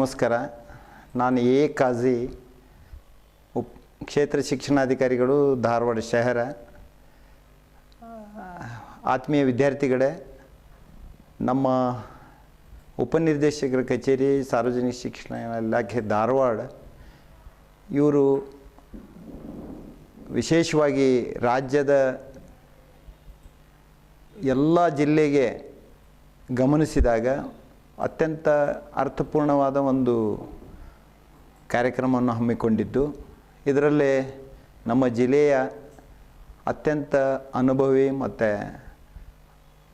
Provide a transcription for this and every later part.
ನಮಸ್ಕಾರ. ನಾನು ಎ ಕಾಜಿ, ಕ್ಷೇತ್ರ ಶಿಕ್ಷಣಾಧಿಕಾರಿಗಳು, ಧಾರವಾಡ ಶಹರ. ಆತ್ಮೀಯ ವಿದ್ಯಾರ್ಥಿಗಳೇ, ನಮ್ಮ ಉಪನಿರ್ದೇಶಕರ ಕಚೇರಿ ಸಾರ್ವಜನಿಕ ಶಿಕ್ಷಣ ಇಲಾಖೆ ಧಾರವಾಡ ಇವರು ವಿಶೇಷವಾಗಿ ರಾಜ್ಯದ ಎಲ್ಲ ಜಿಲ್ಲೆಗೆ ಗಮನಿಸಿದಾಗ ಅತ್ಯಂತ ಅರ್ಥಪೂರ್ಣವಾದ ಒಂದು ಕಾರ್ಯಕ್ರಮವನ್ನು ಹಮ್ಮಿಕೊಂಡಿದ್ದು, ಇದರಲ್ಲಿ ನಮ್ಮ ಜಿಲ್ಲೆಯ ಅತ್ಯಂತ ಅನುಭವಿ ಮತ್ತು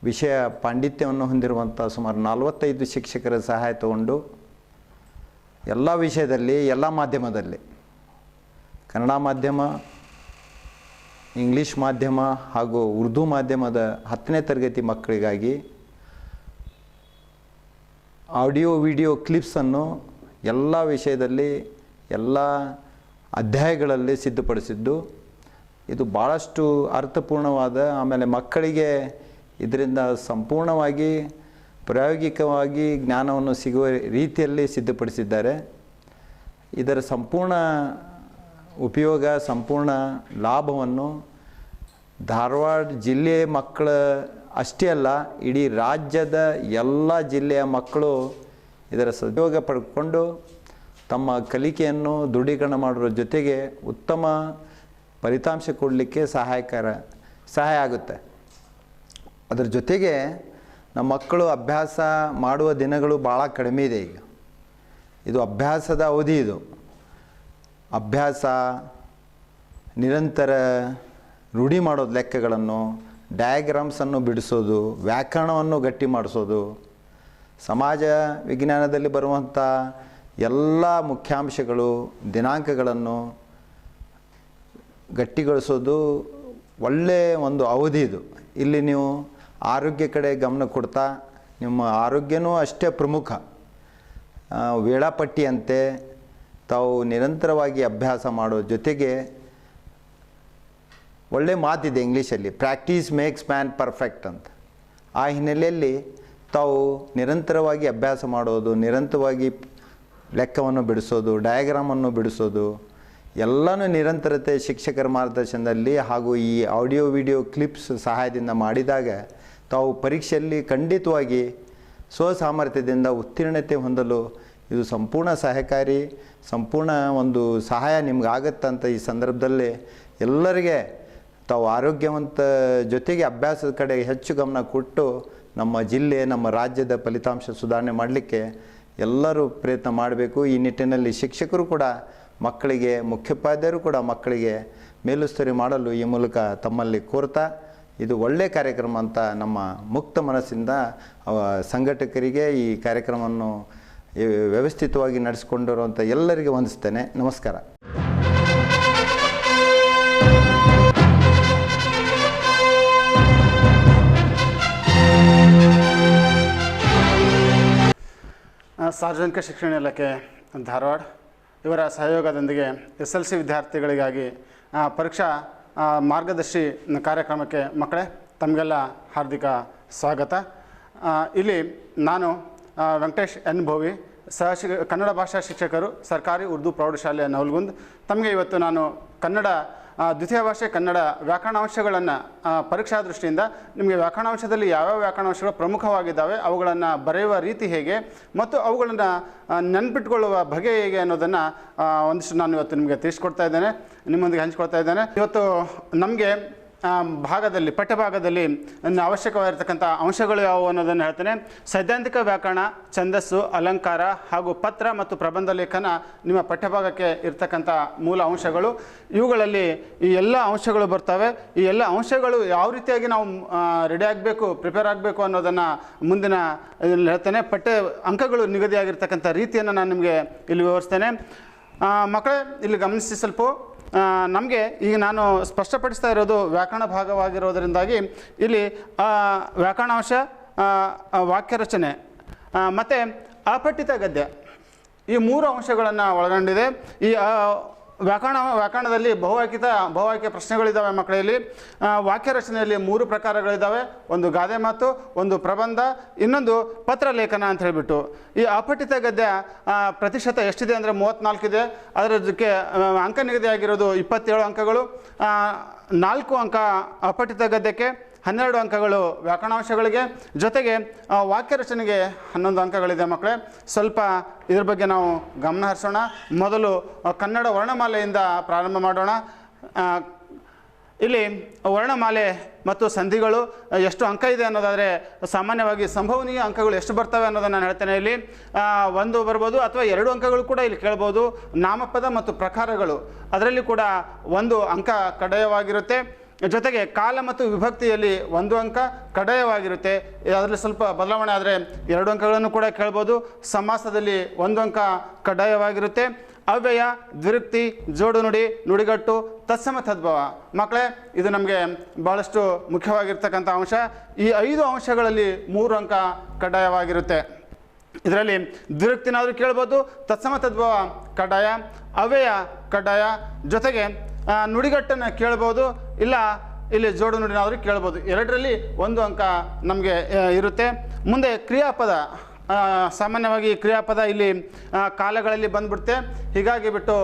ವಿಷಯ ಪಾಂಡಿತ್ಯವನ್ನು ಹೊಂದಿರುವಂಥ ಸುಮಾರು 45 ಶಿಕ್ಷಕರ ಸಹಾಯ ತಗೊಂಡು ಎಲ್ಲ ವಿಷಯದಲ್ಲಿ, ಎಲ್ಲ ಮಾಧ್ಯಮದಲ್ಲಿ, ಕನ್ನಡ ಮಾಧ್ಯಮ, ಇಂಗ್ಲೀಷ್ ಮಾಧ್ಯಮ ಹಾಗೂ ಉರ್ದು ಮಾಧ್ಯಮದ 10ನೇ ತರಗತಿ ಮಕ್ಕಳಿಗಾಗಿ ಆಡಿಯೋ ವಿಡಿಯೋ ಕ್ಲಿಪ್ಸನ್ನು ಎಲ್ಲ ವಿಷಯದಲ್ಲಿ, ಎಲ್ಲ ಅಧ್ಯಾಯಗಳಲ್ಲಿ ಸಿದ್ಧಪಡಿಸಿದ್ದು. ಇದು ಭಾಳಷ್ಟು ಅರ್ಥಪೂರ್ಣವಾದ, ಆಮೇಲೆ ಮಕ್ಕಳಿಗೆ ಇದರಿಂದ ಸಂಪೂರ್ಣವಾಗಿ ಪ್ರಾಯೋಗಿಕವಾಗಿ ಜ್ಞಾನವನ್ನು ಸಿಗುವ ರೀತಿಯಲ್ಲಿ ಸಿದ್ಧಪಡಿಸಿದ್ದಾರೆ. ಇದರ ಸಂಪೂರ್ಣ ಉಪಯೋಗ, ಸಂಪೂರ್ಣ ಲಾಭವನ್ನು ಧಾರವಾಡ ಜಿಲ್ಲೆಯ ಮಕ್ಕಳ ಅಷ್ಟೇ ಅಲ್ಲ, ಇಡೀ ರಾಜ್ಯದ ಎಲ್ಲ ಜಿಲ್ಲೆಯ ಮಕ್ಕಳು ಇದರ ಸದುಪಯೋಗ ಪಡ್ಕೊಂಡು ತಮ್ಮ ಕಲಿಕೆಯನ್ನು ದೃಢೀಕರಣ ಮಾಡುವ ಜೊತೆಗೆ ಉತ್ತಮ ಫಲಿತಾಂಶ ಕೊಡಲಿಕ್ಕೆ ಸಹಾಯ ಆಗುತ್ತೆ. ಅದರ ಜೊತೆಗೆ ನಮ್ಮ ಮಕ್ಕಳು ಅಭ್ಯಾಸ ಮಾಡುವ ದಿನಗಳು ಭಾಳ ಕಡಿಮೆ ಇದೆ. ಈಗ ಇದು ಅಭ್ಯಾಸದ ಅವಧಿ. ಇದು ಅಭ್ಯಾಸ, ನಿರಂತರ ರೂಢಿ ಮಾಡೋದು, ಲೆಕ್ಕಗಳನ್ನು, ಡಯಾಗ್ರಾಮ್ಸನ್ನು ಬಿಡಿಸೋದು, ವ್ಯಾಕರಣವನ್ನು ಗಟ್ಟಿ ಮಾಡಿಸೋದು, ಸಮಾಜ ವಿಜ್ಞಾನದಲ್ಲಿ ಬರುವಂಥ ಎಲ್ಲ ಮುಖ್ಯಾಂಶಗಳು, ದಿನಾಂಕಗಳನ್ನು ಗಟ್ಟಿಗೊಳಿಸೋದು ಒಳ್ಳೆಯ ಒಂದು ಅವಧಿ ಇದು. ಇಲ್ಲಿ ನೀವು ಆರೋಗ್ಯ ಕಡೆ ಗಮನ ಕೊಡ್ತಾ, ನಿಮ್ಮ ಆರೋಗ್ಯನೂ ಅಷ್ಟೇ ಪ್ರಮುಖ. ವೇಳಾಪಟ್ಟಿಯಂತೆ ತಾವು ನಿರಂತರವಾಗಿ ಅಭ್ಯಾಸ ಮಾಡೋ ಜೊತೆಗೆ, ಒಳ್ಳೆ ಮಾತಿದೆ ಇಂಗ್ಲೀಷಲ್ಲಿ, ಪ್ರಾಕ್ಟೀಸ್ ಮೇಕ್ಸ್ ಮ್ಯಾನ್ ಪರ್ಫೆಕ್ಟ್ ಅಂತ. ಆ ಹಿನ್ನೆಲೆಯಲ್ಲಿ ತಾವು ನಿರಂತರವಾಗಿ ಅಭ್ಯಾಸ ಮಾಡೋದು, ನಿರಂತರವಾಗಿ ಲೆಕ್ಕವನ್ನು ಬಿಡಿಸೋದು, ಡಯಾಗ್ರಾಮನ್ನು ಬಿಡಿಸೋದು, ಎಲ್ಲನೂ ನಿರಂತರತೆ ಶಿಕ್ಷಕರ ಮಾರ್ಗದರ್ಶನದಲ್ಲಿ ಹಾಗೂ ಈ ಆಡಿಯೋ ವಿಡಿಯೋ ಕ್ಲಿಪ್ಸ್ ಸಹಾಯದಿಂದ ಮಾಡಿದಾಗ ತಾವು ಪರೀಕ್ಷೆಯಲ್ಲಿ ಖಂಡಿತವಾಗಿ ಸ್ವಸಾಮರ್ಥ್ಯದಿಂದ ಉತ್ತೀರ್ಣತೆ ಹೊಂದಲು ಇದು ಸಂಪೂರ್ಣ ಸಹಕಾರಿ, ಸಂಪೂರ್ಣ ಒಂದು ಸಹಾಯ ನಿಮ್ಗಾಗತ್ತಂತ ಈ ಸಂದರ್ಭದಲ್ಲಿ ಎಲ್ಲರಿಗೆ ತಾವು ಆರೋಗ್ಯವಂತ ಜೊತೆಗೆ ಅಭ್ಯಾಸದ ಕಡೆ ಹೆಚ್ಚು ಗಮನ ಕೊಟ್ಟು ನಮ್ಮ ಜಿಲ್ಲೆ, ನಮ್ಮ ರಾಜ್ಯದ ಫಲಿತಾಂಶ ಸುಧಾರಣೆ ಮಾಡಲಿಕ್ಕೆ ಎಲ್ಲರೂ ಪ್ರಯತ್ನ ಮಾಡಬೇಕು. ಈ ನಿಟ್ಟಿನಲ್ಲಿ ಶಿಕ್ಷಕರು ಕೂಡ ಮಕ್ಕಳಿಗೆ, ಮುಖ್ಯೋಪಾಧ್ಯಾಯರು ಕೂಡ ಮಕ್ಕಳಿಗೆ ಮೇಲುಸ್ತುವಾರಿ ಮಾಡಲು ಈ ಮೂಲಕ ತಮ್ಮಲ್ಲಿ ಕೋರ್ತಾ, ಇದು ಒಳ್ಳೆಯ ಕಾರ್ಯಕ್ರಮ ಅಂತ ನಮ್ಮ ಮುಕ್ತ ಮನಸ್ಸಿಂದ ಸಂಘಟಕರಿಗೆ ಈ ಕಾರ್ಯಕ್ರಮವನ್ನು ವ್ಯವಸ್ಥಿತವಾಗಿ ನಡೆಸಿಕೊಂಡಿರುವಂಥ ಎಲ್ಲರಿಗೆ ವಂದಿಸ್ತೇನೆ. ನಮಸ್ಕಾರ. ಸಾರ್ವಜನಿಕ ಶಿಕ್ಷಣ ಇಲಾಖೆ ಧಾರವಾಡ ಇವರ ಸಹಯೋಗದೊಂದಿಗೆ SLC ವಿದ್ಯಾರ್ಥಿಗಳಿಗಾಗಿ ಪರೀಕ್ಷಾ ಮಾರ್ಗದರ್ಶಿ ಕಾರ್ಯಕ್ರಮಕ್ಕೆ ಮಕ್ಕಳೇ ತಮಗೆಲ್ಲ ಹಾರ್ದಿಕ ಸ್ವಾಗತ. ಇಲ್ಲಿ ನಾನು ವೆಂಕಟೇಶ್ ಎನ್ ಭೋವಿ, ಕನ್ನಡ ಭಾಷಾ ಶಿಕ್ಷಕರು, ಸರ್ಕಾರಿ ಉರ್ದು ಪ್ರೌಢಶಾಲೆ ನವಲಗುಂದ್. ತಮಗೆ ಇವತ್ತು ನಾನು ಕನ್ನಡ ದ್ವಿತೀಯ ಭಾಷೆ ಕನ್ನಡ ವ್ಯಾಕರಣಾಂಶಗಳನ್ನು ಪರೀಕ್ಷಾ ದೃಷ್ಟಿಯಿಂದ ನಿಮಗೆ ವ್ಯಾಕರಣಾಂಶದಲ್ಲಿ ಯಾವ್ಯಾವ ವ್ಯಾಕರಣಾಂಶಗಳು ಪ್ರಮುಖವಾಗಿದ್ದಾವೆ, ಅವುಗಳನ್ನು ಬರೆಯುವ ರೀತಿ ಹೇಗೆ ಮತ್ತು ಅವುಗಳನ್ನು ನೆನಪಿಟ್ಕೊಳ್ಳುವ ಬಗೆ ಹೇಗೆ ಅನ್ನೋದನ್ನು ಒಂದಿಷ್ಟು ನಾನು ಇವತ್ತು ನಿಮಗೆ ತಿಳಿಸ್ಕೊಡ್ತಾ ಇದ್ದೇನೆ, ನಿಮ್ಮೊಂದಿಗೆ ಹಂಚ್ಕೊಳ್ತಾ ಇದ್ದೇನೆ. ಇವತ್ತು ನಮಗೆ ಭಾಗದಲ್ಲಿ, ಪಠ್ಯಭಾಗದಲ್ಲಿ ಅವಶ್ಯಕವಾಗಿರ್ತಕ್ಕಂಥ ಅಂಶಗಳು ಯಾವುವು ಅನ್ನೋದನ್ನು ಹೇಳ್ತೇನೆ. ಸೈದ್ಧಾಂತಿಕ ವ್ಯಾಕರಣ, ಛಂದಸ್ಸು, ಅಲಂಕಾರ ಹಾಗೂ ಪತ್ರ ಮತ್ತು ಪ್ರಬಂಧ ಲೇಖನ ನಿಮ್ಮ ಪಠ್ಯಭಾಗಕ್ಕೆ ಇರ್ತಕ್ಕಂಥ ಮೂಲ ಅಂಶಗಳು. ಇವುಗಳಲ್ಲಿ ಈ ಎಲ್ಲ ಅಂಶಗಳು ಬರ್ತವೆ. ಈ ಎಲ್ಲ ಅಂಶಗಳು ಯಾವ ರೀತಿಯಾಗಿ ನಾವು ರೆಡಿ ಆಗಬೇಕು, ಪ್ರಿಪೇರ್ ಆಗಬೇಕು ಅನ್ನೋದನ್ನು ಮುಂದಿನ ಇದನ್ನು ಹೇಳ್ತೇನೆ. ಪಠ್ಯ ಅಂಕಗಳು ನಿಗದಿಯಾಗಿರ್ತಕ್ಕಂಥ ರೀತಿಯನ್ನು ನಾನು ನಿಮಗೆ ಇಲ್ಲಿ ವಿವರಿಸ್ತೇನೆ. ಮಕ್ಕಳೇ ಇಲ್ಲಿ ಗಮನಿಸಿ ಸ್ವಲ್ಪ. ನಮಗೆ ಈಗ ನಾನು ಸ್ಪಷ್ಟಪಡಿಸ್ತಾ ಇರೋದು ವ್ಯಾಕರಣ ಭಾಗವಾಗಿರೋದರಿಂದಾಗಿ ಇಲ್ಲಿ ವ್ಯಾಕರಣಾಂಶ, ವಾಕ್ಯ ರಚನೆ ಮತ್ತು ಅಪಠಿತ ಗದ್ಯ, ಈ 3 ಅಂಶಗಳನ್ನು ಒಳಗೊಂಡಿದೆ. ಈ ವ್ಯಾಕರಣದಲ್ಲಿ ಬಹುವಾಕ್ಯ ಪ್ರಶ್ನೆಗಳಿದ್ದಾವೆ ಮಕ್ಕಳಲ್ಲಿ. ವಾಕ್ಯ ರಚನೆಯಲ್ಲಿ 3 ಪ್ರಕಾರಗಳಿದ್ದಾವೆ. ಒಂದು ಗಾದೆ ಮಾತು, ಒಂದು ಪ್ರಬಂಧ, ಇನ್ನೊಂದು ಪತ್ರಲೇಖನ ಅಂತ ಹೇಳಿಬಿಟ್ಟು. ಈ ಅಪಠಿತ ಗದ್ಯ ಪ್ರತಿಶತ ಎಷ್ಟಿದೆ ಅಂದರೆ 34 ಇದೆ. ಅದಕ್ಕೆ ಅಂಕ ನಿಗದಿಯಾಗಿರೋದು 27 ಅಂಕಗಳು. 4 ಅಂಕ ಅಪಠಿತ ಗದ್ಯಕ್ಕೆ, 12 ಅಂಕಗಳು ವ್ಯಾಕರಣಾಂಶಗಳಿಗೆ, ಜೊತೆಗೆ ವಾಕ್ಯ ರಚನೆಗೆ 11 ಅಂಕಗಳಿದೆ ಮಕ್ಕಳೇ. ಸ್ವಲ್ಪ ಇದ್ರ ಬಗ್ಗೆ ನಾವು ಗಮನ ಹರಿಸೋಣ. ಮೊದಲು ಕನ್ನಡ ವರ್ಣಮಾಲೆಯಿಂದ ಪ್ರಾರಂಭ ಮಾಡೋಣ. ಇಲ್ಲಿ ವರ್ಣಮಾಲೆ ಮತ್ತು ಸಂಧಿಗಳು ಎಷ್ಟು ಅಂಕ ಇದೆ ಅನ್ನೋದಾದರೆ, ಸಾಮಾನ್ಯವಾಗಿ ಸಂಭವನೀಯ ಅಂಕಗಳು ಎಷ್ಟು ಬರ್ತವೆ ಅನ್ನೋದನ್ನು ನಾನು ಹೇಳ್ತೇನೆ. ಇಲ್ಲಿ 1 ಬರ್ಬೋದು ಅಥವಾ 2 ಅಂಕಗಳು ಕೂಡ ಇಲ್ಲಿ ಕೇಳ್ಬೋದು. ನಾಮಪದ ಮತ್ತು ಪ್ರಕಾರಗಳು ಅದರಲ್ಲಿ ಕೂಡ 1 ಅಂಕ ಕಡ್ಡಾಯವಾಗಿರುತ್ತೆ. ಜೊತೆಗೆ ಕಾಲ ಮತ್ತು ವಿಭಕ್ತಿಯಲ್ಲಿ 1 ಅಂಕ ಕಡ್ಡಾಯವಾಗಿರುತ್ತೆ. ಅದರಲ್ಲಿ ಸ್ವಲ್ಪ ಬದಲಾವಣೆ ಆದರೆ 2 ಅಂಕಗಳನ್ನು ಕೂಡ ಕೇಳ್ಬೋದು. ಸಮಾಸದಲ್ಲಿ 1 ಅಂಕ ಕಡ್ಡಾಯವಾಗಿರುತ್ತೆ. ಅವ್ಯಯ, ದ್ವಿರುಕ್ತಿ, ಜೋಡು ನುಡಿ, ನುಡಿಗಟ್ಟು, ತತ್ಸಮ ತದ್ಭವ ಮಕ್ಕಳೇ, ಇದು ನಮಗೆ ಭಾಳಷ್ಟು ಮುಖ್ಯವಾಗಿರ್ತಕ್ಕಂಥ ಅಂಶ. ಈ 5 ಅಂಶಗಳಲ್ಲಿ 3 ಅಂಕ ಕಡ್ಡಾಯವಾಗಿರುತ್ತೆ. ಇದರಲ್ಲಿ ದ್ವಿರುಕ್ತಿನಾದರೂ ಕೇಳ್ಬೋದು, ತತ್ಸಮ ತದ್ಭವ ಕಡ್ಡಾಯ, ಅವ್ಯಯ ಕಡ್ಡಾಯ, ಜೊತೆಗೆ ನುಡಿಗಟ್ಟನ್ನು ಕೇಳ್ಬೋದು, ಇಲ್ಲ ಇಲ್ಲಿ ಜೋಡು ನುಡಿನಾದರೂ ಕೇಳ್ಬೋದು. 2ರಲ್ಲಿ 1 ಅಂಕ ನಮಗೆ ಇರುತ್ತೆ. ಮುಂದೆ ಕ್ರಿಯಾಪದ, ಸಾಮಾನ್ಯವಾಗಿ ಕ್ರಿಯಾಪದ ಇಲ್ಲಿ ಕಾಲಗಳಲ್ಲಿ ಬಂದ್ಬಿಡುತ್ತೆ. ಹೀಗಾಗಿ ಬಿಟ್ಟು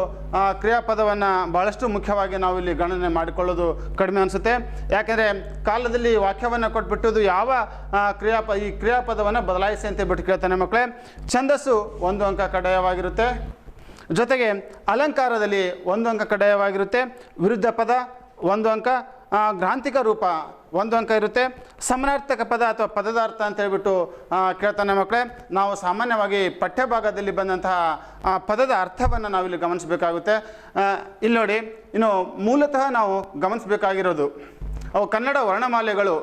ಕ್ರಿಯಾಪದವನ್ನು ಭಾಳಷ್ಟು ಮುಖ್ಯವಾಗಿ ನಾವು ಇಲ್ಲಿ ಗಣನೆ ಮಾಡಿಕೊಳ್ಳೋದು ಕಡಿಮೆ ಅನಿಸುತ್ತೆ. ಯಾಕೆಂದರೆ ಕಾಲದಲ್ಲಿ ವಾಕ್ಯವನ್ನು ಕೊಟ್ಬಿಟ್ಟು ಯಾವ ಈ ಕ್ರಿಯಾಪದವನ್ನು ಬದಲಾಯಿಸಿ ಅಂತ ಬಿಟ್ಟು ಕೇಳ್ತಾನೆ ಮಕ್ಕಳೇ. ಛಂದಸ್ಸು 1 ಅಂಕ ಕಡ್ಡಾಯವಾಗಿರುತ್ತೆ. ಜೊತೆಗೆ ಅಲಂಕಾರದಲ್ಲಿ 1 ಅಂಕ ಕಡ್ಡಾಯವಾಗಿರುತ್ತೆ. ವಿರುದ್ಧ ಪದ 1 ಅಂಕ, ಗ್ರಾಂಥಿಕ ರೂಪ 1 ಅಂಕ ಇರುತ್ತೆ. ಸಮನಾರ್ಥಕ ಪದ ಅಥವಾ ಪದದ ಅರ್ಥ ಅಂತ ಹೇಳ್ಬಿಟ್ಟು ಕೇಳ್ತಾನೆ ಮಕ್ಕಳೇ. ನಾವು ಸಾಮಾನ್ಯವಾಗಿ ಪಠ್ಯಭಾಗದಲ್ಲಿ ಬಂದಂತಹ ಪದದ ಅರ್ಥವನ್ನು ನಾವಿಲ್ಲಿ ಗಮನಿಸಬೇಕಾಗುತ್ತೆ. ಇಲ್ಲಿ ನೋಡಿ, ಇನ್ನು ಮೂಲತಃ ನಾವು ಗಮನಿಸಬೇಕಾಗಿರೋದು ಅವು ಕನ್ನಡ ವರ್ಣಮಾಲೆಗಳು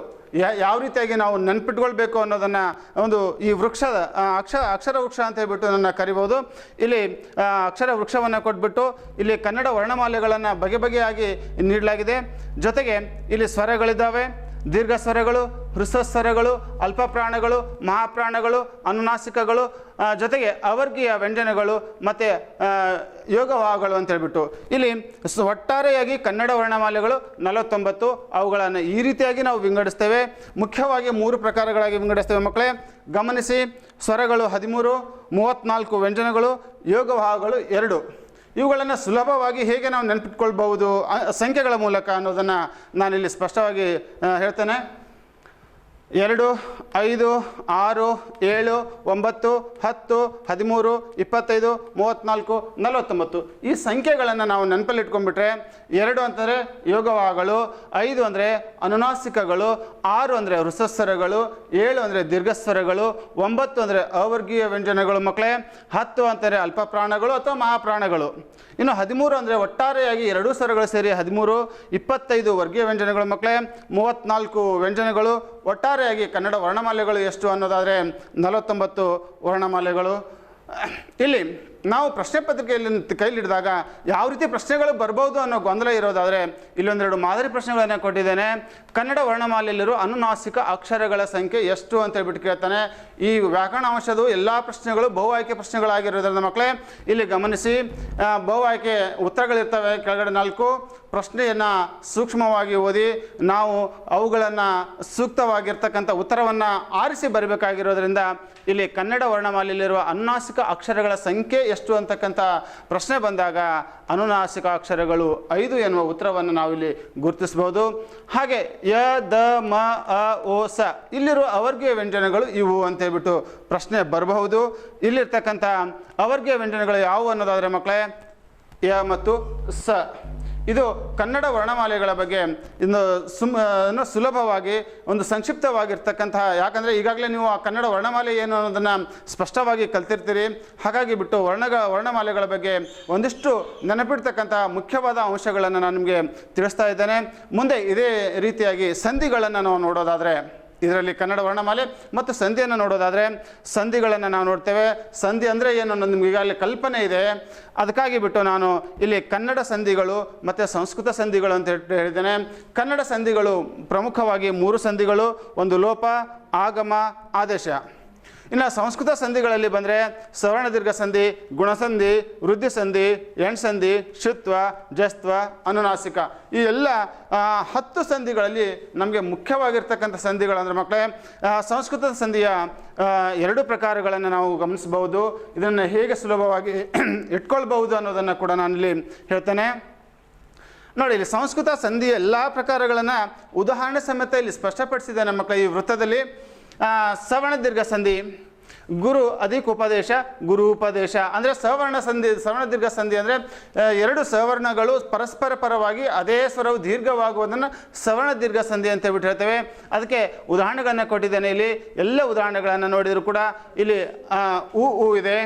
ಯಾವ ರೀತಿಯಾಗಿ ನಾವು ನೆನಪಿಟ್ಕೊಳ್ಬೇಕು ಅನ್ನೋದನ್ನು ಒಂದು ಈ ವೃಕ್ಷದ ಅಕ್ಷರ ವೃಕ್ಷ ಅಂತ ಹೇಳ್ಬಿಟ್ಟು ನನ್ನ ಕರಿಬೋದು. ಇಲ್ಲಿ ಅಕ್ಷರ ವೃಕ್ಷವನ್ನು ಕೊಟ್ಬಿಟ್ಟು ಇಲ್ಲಿ ಕನ್ನಡ ವರ್ಣಮಾಲೆಗಳನ್ನು ಬಗೆಬಗೆಯಾಗಿ ನೀಡಲಾಗಿದೆ. ಜೊತೆಗೆ ಇಲ್ಲಿ ಸ್ವರಗಳಿದ್ದಾವೆ. ದೀರ್ಘ ಸ್ವರಗಳು, ಹೃಸ್ವ ಸ್ವರಗಳು, ಅಲ್ಪ ಪ್ರಾಣಗಳು, ಮಹಾಪ್ರಾಣಗಳು, ಅನುನಾಸಿಕಗಳು, ಜೊತೆಗೆ ಅವರ್ಗೀಯ ವ್ಯಂಜನಗಳು ಮತ್ತು ಯೋಗವಾಹಗಳು ಅಂತ ಹೇಳ್ಬಿಟ್ಟು ಇಲ್ಲಿ ಒಟ್ಟಾರೆಯಾಗಿ ಕನ್ನಡ ವರ್ಣಮಾಲೆಗಳು 49. ಅವುಗಳನ್ನು ಈ ರೀತಿಯಾಗಿ ನಾವು ವಿಂಗಡಿಸ್ತೇವೆ. ಮುಖ್ಯವಾಗಿ 3 ಪ್ರಕಾರಗಳಾಗಿ ವಿಂಗಡಿಸ್ತೇವೆ ಮಕ್ಕಳೇ. ಗಮನಿಸಿ, ಸ್ವರಗಳು 13, 34 ವ್ಯಂಜನಗಳು, ಯೋಗವಾಹಗಳು 2. ಇವುಗಳನ್ನು ಸುಲಭವಾಗಿ ಹೇಗೆ ನಾವು ನೆನಪಿಟ್ಕೊಳ್ಬಹುದು ಸಂಖ್ಯೆಗಳ ಮೂಲಕ ಅನ್ನೋದನ್ನು ನಾನಿಲ್ಲಿ ಸ್ಪಷ್ಟವಾಗಿ ಹೇಳ್ತೇನೆ. 2, 5, 6, 7, 9, 10, 13, 25, 34, 49 ಈ ಸಂಖ್ಯೆಗಳನ್ನು ನಾವು ನೆನಪಲ್ಲಿ ಇಟ್ಕೊಂಡ್ಬಿಟ್ರೆ 2 ಅಂತಂದರೆ ಯೋಗವಾಹಗಳು, 5 ಅಂದರೆ ಅನುನಾಸಿಕಗಳು, 6 ಅಂದರೆ ಹೃಸ್ವಸ್ವರಗಳು, 7 ಅಂದರೆ ದೀರ್ಘಸ್ವರಗಳು, 9 ಅಂದರೆ ಅವರ್ಗೀಯ ವ್ಯಂಜನಗಳು ಮಕ್ಕಳೇ, 10 ಅಂತಾರೆ ಅಲ್ಪ ಪ್ರಾಣಗಳು ಅಥವಾ ಮಹಾಪ್ರಾಣಗಳು. ಇನ್ನು 13 ಅಂದರೆ ಒಟ್ಟಾರೆಯಾಗಿ 2 ಸ್ವರಗಳು ಸೇರಿ 13, 25 ವರ್ಗೀಯ ವ್ಯಂಜನಗಳು ಮಕ್ಕಳೇ, 34 ವ್ಯಂಜನಗಳು. ಒಟ್ಟಾರೆಯಾಗಿ ಕನ್ನಡ ವರ್ಣಮಾಲೆಗಳು ಎಷ್ಟು ಅನ್ನೋದಾದರೆ 49 ವರ್ಣಮಾಲೆಗಳು. ಇಲ್ಲಿ ನಾವು ಪ್ರಶ್ನೆ ಪತ್ರಿಕೆಯಲ್ಲಿ ಕೈಲಿಡಿದಾಗ ಯಾವ ರೀತಿ ಪ್ರಶ್ನೆಗಳು ಬರ್ಬೋದು ಅನ್ನೋ ಗೊಂದಲ ಇರೋದಾದರೆ ಇಲ್ಲೊಂದೆರಡು ಮಾದರಿ ಪ್ರಶ್ನೆಗಳನ್ನು ಕೊಟ್ಟಿದ್ದೇನೆ. ಕನ್ನಡ ವರ್ಣಮಾಲೆಯಲ್ಲಿರೋ ಅನುನಾಸಿಕ ಅಕ್ಷರಗಳ ಸಂಖ್ಯೆ ಎಷ್ಟು ಅಂತ ಹೇಳ್ಬಿಟ್ಟು ಕೇಳ್ತಾನೆ. ಈ ವ್ಯಾಕರಣ ಅಂಶದ ಎಲ್ಲ ಪ್ರಶ್ನೆಗಳು ಬಹು ಆಯ್ಕೆ ಪ್ರಶ್ನೆಗಳಾಗಿರೋದ್ರಿಂದ ಮಕ್ಕಳೇ ಇಲ್ಲಿ ಗಮನಿಸಿ, ಬಹು ಆಯ್ಕೆ ಉತ್ತರಗಳಿರ್ತವೆ ಕೆಳಗಡೆ 4. ಪ್ರಶ್ನೆಯನ್ನು ಸೂಕ್ಷ್ಮವಾಗಿ ಓದಿ ನಾವು ಅವುಗಳನ್ನು ಸೂಕ್ತವಾಗಿರ್ತಕ್ಕಂಥ ಉತ್ತರವನ್ನು ಆರಿಸಿ ಬರಬೇಕಾಗಿರೋದ್ರಿಂದ ಇಲ್ಲಿ ಕನ್ನಡ ವರ್ಣಮಾಲೆಯಲ್ಲಿರುವ ಅನುನಾಸಿಕ ಅಕ್ಷರಗಳ ಸಂಖ್ಯೆ ಎಷ್ಟು ಅಂತಕ್ಕಂಥ ಪ್ರಶ್ನೆ ಬಂದಾಗ ಅನುನಾಸಿಕ ಅಕ್ಷರಗಳು 5 ಎನ್ನುವ ಉತ್ತರವನ್ನು ನಾವಿಲ್ಲಿ ಗುರುತಿಸಬಹುದು. ಹಾಗೆ ಯ, ದ, ಮ, ಅ, ಓ, ಸ ಇಲ್ಲಿರುವ ಅವರ್ಗೀಯ ವ್ಯಂಜನಗಳು ಇವು ಅಂತ ಹೇಳ್ಬಿಟ್ಟು ಪ್ರಶ್ನೆ ಬರಬಹುದು. ಇಲ್ಲಿರ್ತಕ್ಕಂಥ ಅವರ್ಗೀಯ ವ್ಯಂಜನಗಳು ಯಾವುವು ಅನ್ನೋದಾದರೆ ಮಕ್ಕಳೇ ಯ ಮತ್ತು ಸ. ಇದು ಕನ್ನಡ ವರ್ಣಮಾಲೆಗಳ ಬಗ್ಗೆ ಇನ್ನು ಸುಲಭವಾಗಿ ಒಂದು ಸಂಕ್ಷಿಪ್ತವಾಗಿರ್ತಕ್ಕಂತಹ, ಯಾಕಂದರೆ ಈಗಾಗಲೇ ನೀವು ಆ ಕನ್ನಡ ವರ್ಣಮಾಲೆ ಏನು ಅನ್ನೋದನ್ನು ಸ್ಪಷ್ಟವಾಗಿ ಕಲ್ತಿರ್ತೀರಿ. ಹಾಗಾಗಿ ಬಿಟ್ಟು ವರ್ಣಮಾಲೆಗಳ ಬಗ್ಗೆ ಒಂದಿಷ್ಟು ನೆನಪಿಡ್ತಕ್ಕಂಥ ಮುಖ್ಯವಾದ ಅಂಶಗಳನ್ನು ನಾನು ನಿಮಗೆ ತಿಳಿಸ್ತಾ ಇದ್ದೇನೆ. ಮುಂದೆ ಇದೇ ರೀತಿಯಾಗಿ ಸಂಧಿಗಳನ್ನು ನಾವು ನೋಡೋದಾದರೆ, ಇದರಲ್ಲಿ ಕನ್ನಡ ವರ್ಣಮಾಲೆ ಮತ್ತು ಸಂಧಿಯನ್ನು ನೋಡೋದಾದರೆ ಸಂಧಿಗಳನ್ನು ನಾವು ನೋಡ್ತೇವೆ. ಸಂಧಿ ಅಂದರೆ ಏನು ಅನ್ನೋದು ನಿಮ್ಗೆ ಈಗಾಗಲೇ ಕಲ್ಪನೆ ಇದೆ. ಅದಕ್ಕಾಗಿ ಬಿಟ್ಟು ನಾನು ಇಲ್ಲಿ ಕನ್ನಡ ಸಂಧಿಗಳು ಮತ್ತು ಸಂಸ್ಕೃತ ಸಂಧಿಗಳು ಅಂತ ಹೇಳಿದ್ದೇನೆ. ಕನ್ನಡ ಸಂಧಿಗಳು ಪ್ರಮುಖವಾಗಿ 3 ಸಂಧಿಗಳು, ಒಂದು ಲೋಪ, ಆಗಮ, ಆದೇಶ. ಇನ್ನು ಸಂಸ್ಕೃತ ಸಂಧಿಗಳಲ್ಲಿ ಬಂದರೆ ಸವರ್ಣ ದೀರ್ಘ ಸಂಧಿ, ಗುಣಸಂಧಿ, ವೃದ್ಧಿ ಸಂಧಿ, ಎಣ್ಸಂಧಿ, ಶುತ್ವ, ಜಸ್ತ್ವ, ಅನುನಾಸಿಕ ಈ ಎಲ್ಲ 10 ಸಂಧಿಗಳಲ್ಲಿ ನಮಗೆ ಮುಖ್ಯವಾಗಿರ್ತಕ್ಕಂಥ ಸಂಧಿಗಳಂದ್ರೆ ಮಕ್ಕಳೇ ಸಂಸ್ಕೃತದ ಸಂಧಿಯ 2 ಪ್ರಕಾರಗಳನ್ನು ನಾವು ಗಮನಿಸಬಹುದು. ಇದನ್ನು ಹೇಗೆ ಸುಲಭವಾಗಿ ಇಟ್ಕೊಳ್ಬಹುದು ಅನ್ನೋದನ್ನು ಕೂಡ ನಾನಿಲ್ಲಿ ಹೇಳ್ತೇನೆ. ನೋಡಿ, ಇಲ್ಲಿ ಸಂಸ್ಕೃತ ಸಂಧಿಯ ಎಲ್ಲ ಪ್ರಕಾರಗಳನ್ನು ಉದಾಹರಣೆ ಸಮೇತ ಇಲ್ಲಿ ಸ್ಪಷ್ಟಪಡಿಸಿದ್ದೇನೆ ಮಕ್ಕಳ ಈ ವೃತ್ತದಲ್ಲಿ. ಸವರ್ಣ ದೀರ್ಘ ಸಂಧಿ, ಗುರು ಅಧಿಕ ಉಪದೇಶ, ಗುರು ಉಪದೇಶ ಅಂದರೆ ಸವರ್ಣ ಸಂಧಿ. ಸವರ್ಣ ದೀರ್ಘ ಸಂಧಿ ಅಂದರೆ 2 ಸವರ್ಣಗಳು ಪರಸ್ಪರ ಪರವಾಗಿ ಅದೇ ಸ್ವರವು ದೀರ್ಘವಾಗುವುದನ್ನು ಸವರ್ಣ ದೀರ್ಘ ಸಂಧಿ ಅಂತ ಬಿಟ್ಟು ಹೇಳ್ತೇವೆ. ಅದಕ್ಕೆ ಉದಾಹರಣೆಗಳನ್ನು ಕೊಟ್ಟಿದ್ದೇನೆ. ಇಲ್ಲಿ ಎಲ್ಲ ಉದಾಹರಣೆಗಳನ್ನು ನೋಡಿದರೂ ಕೂಡ ಇಲ್ಲಿ ಉ ಇದೆ,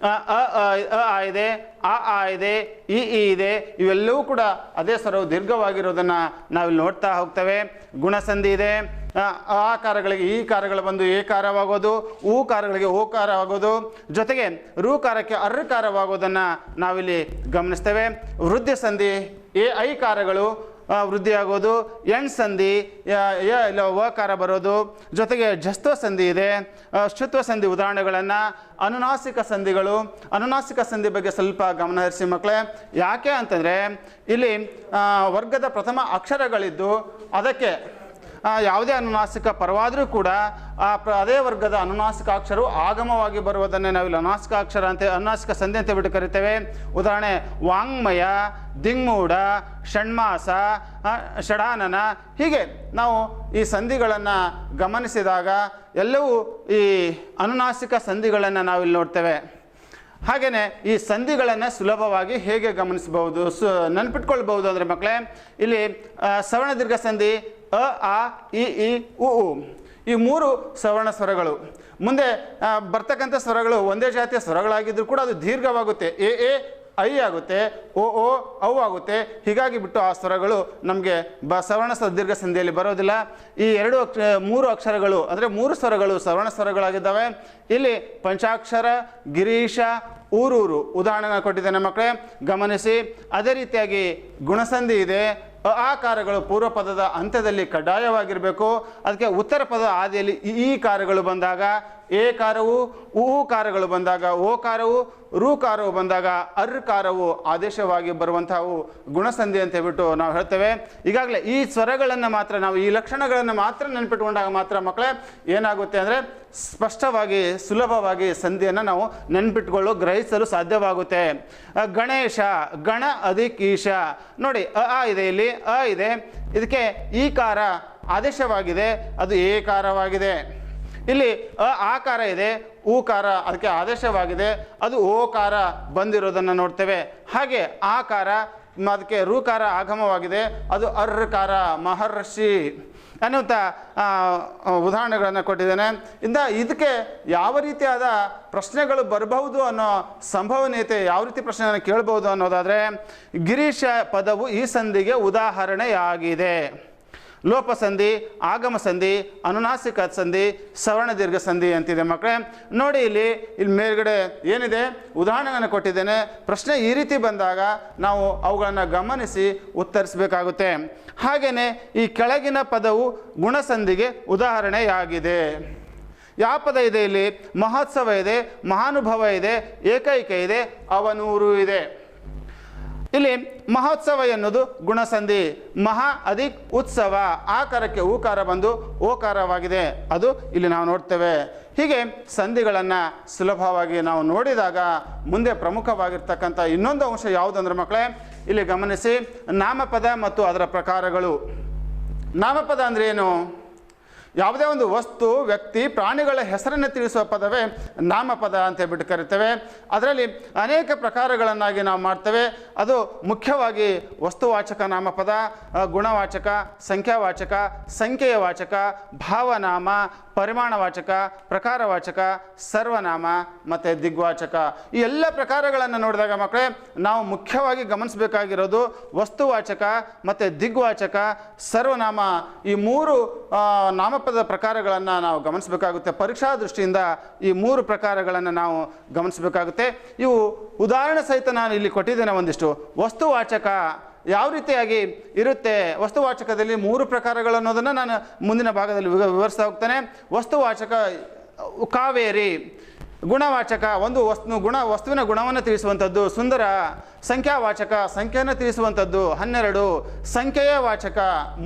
ಅ ಇದೆ, ಆ ಇದೆ, ಇ ಇದೆ, ಇವೆಲ್ಲವೂ ಕೂಡ ಅದೇ ಸ್ವರವು ದೀರ್ಘವಾಗಿರೋದನ್ನು ನಾವಿಲ್ಲಿ ನೋಡ್ತಾ ಹೋಗ್ತೇವೆ. ಗುಣಸಂಧಿ ಇದೆ, ಆಕಾರಗಳಿಗೆ ಈ ಕಾರಗಳು ಬಂದು ಏಕಾರವಾಗೋದು, ಊಕಾರಗಳಿಗೆ ಓಕಾರವಾಗೋದು, ಜೊತೆಗೆ ರೂಕಾರಕ್ಕೆ ಅರ್ರಕಾರವಾಗೋದನ್ನು ನಾವಿಲ್ಲಿ ಗಮನಿಸ್ತೇವೆ. ವೃದ್ಧಿ ಸಂಧಿ ಐಕಾರಗಳು ವೃದ್ಧಿಯಾಗೋದು, ಎಣ್ ಸಂಧಿ ಇಲ್ಲ ವಕಾರ ಬರೋದು, ಜೊತೆಗೆ ಜಸ್ತ್ವ ಸಂಧಿ ಇದೆ, ಶುತ್ವ ಸಂಧಿ ಉದಾಹರಣೆಗಳನ್ನು. ಅನುನಾಸಿಕ ಸಂಧಿಗಳು, ಅನುನಾಸಿಕ ಸಂಧಿ ಬಗ್ಗೆ ಸ್ವಲ್ಪ ಗಮನ ಹರಿಸಿ ಮಕ್ಕಳೇ. ಯಾಕೆ ಅಂತಂದರೆ ಇಲ್ಲಿ ವರ್ಗದ ಪ್ರಥಮ ಅಕ್ಷರಗಳಿದ್ದು ಅದಕ್ಕೆ ಯಾವುದೇ ಅನುನಾಸಿಕ ಪರವಾದರೂ ಕೂಡ ಅದೇ ವರ್ಗದ ಅನುನಾಸಿಕ ಅಕ್ಷರವು ಆಗಮವಾಗಿ ಬರುವುದನ್ನೇ ನಾವಿಲ್ಲಿ ಅನುನಾಸಿಕ ಅಕ್ಷರ ಅಂತ ಅನುನಾಸಿಕ ಸಂಧಿ ಅಂತ ಬಿಟ್ಟು ಕರಿತೇವೆ. ಉದಾಹರಣೆ ವಾಂಗ್ಮಯ, ದಿಗ್ಮೂಢ, ಷಣ್ಮಾಸ, ಷಡಾನನ, ಹೀಗೆ ನಾವು ಈ ಸಂಧಿಗಳನ್ನು ಗಮನಿಸಿದಾಗ ಎಲ್ಲವೂ ಈ ಅನುನಾಸಿಕ ಸಂಧಿಗಳನ್ನು ನಾವಿಲ್ಲಿ ನೋಡ್ತೇವೆ. ಹಾಗೆಯೇ ಈ ಸಂಧಿಗಳನ್ನು ಸುಲಭವಾಗಿ ಹೇಗೆ ಗಮನಿಸಬಹುದು, ನೆನಪಿಟ್ಕೊಳ್ಬಹುದು ಅಂದರೆ ಮಕ್ಕಳೇ, ಇಲ್ಲಿ ಸವರ್ಣ ದೀರ್ಘ ಸಂಧಿ ಅ, ಆ, ಇ, ಉ, ಈ 3 ಸವರ್ಣ ಸ್ವರಗಳು. ಮುಂದೆ ಬರ್ತಕ್ಕಂಥ ಸ್ವರಗಳು ಒಂದೇ ಜಾತಿಯ ಸ್ವರಗಳಾಗಿದ್ದರೂ ಕೂಡ ಅದು ದೀರ್ಘವಾಗುತ್ತೆ. ಎ ಐ ಆಗುತ್ತೆ, ಓ ಔ ಆಗುತ್ತೆ. ಹೀಗಾಗಿ ಬಿಟ್ಟು ಆ ಸ್ವರಗಳು ನಮಗೆ ಸವರ್ಣ ದೀರ್ಘ ಸಂಧಿಯಲ್ಲಿ ಬರೋದಿಲ್ಲ. ಈ 3 ಅಕ್ಷರಗಳು ಅಂದರೆ 3 ಸ್ವರಗಳು ಸವರ್ಣ ಸ್ವರಗಳಾಗಿದ್ದಾವೆ. ಇಲ್ಲಿ ಪಂಚಾಕ್ಷರ, ಗಿರೀಶ, ಊರೂರು ಉದಾಹರಣೆ ಕೊಟ್ಟಿದ್ದೇನೆ ಮಕ್ಕಳೇ, ಗಮನಿಸಿ. ಅದೇ ರೀತಿಯಾಗಿ ಗುಣಸಂಧಿ ಇದೆ. ಆಕಾರಗಳು ಪೂರ್ವ ಪದದ ಅಂತ್ಯದಲ್ಲಿ ಕಡ್ಡಾಯವಾಗಿರಬೇಕು. ಅದಕ್ಕೆ ಉತ್ತರ ಪದದ ಆದಿಯಲ್ಲಿ ಈ ಕಾರಗಳು ಬಂದಾಗ ಏಕಾರವು, ಕಾರಗಳು ಬಂದಾಗ ಓಕಾರವು, ರೂಕಾರವು ಬಂದಾಗ ಅರ್ಕಾರವು ಆದೇಶವಾಗಿ ಬರುವಂತಹವು ಗುಣಸಂಧಿ ಅಂತ ಹೇಳ್ಬಿಟ್ಟು ನಾವು ಹೇಳ್ತೇವೆ. ಈಗಾಗಲೇ ಈ ಸ್ವರಗಳನ್ನು ಮಾತ್ರ ನಾವು ಈ ಲಕ್ಷಣಗಳನ್ನು ಮಾತ್ರ ನೆನಪಿಟ್ಕೊಂಡಾಗ ಮಾತ್ರ ಮಕ್ಕಳೇ ಏನಾಗುತ್ತೆ ಅಂದರೆ ಸ್ಪಷ್ಟವಾಗಿ ಸುಲಭವಾಗಿ ಸಂಧಿಯನ್ನು ನಾವು ನೆನಪಿಟ್ಕೊಳ್ಳೋ ಗ್ರಹಿಸಲು ಸಾಧ್ಯವಾಗುತ್ತೆ. ಗಣೇಶ, ಗಣ ಅಧಿಕ್ ಈಶ. ನೋಡಿ ಅ ಇದೆ, ಇಲ್ಲಿ ಅ ಇದೆ, ಇದಕ್ಕೆ ಈ ಕಾರ ಆದೇಶವಾಗಿದೆ, ಅದು ಏಕಾರವಾಗಿದೆ. ಇಲ್ಲಿ ಆಕಾರ ಇದೆ, ಊಕಾರ ಅದಕ್ಕೆ ಆದೇಶವಾಗಿದೆ, ಅದು ಓಕಾರ ಬಂದಿರೋದನ್ನು ನೋಡ್ತೇವೆ. ಹಾಗೆ ಆಕಾರ ಅದಕ್ಕೆ ರೂಕಾರ ಆಗಮವಾಗಿದೆ, ಅದು ಅರ್ಕಾರ ಮಹರ್ಷಿ ಅನ್ನುವಂಥ ಉದಾಹರಣೆಗಳನ್ನು ಕೊಟ್ಟಿದ್ದೇನೆ. ಇದಕ್ಕೆ ಯಾವ ರೀತಿಯಾದ ಪ್ರಶ್ನೆಗಳು ಬರಬಹುದು ಅನ್ನೋ ಸಂಭವನೀಯತೆ, ಯಾವ ರೀತಿ ಪ್ರಶ್ನೆಯನ್ನು ಕೇಳಬಹುದು ಅನ್ನೋದಾದರೆ, ಗಿರೀಶ ಪದವು ಈ ಸಂಧಿಗೆ ಉದಾಹರಣೆಯಾಗಿದೆ. ಲೋಪಸಂಧಿ, ಆಗಮ ಸಂಧಿ, ಅನುನಾಸಿಕ ಸಂಧಿ, ಸವರ್ಣ ದೀರ್ಘ ಸಂಧಿ ಅಂತಿದೆ ಮಕ್ಕಳೇ. ನೋಡಿ ಇಲ್ಲಿ ಮೇಲ್ಗಡೆ ಏನಿದೆ ಉದಾಹರಣೆಗಳನ್ನು ಕೊಟ್ಟಿದ್ದೇನೆ. ಪ್ರಶ್ನೆ ಈ ರೀತಿ ಬಂದಾಗ ನಾವು ಅವುಗಳನ್ನು ಗಮನಿಸಿ ಉತ್ತರಿಸಬೇಕಾಗುತ್ತೆ. ಹಾಗೆಯೇ ಈ ಕೆಳಗಿನ ಪದವು ಗುಣಸಂಧಿಗೆ ಉದಾಹರಣೆಯಾಗಿದೆ. ಯಾವ ಪದ ಇದೆ ಇಲ್ಲಿ? ಮಹೋತ್ಸವ ಇದೆ, ಮಹಾನುಭವ ಇದೆ, ಏಕೈಕ ಇದೆ, ಅವನೂರು ಇದೆ. ಇಲ್ಲಿ ಮಹೋತ್ಸವ ಎನ್ನುವುದು ಗುಣಸಂಧಿ. ಮಹಾ ಅಧಿಕ್ ಉತ್ಸವ, ಆಕಾರಕ್ಕೆ ಊಕಾರ ಬಂದು ಓಕಾರವಾಗಿದೆ, ಅದು ಇಲ್ಲಿ ನಾವು ನೋಡ್ತೇವೆ. ಹೀಗೆ ಸಂಧಿಗಳನ್ನು ಸುಲಭವಾಗಿ ನಾವು ನೋಡಿದಾಗ ಮುಂದೆ ಪ್ರಮುಖವಾಗಿರ್ತಕ್ಕಂಥ ಇನ್ನೊಂದು ಅಂಶ ಯಾವುದಂದ್ರೆ ಮಕ್ಕಳೇ, ಇಲ್ಲಿ ಗಮನಿಸಿ, ನಾಮಪದ ಮತ್ತು ಅದರ ಪ್ರಕಾರಗಳು. ನಾಮಪದ ಅಂದರೆ ಏನು? ಯಾವುದೇ ಒಂದು ವಸ್ತು, ವ್ಯಕ್ತಿ, ಪ್ರಾಣಿಗಳ ಹೆಸರನ್ನು ತಿಳಿಸುವ ಪದವೇ ನಾಮಪದ ಅಂತ ಹೇಳ್ಬಿಟ್ಟು ಕರಿತೇವೆ. ಅದರಲ್ಲಿ ಅನೇಕ ಪ್ರಕಾರಗಳನ್ನಾಗಿ ನಾವು ಮಾಡ್ತೇವೆ. ಅದು ಮುಖ್ಯವಾಗಿ ವಸ್ತುವಾಚಕ ನಾಮಪದ, ಗುಣವಾಚಕ, ಸಂಖ್ಯಾವಾಚಕ, ಸಂಖ್ಯೆಯ ವಾಚಕ, ಭಾವನಾಮ, ಪರಿಮಾಣವಾಚಕ, ಪ್ರಕಾರವಾಚಕ, ಸರ್ವನಾಮ ಮತ್ತು ದಿಗ್ವಾಚಕ. ಈ ಎಲ್ಲ ಪ್ರಕಾರಗಳನ್ನು ನೋಡಿದಾಗ ಮಕ್ಕಳೇ ನಾವು ಮುಖ್ಯವಾಗಿ ಗಮನಿಸಬೇಕಾಗಿರೋದು ವಸ್ತುವಾಚಕ ಮತ್ತು ದಿಗ್ವಾಚಕ, ಸರ್ವನಾಮ, ಈ 3 ನಾಮಪದ ಪ್ರಕಾರಗಳನ್ನು ನಾವು ಗಮನಿಸಬೇಕಾಗುತ್ತೆ. ಪರೀಕ್ಷಾ ದೃಷ್ಟಿಯಿಂದ ಈ 3 ಪ್ರಕಾರಗಳನ್ನು ನಾವು ಗಮನಿಸಬೇಕಾಗುತ್ತೆ. ಇವು ಉದಾಹರಣೆ ಸಹಿತ ನಾನು ಇಲ್ಲಿ ಕೊಟ್ಟಿದ್ದೇನೆ ಒಂದಿಷ್ಟು. ವಸ್ತುವಾಚಕ ಯಾವ ರೀತಿಯಾಗಿ ಇರುತ್ತೆ, ವಸ್ತುವಾಚಕದಲ್ಲಿ 3 ಪ್ರಕಾರಗಳು ಅನ್ನೋದನ್ನು ನಾನು ಮುಂದಿನ ಭಾಗದಲ್ಲಿ ವಿವರಿಸ್ತಾ ಹೋಗ್ತೇನೆ. ವಸ್ತುವಾಚಕ ಕಾವೇರಿ ಗುಣವಾಚಕ, ಒಂದು ವಸ್ತುವಿನ ಗುಣವನ್ನು ತಿಳಿಸುವಂಥದ್ದು. ಸುಂದರ ಸಂಖ್ಯಾವಾಚಕ, ಸಂಖ್ಯೆಯನ್ನು ತಿಳಿಸುವಂಥದ್ದು. 12 ಸಂಖ್ಯೆಯ ವಾಚಕ,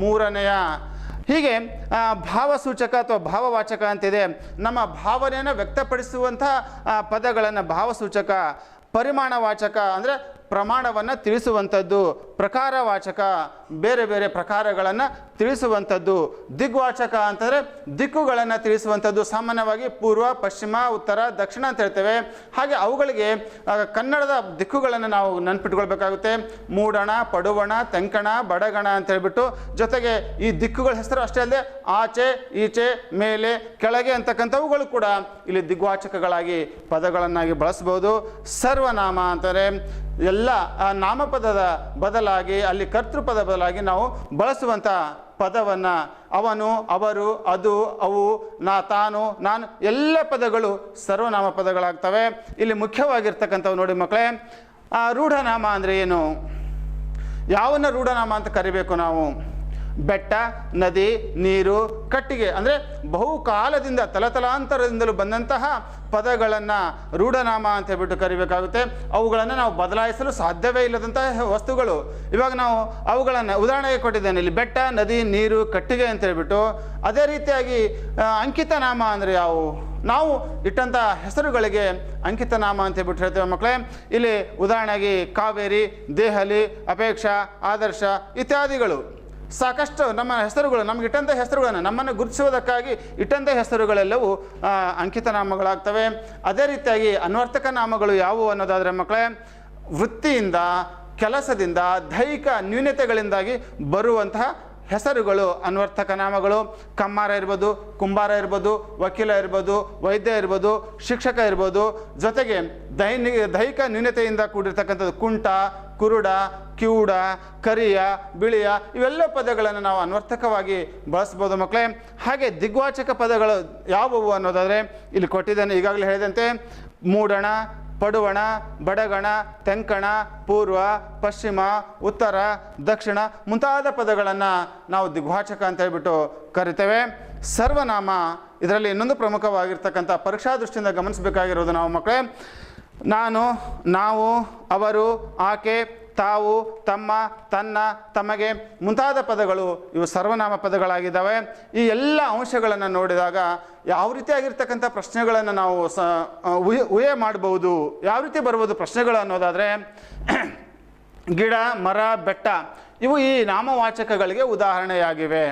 3ನೆಯ. ಹೀಗೆ ಭಾವಸೂಚಕ ಅಥವಾ ಭಾವವಾಚಕ ಅಂತಿದೆ. ನಮ್ಮ ಭಾವನೆಯನ್ನು ವ್ಯಕ್ತಪಡಿಸುವಂಥ ಪದಗಳನ್ನು ಭಾವಸೂಚಕ. ಪರಿಮಾಣವಾಚಕ ಅಂದರೆ ಪ್ರಮಾಣವನ್ನು ತಿಳಿಸುವಂಥದ್ದು. ಪ್ರಕಾರವಾಚಕ, ಬೇರೆ ಬೇರೆ ಪ್ರಕಾರಗಳನ್ನು ತಿಳಿಸುವಂಥದ್ದು. ದಿಗ್ವಾಚಕ ಅಂತಂದರೆ ದಿಕ್ಕುಗಳನ್ನು ತಿಳಿಸುವಂಥದ್ದು. ಸಾಮಾನ್ಯವಾಗಿ ಪೂರ್ವ, ಪಶ್ಚಿಮ, ಉತ್ತರ, ದಕ್ಷಿಣ ಅಂತ ಹೇಳ್ತೇವೆ. ಹಾಗೆ ಅವುಗಳಿಗೆ ಕನ್ನಡದ ದಿಕ್ಕುಗಳನ್ನು ನಾವು ನೆನ್ಪಿಟ್ಕೊಳ್ಬೇಕಾಗುತ್ತೆ. ಮೂಡಣ, ಪಡುವಣ, ತೆಂಕಣ, ಬಡಗಣ ಅಂತ ಹೇಳ್ಬಿಟ್ಟು, ಜೊತೆಗೆ ಈ ದಿಕ್ಕುಗಳ ಹೆಸರು ಅಷ್ಟೇ ಅಲ್ಲದೆ ಆಚೆ, ಈಚೆ, ಮೇಲೆ, ಕೆಳಗೆ ಅಂತಕ್ಕಂಥವುಗಳು ಕೂಡ ಇಲ್ಲಿ ದಿಗ್ವಾಚಕಗಳಾಗಿ ಪದಗಳನ್ನಾಗಿ ಬಳಸ್ಬೋದು. ಸರ್ವನಾಮ ಅಂತಾರೆ ಎಲ್ಲ ನಾಮಪದದ ಬದಲಾಗಿ ಅಲ್ಲಿ ಕರ್ತೃಪದ ಬದಲಾಗಿ ನಾವು ಬಳಸುವಂಥ ಪದವನ್ನು ಅವನು, ಅವರು, ಅದು, ಅವು, ತಾನು, ನಾನು ಎಲ್ಲ ಪದಗಳು ಸರ್ವನಾಮ ಪದಗಳಾಗ್ತವೆ. ಇಲ್ಲಿ ಮುಖ್ಯವಾಗಿರ್ತಕ್ಕಂಥವು ನೋಡಿ ಮಕ್ಕಳೇ, ರೂಢನಾಮ ಅಂದರೆ ಏನು? ಯಾವನ್ನ ರೂಢನಾಮ ಅಂತ ಕರಿಬೇಕು ನಾವು? ಬೆಟ್ಟ, ನದಿ, ನೀರು, ಕಟ್ಟಿಗೆ ಅಂದರೆ ಬಹುಕಾಲದಿಂದ ತಲತಲಾಂತರದಿಂದಲೂ ಬಂದಂತಹ ಪದಗಳನ್ನು ರೂಢನಾಮ ಅಂತ ಹೇಳ್ಬಿಟ್ಟು ಕರಿಬೇಕಾಗುತ್ತೆ. ಅವುಗಳನ್ನು ನಾವು ಬದಲಾಯಿಸಲು ಸಾಧ್ಯವೇ ಇಲ್ಲದಂತಹ ವಸ್ತುಗಳು. ಇವಾಗ ನಾವು ಅವುಗಳನ್ನು ಉದಾಹರಣೆಗೆ ಕೊಟ್ಟಿದ್ದೇನೆ ಇಲ್ಲಿ, ಬೆಟ್ಟ, ನದಿ, ನೀರು, ಕಟ್ಟಿಗೆ ಅಂತ ಹೇಳ್ಬಿಟ್ಟು. ಅದೇ ರೀತಿಯಾಗಿ ಅಂಕಿತ ನಾಮ ಅಂದರೆ ಯಾವುವು? ನಾವು ಇಟ್ಟಂಥ ಹೆಸರುಗಳಿಗೆ ಅಂಕಿತ ನಾಮ ಅಂತ ಹೇಳ್ಬಿಟ್ಟು ಹೇಳ್ತೇವೆ ಮಕ್ಕಳೇ. ಇಲ್ಲಿ ಉದಾಹರಣೆಗೆ ಕಾವೇರಿ, ದೇಹಲಿ, ಅಪೇಕ್ಷಾ, ಆದರ್ಶ ಇತ್ಯಾದಿಗಳು ಸಾಕಷ್ಟು ನಮ್ಮ ಹೆಸರುಗಳು, ನಮ್ಗೆ ಇಟ್ಟಂಥ ಹೆಸರುಗಳನ್ನು, ನಮ್ಮನ್ನು ಗುರುತಿಸುವುದಕ್ಕಾಗಿ ಇಟ್ಟಂಥ ಹೆಸರುಗಳೆಲ್ಲವೂ ಅಂಕಿತ ನಾಮಗಳಾಗ್ತವೆ. ಅದೇ ರೀತಿಯಾಗಿ ಅನ್ವರ್ಥಕ ನಾಮಗಳು ಯಾವುವು ಅನ್ನೋದಾದರೆ ಮಕ್ಕಳೇ, ವೃತ್ತಿಯಿಂದ, ಕೆಲಸದಿಂದ, ದೈಹಿಕ ನ್ಯೂನತೆಗಳಿಂದಾಗಿ ಬರುವಂತಹ ಹೆಸರುಗಳು ಅನ್ವರ್ಥಕ ನಾಮಗಳು. ಕಮ್ಮಾರ ಇರ್ಬೋದು, ಕುಂಬಾರ ಇರ್ಬೋದು, ವಕೀಲ ಇರ್ಬೋದು, ವೈದ್ಯ ಇರ್ಬೋದು, ಶಿಕ್ಷಕ ಇರ್ಬೋದು. ಜೊತೆಗೆ ದೈಹಿಕ ನ್ಯೂನತೆಯಿಂದ ಕೂಡಿರ್ತಕ್ಕಂಥದ್ದು ಕುಂಟ, ಕುರುಡ, ಕಿವುಡ, ಕರಿಯ, ಬಿಳಿಯ ಇವೆಲ್ಲ ಪದಗಳನ್ನು ನಾವು ಅನ್ವರ್ಥಕವಾಗಿ ಬಳಸ್ಬೋದು ಮಕ್ಕಳೇ. ಹಾಗೆ ದಿಗ್ವಾಚಕ ಪದಗಳು ಯಾವುವು ಅನ್ನೋದಾದರೆ ಇಲ್ಲಿ ಕೊಟ್ಟಿದ್ದೇನೆ, ಈಗಾಗಲೇ ಹೇಳಿದಂತೆ ಮೂಡಣ, ಪಡುವಣ, ಬಡಗಣ, ತೆಂಕಣ, ಪೂರ್ವ, ಪಶ್ಚಿಮ, ಉತ್ತರ, ದಕ್ಷಿಣ ಮುಂತಾದ ಪದಗಳನ್ನು ನಾವು ದಿಗ್ವಾಚಕ ಅಂತ ಹೇಳ್ಬಿಟ್ಟು ಕರಿತೇವೆ. ಸರ್ವನಾಮ ಇದರಲ್ಲಿ ಇನ್ನೊಂದು ಪ್ರಮುಖವಾಗಿರ್ತಕ್ಕಂಥ ಪರೀಕ್ಷಾ ದೃಷ್ಟಿಯಿಂದ ಗಮನಿಸಬೇಕಾಗಿರೋದು ನಾವು ಮಕ್ಕಳೇ, ನಾನು, ನಾವು, ಅವರು, ಆಕೆ, ತಾವು, ತಮ್ಮ, ತನ್ನ, ತಮಗೆ ಮುಂತಾದ ಪದಗಳು ಇವು ಸರ್ವನಾಮ ಪದಗಳಾಗಿದ್ದಾವೆ. ಈ ಎಲ್ಲ ಅಂಶಗಳನ್ನು ನೋಡಿದಾಗ ಯಾವ ರೀತಿಯಾಗಿರ್ತಕ್ಕಂಥ ಪ್ರಶ್ನೆಗಳನ್ನು ನಾವು ಊಹೆ ಮಾಡ್ಬೋದು, ಯಾವ ರೀತಿ ಬರ್ಬೋದು ಪ್ರಶ್ನೆಗಳು ಅನ್ನೋದಾದರೆ, ಗಿಡ, ಮರ, ಬೆಟ್ಟ ಇವು ಈ ನಾಮವಾಚಕಗಳಿಗೆ ಉದಾಹರಣೆಯಾಗಿವೆ.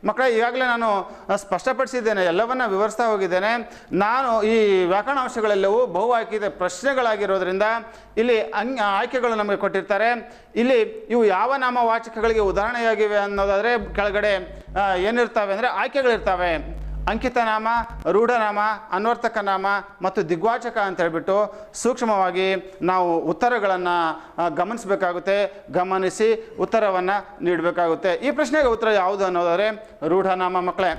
ಮಕ್ಕಳೇ, ಈಗಾಗಲೇ ನಾನು ಸ್ಪಷ್ಟಪಡಿಸಿದ್ದೇನೆ, ಎಲ್ಲವನ್ನ ವಿವರಿಸ್ತಾ ಹೋಗಿದ್ದೇನೆ. ನಾನು ಈ ವ್ಯಾಕರಣಾಂಶಗಳೆಲ್ಲವೂ ಬಹು ಆಯ್ಕೆ ಪ್ರಶ್ನೆಗಳಾಗಿರೋದ್ರಿಂದ ಇಲ್ಲಿ ಆಯ್ಕೆಗಳು ನಮಗೆ ಕೊಟ್ಟಿರ್ತಾರೆ. ಇಲ್ಲಿ ಇವು ಯಾವ ನಾಮವಾಚಕಗಳಿಗೆ ಉದಾಹರಣೆಯಾಗಿವೆ ಅನ್ನೋದಾದರೆ ಕೆಳಗಡೆ ಏನಿರ್ತವೆ ಅಂದರೆ ಆಯ್ಕೆಗಳಿರ್ತವೆ. ಅಂಕಿತನಾಮ, ರೂಢನಾಮ, ಅನ್ವರ್ಥಕ ನಾಮ ಮತ್ತು ದಿಗ್ವಾಚಕ ಅಂತ ಹೇಳ್ಬಿಟ್ಟು ಸೂಕ್ಷ್ಮವಾಗಿ ನಾವು ಉತ್ತರಗಳನ್ನು ಗಮನಿಸಬೇಕಾಗುತ್ತೆ. ಗಮನಿಸಿ ಉತ್ತರವನ್ನು ನೀಡಬೇಕಾಗುತ್ತೆ. ಈ ಪ್ರಶ್ನೆಗೆ ಉತ್ತರ ಯಾವುದು ಅನ್ನೋದಾದರೆ ರೂಢನಾಮ ಮಕ್ಕಳೇ.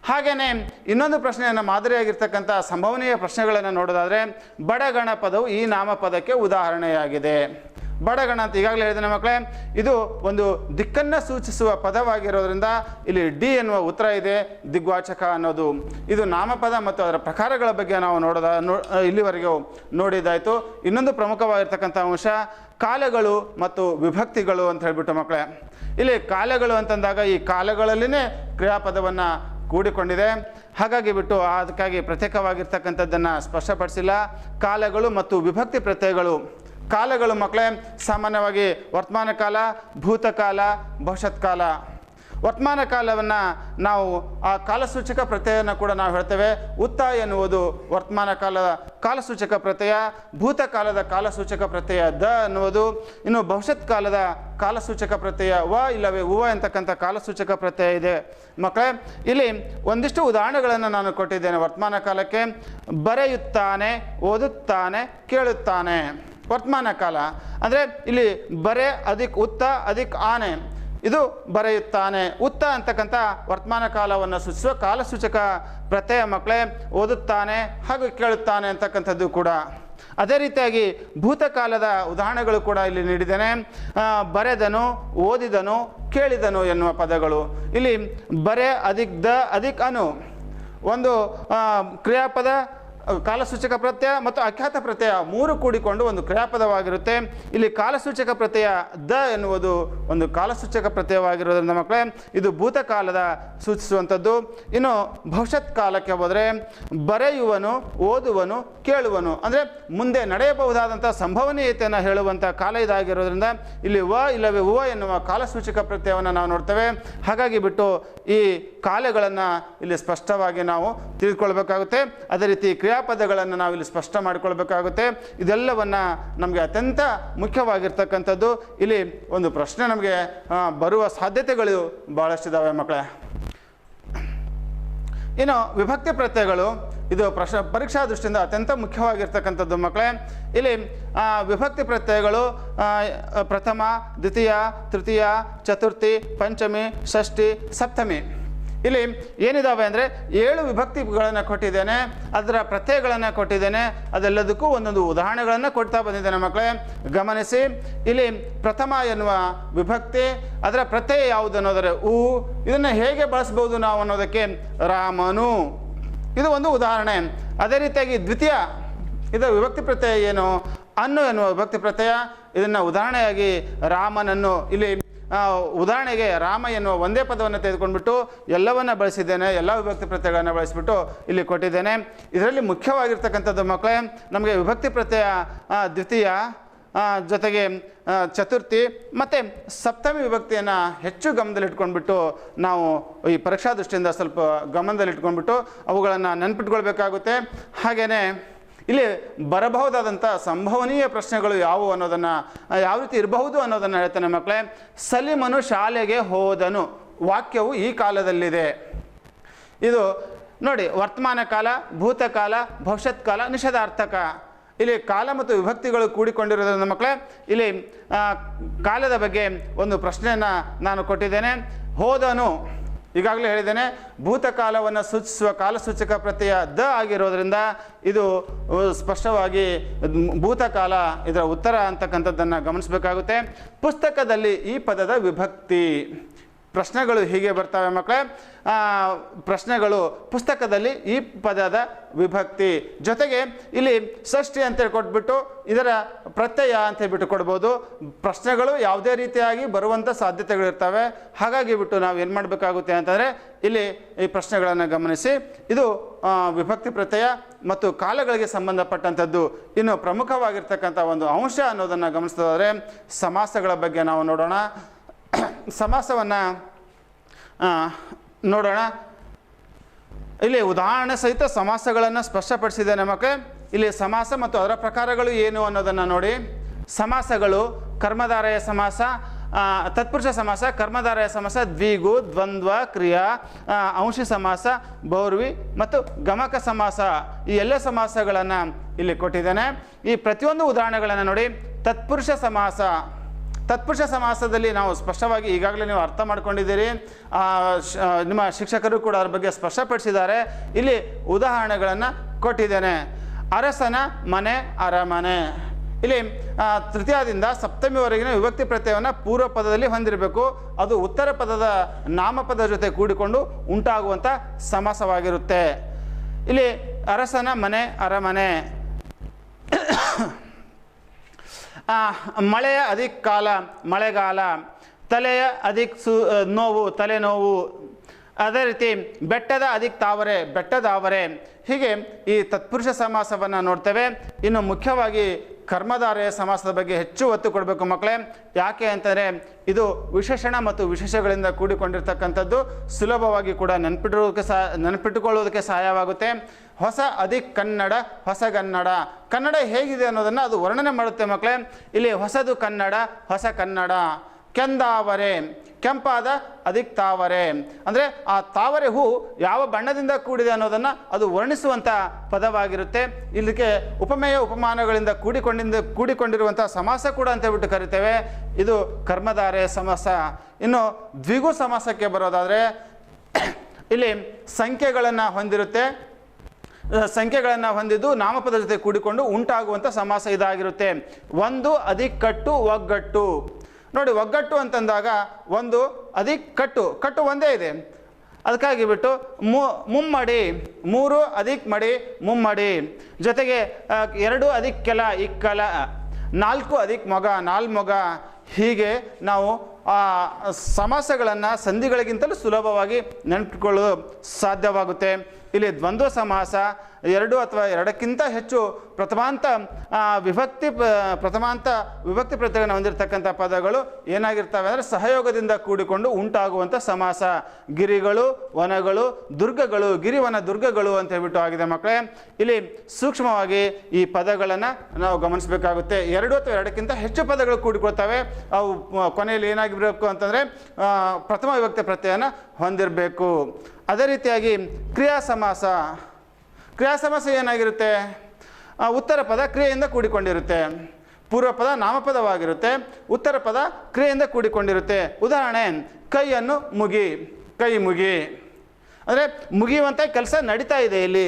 ಹಾಗೆಯೇ ಇನ್ನೊಂದು ಪ್ರಶ್ನೆಯನ್ನು ಮಾದರಿಯಾಗಿರ್ತಕ್ಕಂಥ ಸಂಭವನೀಯ ಪ್ರಶ್ನೆಗಳನ್ನು ನೋಡೋದಾದರೆ, ಬಡಗಣ ಪದವು ಈ ನಾಮಪದಕ್ಕೆ ಉದಾಹರಣೆಯಾಗಿದೆ. ಬಡಗಣ ಅಂತ ಈಗಾಗಲೇ ಹೇಳಿದ್ದೇನೆ ಮಕ್ಕಳೇ, ಇದು ಒಂದು ದಿಕ್ಕನ್ನು ಸೂಚಿಸುವ ಪದವಾಗಿರೋದ್ರಿಂದ ಇಲ್ಲಿ ಡಿ ಎನ್ನುವ ಉತ್ತರ ಇದೆ. ದಿಗ್ವಾಚಕ ಅನ್ನೋದು ಇದು ನಾಮಪದ ಮತ್ತು ಅದರ ಪ್ರಕಾರಗಳ ಬಗ್ಗೆ ನಾವು ಇಲ್ಲಿವರೆಗೂ ನೋಡಿದ್ದಾಯಿತು. ಇನ್ನೊಂದು ಪ್ರಮುಖವಾಗಿರ್ತಕ್ಕಂಥ ಅಂಶ ಕಾಲಗಳು ಮತ್ತು ವಿಭಕ್ತಿಗಳು ಅಂತ ಹೇಳ್ಬಿಟ್ಟು ಮಕ್ಕಳೇ. ಇಲ್ಲಿ ಕಾಲಗಳು ಅಂತಂದಾಗ ಈ ಕಾಲಗಳಲ್ಲಿನೇ ಕ್ರಿಯಾಪದವನ್ನು ಕೂಡಿಕೊಂಡಿದೆ. ಹಾಗಾಗಿ ಅದಕ್ಕಾಗಿ ಪ್ರತ್ಯೇಕವಾಗಿರ್ತಕ್ಕಂಥದ್ದನ್ನು ಸ್ಪಷ್ಟಪಡಿಸಿಲ್ಲ. ಕಾಲಗಳು ಮತ್ತು ವಿಭಕ್ತಿ ಪ್ರತ್ಯಯಗಳು. ಕಾಲಗಳು ಮಕ್ಕಳೇ ಸಾಮಾನ್ಯವಾಗಿ ವರ್ತಮಾನ ಕಾಲ, ಭೂತಕಾಲ, ಭವಿಷ್ಯತ್ಕಾಲ. ವರ್ತಮಾನ ಕಾಲವನ್ನು ನಾವು ಆ ಕಾಲಸೂಚಕ ಪ್ರತ್ಯಯನ ಕೂಡ ನಾವು ಹೇಳ್ತೇವೆ. ಉತ್ತ ಎನ್ನುವುದು ವರ್ತಮಾನ ಕಾಲದ ಕಾಲಸೂಚಕ ಪ್ರತ್ಯಯ, ಭೂತಕಾಲದ ಕಾಲಸೂಚಕ ಪ್ರತ್ಯಯ ದ ಅನ್ನುವುದು, ಇನ್ನು ಭವಿಷ್ಯತ್ ಕಾಲದ ಕಾಲಸೂಚಕ ಪ್ರತ್ಯಯ ವ ಇಲ್ಲವೇ ಉವ ಅಂತಕ್ಕಂಥ ಕಾಲಸೂಚಕ ಪ್ರತ್ಯಯ ಇದೆ ಮಕ್ಕಳೇ. ಇಲ್ಲಿ ಒಂದಿಷ್ಟು ಉದಾಹರಣೆಗಳನ್ನು ನಾನು ಕೊಟ್ಟಿದ್ದೇನೆ ವರ್ತಮಾನ ಕಾಲಕ್ಕೆ. ಬರೆಯುತ್ತಾನೆ, ಓದುತ್ತಾನೆ, ಕೇಳುತ್ತಾನೆ. ವರ್ತಮಾನ ಕಾಲ ಅಂದರೆ ಇಲ್ಲಿ ಬರೆ ಅಧಿಕ್ ಉತ್ತ ಅಧಿಕ್ ಆನೆ, ಇದು ಬರೆಯುತ್ತಾನೆ. ಉತ್ತ ಅಂತಕ್ಕಂಥ ವರ್ತಮಾನ ಕಾಲವನ್ನು ಸೂಚಿಸುವ ಕಾಲಸೂಚಕ ಪ್ರತ್ಯಯ ಮಕ್ಕಳೇ. ಓದುತ್ತಾನೆ ಹಾಗೂ ಕೇಳುತ್ತಾನೆ ಅಂತಕ್ಕಂಥದ್ದು ಕೂಡ. ಅದೇ ರೀತಿಯಾಗಿ ಭೂತಕಾಲದ ಉದಾಹರಣೆಗಳು ಕೂಡ ಇಲ್ಲಿ ನೀಡಿದ್ದೇನೆ. ಬರೆದನು, ಓದಿದನು, ಕೇಳಿದನು ಎನ್ನುವ ಪದಗಳು. ಇಲ್ಲಿ ಬರೆ ಅಧಿಕ್ ದ ಅಧಿಕ್ ಅನು, ಒಂದು ಕ್ರಿಯಾಪದ, ಕಾಲಸೂಚಕ ಪ್ರತ್ಯಯ ಮತ್ತು ಅಖ್ಯಾತ ಪ್ರತ್ಯಯ ಮೂರು ಕೂಡಿಕೊಂಡು ಒಂದು ಕ್ರಿಯಾಪದವಾಗಿರುತ್ತೆ. ಇಲ್ಲಿ ಕಾಲಸೂಚಕ ಪ್ರತ್ಯಯ ದ ಎನ್ನುವುದು ಒಂದು ಕಾಲಸೂಚಕ ಪ್ರತ್ಯಯವಾಗಿರೋದ್ರಿಂದ ಮಕ್ಕಳೇ ಇದು ಭೂತಕಾಲದ ಸೂಚಿಸುವಂಥದ್ದು. ಇನ್ನು ಭವಿಷ್ಯತ್ ಕಾಲಕ್ಕೆ ಹೋದರೆ ಬರೆಯುವನು, ಓದುವನು, ಕೇಳುವನು ಅಂದರೆ ಮುಂದೆ ನಡೆಯಬಹುದಾದಂಥ ಸಂಭವನೀಯತೆಯನ್ನು ಹೇಳುವಂಥ ಕಾಲ ಇದಾಗಿರೋದ್ರಿಂದ ಇಲ್ಲಿ ವ ಇಲ್ಲವೇ ಉವ ಎನ್ನುವ ಕಾಲಸೂಚಕ ಪ್ರತ್ಯಯವನ್ನು ನಾವು ನೋಡ್ತೇವೆ. ಹಾಗಾಗಿ ಬಿಟ್ಟು ಈ ಕಾಲಗಳನ್ನು ಇಲ್ಲಿ ಸ್ಪಷ್ಟವಾಗಿ ನಾವು ತಿಳಿದುಕೊಳ್ಬೇಕಾಗುತ್ತೆ. ಅದೇ ರೀತಿ ಕ್ರಿಯಾಪದಗಳನ್ನು ನಾವು ಇಲ್ಲಿ ಸ್ಪಷ್ಟ ಮಾಡಿಕೊಳ್ಬೇಕಾಗುತ್ತೆ. ಇದೆಲ್ಲವನ್ನು ನಮಗೆ ಅತ್ಯಂತ ಮುಖ್ಯವಾಗಿರ್ತಕ್ಕಂಥದ್ದು. ಇಲ್ಲಿ ಒಂದು ಪ್ರಶ್ನೆ ನಮಗೆ ಬರುವ ಸಾಧ್ಯತೆಗಳು ಭಾಳಷ್ಟಿದ್ದಾವೆ ಮಕ್ಕಳೇ. ಇನ್ನು ವಿಭಕ್ತಿ ಪ್ರತ್ಯಯಗಳು ಇದು ಪರೀಕ್ಷಾ ದೃಷ್ಟಿಯಿಂದ ಅತ್ಯಂತ ಮುಖ್ಯವಾಗಿರ್ತಕ್ಕಂಥದ್ದು ಮಕ್ಕಳೇ. ಇಲ್ಲಿ ವಿಭಕ್ತಿ ಪ್ರತ್ಯಯಗಳು ಪ್ರಥಮ, ದ್ವಿತೀಯ, ತೃತೀಯ, ಚತುರ್ಥಿ, ಪಂಚಮಿ, ಷಷ್ಠಿ, ಸಪ್ತಮಿ ಇಲ್ಲಿ ಏನಿದಾವೆ ಅಂದರೆ 7 ವಿಭಕ್ತಿಗಳನ್ನು ಕೊಟ್ಟಿದ್ದೇನೆ, ಅದರ ಪ್ರತ್ಯಯಗಳನ್ನು ಕೊಟ್ಟಿದ್ದೇನೆ. ಅದೆಲ್ಲದಕ್ಕೂ ಒಂದೊಂದು ಉದಾಹರಣೆಗಳನ್ನು ಕೊಡ್ತಾ ಬಂದಿದ್ದೇನೆ ಮಕ್ಕಳೇ, ಗಮನಿಸಿ. ಇಲ್ಲಿ ಪ್ರಥಮ ಎನ್ನುವ ವಿಭಕ್ತಿ, ಅದರ ಪ್ರತ್ಯಯ ಯಾವುದು ಅನ್ನೋದರೆ ಉ. ಇದನ್ನು ಹೇಗೆ ಬಳಸ್ಬೋದು ನಾವು ಅನ್ನೋದಕ್ಕೆ ರಾಮನು, ಇದು ಒಂದು ಉದಾಹರಣೆ. ಅದೇ ರೀತಿಯಾಗಿ ದ್ವಿತೀಯ, ಇದರ ವಿಭಕ್ತಿ ಪ್ರತ್ಯಯ ಏನು? ಅನ್ನು ಎನ್ನುವ ವಿಭಕ್ತಿ ಪ್ರತ್ಯಯ. ಇದನ್ನು ಉದಾಹರಣೆಯಾಗಿ ರಾಮನನ್ನು, ಇಲ್ಲಿ ಉದಾಹರಣೆಗೆ ರಾಮ ಎನ್ನುವ ಒಂದೇ ಪದವನ್ನು ತೆಗೆದುಕೊಂಡ್ಬಿಟ್ಟು ಎಲ್ಲವನ್ನ ಬಳಸಿದ್ದೇನೆ, ಎಲ್ಲ ವಿಭಕ್ತಿ ಪ್ರತ್ಯಯಗಳನ್ನು ಬಳಸಿಬಿಟ್ಟು ಇಲ್ಲಿ ಕೊಟ್ಟಿದ್ದೇನೆ. ಇದರಲ್ಲಿ ಮುಖ್ಯವಾಗಿರ್ತಕ್ಕಂಥದ್ದು ಮಕ್ಕಳೇ ನಮಗೆ ವಿಭಕ್ತಿ ಪ್ರತ್ಯಯ ದ್ವಿತೀಯ ಜೊತೆಗೆ ಚತುರ್ಥಿ ಮತ್ತು ಸಪ್ತಮಿ ವಿಭಕ್ತಿಯನ್ನು ಹೆಚ್ಚು ಗಮನದಲ್ಲಿಟ್ಕೊಂಡ್ಬಿಟ್ಟು ನಾವು ಈ ಪರೀಕ್ಷಾ ದೃಷ್ಟಿಯಿಂದ ಸ್ವಲ್ಪ ಗಮನದಲ್ಲಿಟ್ಕೊಂಡ್ಬಿಟ್ಟು ಅವುಗಳನ್ನು ನೆನಪಿಟ್ಕೊಳ್ಬೇಕಾಗುತ್ತೆ. ಹಾಗೆಯೇ ಇಲ್ಲಿ ಬರಬಹುದಾದಂಥ ಸಂಭವನೀಯ ಪ್ರಶ್ನೆಗಳು ಯಾವುವು ಅನ್ನೋದನ್ನು, ಯಾವ ರೀತಿ ಇರಬಹುದು ಅನ್ನೋದನ್ನು ಹೇಳ್ತಾನೆ ಮಕ್ಕಳೇ. ಸಲೀಮನು ಶಾಲೆಗೆ ಹೋದನು ವಾಕ್ಯವು ಈ ಕಾಲದಲ್ಲಿದೆ. ಇದು ನೋಡಿ, ವರ್ತಮಾನ ಕಾಲ, ಭೂತಕಾಲ, ಭವಿಷ್ಯತ್ ಕಾಲ, ನಿಷೇಧಾರ್ಥಕ. ಇಲ್ಲಿ ಕಾಲ ಮತ್ತು ವಿಭಕ್ತಿಗಳು ಕೂಡಿಕೊಂಡಿರೋದ್ರಿಂದ ಮಕ್ಕಳೇ ಇಲ್ಲಿ ಕಾಲದ ಬಗ್ಗೆ ಒಂದು ಪ್ರಶ್ನೆಯನ್ನು ನಾನು ಕೊಟ್ಟಿದ್ದೇನೆ. ಹೋದನು ಈಗಾಗಲೇ ಹೇಳಿದ್ದೇನೆ, ಭೂತಕಾಲವನ್ನು ಸೂಚಿಸುವ ಕಾಲಸೂಚಕ ಪ್ರತ್ಯಯ ದ ಆಗಿರೋದ್ರಿಂದ ಇದು ಸ್ಪಷ್ಟವಾಗಿ ಭೂತಕಾಲ ಇದರ ಉತ್ತರ ಅಂತಕ್ಕಂಥದ್ದನ್ನು ಗಮನಿಸಬೇಕಾಗುತ್ತೆ. ಪುಸ್ತಕದಲ್ಲಿ ಈ ಪದದ ವಿಭಕ್ತಿ. ಪ್ರಶ್ನೆಗಳು ಹೀಗೆ ಬರ್ತವೆ ಮಕ್ಕಳೇ. ಪ್ರಶ್ನೆಗಳು ಪುಸ್ತಕದಲ್ಲಿ ಈ ಪದದ ವಿಭಕ್ತಿ ಜೊತೆಗೆ ಇಲ್ಲಿ ಷಷ್ಠಿ ಅಂತೇಳಿ ಕೊಟ್ಬಿಟ್ಟು ಇದರ ಪ್ರತ್ಯಯ ಅಂತ ಹೇಳ್ಬಿಟ್ಟು ಕೊಡ್ಬೋದು. ಪ್ರಶ್ನೆಗಳು ಯಾವುದೇ ರೀತಿಯಾಗಿ ಬರುವಂಥ ಸಾಧ್ಯತೆಗಳಿರ್ತವೆ. ಹಾಗಾಗಿ ಬಿಟ್ಟು ನಾವು ಏನು ಮಾಡಬೇಕಾಗುತ್ತೆ ಅಂತಂದರೆ ಇಲ್ಲಿ ಈ ಪ್ರಶ್ನೆಗಳನ್ನು ಗಮನಿಸಿ. ಇದು ವಿಭಕ್ತಿ ಪ್ರತ್ಯಯ ಮತ್ತು ಕಾಲಗಳಿಗೆ ಸಂಬಂಧಪಟ್ಟಂಥದ್ದು. ಇನ್ನು ಪ್ರಮುಖವಾಗಿರ್ತಕ್ಕಂಥ ಒಂದು ಅಂಶ ಅನ್ನೋದನ್ನು ಗಮನಿಸೋದಾದರೆ ಸಮಾಸಗಳ ಬಗ್ಗೆ ನಾವು ನೋಡೋಣ. ಸಮಾಸವನ್ನು ನೋಡೋಣ. ಇಲ್ಲಿ ಉದಾಹರಣೆ ಸಹಿತ ಸಮಾಸಗಳನ್ನು ಸ್ಪಷ್ಟಪಡಿಸಿದ್ದೇನೆ ಮಕ್ಕಳೇ. ಇಲ್ಲಿ ಸಮಾಸ ಮತ್ತು ಅದರ ಪ್ರಕಾರಗಳು ಏನು ಅನ್ನೋದನ್ನು ನೋಡಿ. ಸಮಾಸಗಳು ಕರ್ಮಧಾರಯ ಸಮಾಸ, ತತ್ಪುರುಷ ಸಮಾಸ, ಕರ್ಮಧಾರಯ ಸಮಾಸ, ದ್ವಿಗು, ದ್ವಂದ್ವ, ಕ್ರಿಯಾ, ಅಂಶಿ ಸಮಾಸ, ಬಹುರ್ವಿ ಮತ್ತು ಗಮಕ ಸಮಾಸ, ಈ ಎಲ್ಲ ಸಮಾಸಗಳನ್ನು ಇಲ್ಲಿ ಕೊಟ್ಟಿದ್ದೇನೆ. ಈ ಪ್ರತಿಯೊಂದು ಉದಾಹರಣೆಗಳನ್ನು ನೋಡಿ. ತತ್ಪುರುಷ ಸಮಾಸ, ತತ್ಪುರುಷ ಸಮಾಸದಲ್ಲಿ ನಾವು ಸ್ಪಷ್ಟವಾಗಿ ಈಗಾಗಲೇ ನೀವು ಅರ್ಥ ಮಾಡ್ಕೊಂಡಿದ್ದೀರಿ, ನಿಮ್ಮ ಶಿಕ್ಷಕರು ಕೂಡ ಅದ್ರ ಬಗ್ಗೆ ಸ್ಪಷ್ಟಪಡಿಸಿದ್ದಾರೆ. ಇಲ್ಲಿ ಉದಾಹರಣೆಗಳನ್ನು ಕೊಟ್ಟಿದ್ದೇನೆ. ಅರಸನ ಮನೆ, ಅರಮನೆ. ಇಲ್ಲಿ ತೃತೀಯದಿಂದ ಸಪ್ತಮಿವರೆಗಿನ ವಿಭಕ್ತಿ ಪ್ರತ್ಯಯವನ್ನು ಪೂರ್ವ ಪದದಲ್ಲಿ ಹೊಂದಿರಬೇಕು. ಅದು ಉತ್ತರ ಪದದ ನಾಮಪದ ಜೊತೆ ಕೂಡಿಕೊಂಡು ಉಂಟಾಗುವಂಥ ಸಮಾಸವಾಗಿರುತ್ತೆ. ಇಲ್ಲಿ ಅರಸನ ಮನೆ, ಅರಮನೆ. ಮಳೆಯ ಅಧಿಕ ಕಾಲ, ಮಳೆಗಾಲ. ತಲೆಯ ಅಧಿಕ ನೋವು, ತಲೆನೋವು. ಅದೇ ರೀತಿ ಬೆಟ್ಟದ ಅಧಿಕ ತಾವರೆ, ಬೆಟ್ಟದಾವರೆ. ಹೀಗೆ ಈ ತತ್ಪುರುಷ ಸಮಾಸವನ್ನು ನೋಡ್ತೇವೆ. ಇನ್ನು ಮುಖ್ಯವಾಗಿ ಕರ್ಮಧಾರಯ ಸಮಾಸದ ಬಗ್ಗೆ ಹೆಚ್ಚು ಒತ್ತು ಕೊಡಬೇಕು ಮಕ್ಕಳೇ. ಯಾಕೆ ಅಂತಂದರೆ ಇದು ವಿಶೇಷಣ ಮತ್ತು ವಿಶೇಷಗಳಿಂದ ಕೂಡಿಕೊಂಡಿರ್ತಕ್ಕಂಥದ್ದು. ಸುಲಭವಾಗಿ ಕೂಡ ನೆನಪಿಟ್ಟುಕೊಳ್ಳೋದಕ್ಕೆ ಸಹಾಯವಾಗುತ್ತೆ. ಹೊಸ ಅಧಿಕ ಕನ್ನಡ, ಹೊಸಗನ್ನಡ. ಕನ್ನಡ ಹೇಗಿದೆ ಅನ್ನೋದನ್ನು ಅದು ವರ್ಣನೆ ಮಾಡುತ್ತೆ ಮಕ್ಕಳೇ. ಇಲ್ಲಿ ಹೊಸದು ಕನ್ನಡ, ಹೊಸ ಕನ್ನಡ. ಕೆಂದಾವರೆ, ಕೆಂಪಾದ ಅಧಿಕ ತಾವರೆ. ಅಂದರೆ ಆ ತಾವರೆ ಹೂ ಯಾವ ಬಣ್ಣದಿಂದ ಕೂಡಿದೆ ಅನ್ನೋದನ್ನು ಅದು ವರ್ಣಿಸುವಂಥ ಪದವಾಗಿರುತ್ತೆ. ಇಲ್ಲಿಗೆ ಉಪಮೇಯ ಉಪಮಾನಗಳಿಂದ ಕೂಡಿಕೊಂಡಿರುವಂಥ ಸಮಾಸ ಕೂಡ ಅಂತ ಹೇಳ್ಬಿಟ್ಟು ಕರಿತೇವೆ. ಇದು ಕರ್ಮಧಾರಯ ಸಮಾಸ. ಇನ್ನು ದ್ವಿಗು ಸಮಾಸಕ್ಕೆ ಬರೋದಾದರೆ ಇಲ್ಲಿ ಸಂಖ್ಯೆಗಳನ್ನು ಹೊಂದಿರುತ್ತೆ. ಸಂಖ್ಯೆಗಳನ್ನು ಹೊಂದಿದ್ದು ನಾಮಪದ ಜೊತೆ ಕೂಡಿಕೊಂಡು ಉಂಟಾಗುವಂಥ ಸಮಾಸ ಇದಾಗಿರುತ್ತೆ. ಒಂದು ಅಧಿಕ ಕಟ್ಟು, ಒಗ್ಗಟ್ಟು. ನೋಡಿ, ಒಗ್ಗಟ್ಟು ಅಂತಂದಾಗ ಒಂದು ಅಧಿಕ ಕಟ್ಟು, ಕಟ್ಟು ಒಂದೇ ಇದೆ. ಅದಕ್ಕಾಗಿ ಬಿಟ್ಟು ಮುಮ್ಮಡಿ, 3 ಅಧಿಕ್ ಮಡಿ ಮುಮ್ಮಡಿ, ಜೊತೆಗೆ 2 ಅಧಿಕ್ ಕೆಲ ಇಕ್ಕಲ, 4 ಅಧಿಕ್ ಮೊಗ ನಾಲ್ಮೊಗ. ಹೀಗೆ ನಾವು ಸಮಾಸಗಳನ್ನು ಸಂಧಿಗಳಿಗಿಂತಲೂ ಸುಲಭವಾಗಿ ನೆನಪಿಟ್ಕೊಳ್ಳಲು ಸಾಧ್ಯವಾಗುತ್ತೆ. ಇಲ್ಲಿ ದ್ವಂದ್ವ ಸಮಾಸ 2 ಅಥವಾ 2ಕ್ಕಿಂತ ಹೆಚ್ಚು ಪ್ರಥಮಾಂತ ವಿಭಕ್ತಿ ಪ್ರತ್ಯಯವನ್ನು ಹೊಂದಿರತಕ್ಕಂಥ ಪದಗಳು ಏನಾಗಿರ್ತವೆ ಅಂದರೆ ಸಹಯೋಗದಿಂದ ಕೂಡಿಕೊಂಡು ಉಂಟಾಗುವಂಥ ಸಮಾಸ. ಗಿರಿಗಳು, ವನಗಳು, ದುರ್ಗಗಳು, ಗಿರಿವನ ದುರ್ಗಗಳು ಅಂತ ಹೇಳ್ಬಿಟ್ಟು ಆಗಿದೆ ಮಕ್ಕಳೇ. ಇಲ್ಲಿ ಸೂಕ್ಷ್ಮವಾಗಿ ಈ ಪದಗಳನ್ನು ನಾವು ಗಮನಿಸಬೇಕಾಗುತ್ತೆ. 2 ಅಥವಾ 2ಕ್ಕಿಂತ ಹೆಚ್ಚು ಪದಗಳು ಕೂಡಿಕೊಳ್ತವೆ. ಅವು ಕೊನೆಯಲ್ಲಿ ಏನಾಗಿರಬೇಕು ಅಂತಂದರೆ ಪ್ರಥಮ ವಿಭಕ್ತಿ ಪ್ರತ್ಯಯನ ಹೊಂದಿರಬೇಕು. ಅದೇ ರೀತಿಯಾಗಿ ಕ್ರಿಯಾ ಸಮಾಸ ಏನಾಗಿರುತ್ತೆ? ಉತ್ತರ ಪದ ಕ್ರಿಯೆಯಿಂದ ಕೂಡಿಕೊಂಡಿರುತ್ತೆ, ಪೂರ್ವ ಪದ ನಾಮಪದವಾಗಿರುತ್ತೆ, ಉತ್ತರ ಪದ ಕ್ರಿಯೆಯಿಂದ ಕೂಡಿಕೊಂಡಿರುತ್ತೆ. ಉದಾಹರಣೆ, ಕೈಯನ್ನು ಮುಗಿ, ಕೈ ಮುಗಿ ಅಂದರೆ ಮುಗಿಯುವಂಥ ಕೆಲಸ ನಡೀತಾ ಇದೆ ಇಲ್ಲಿ.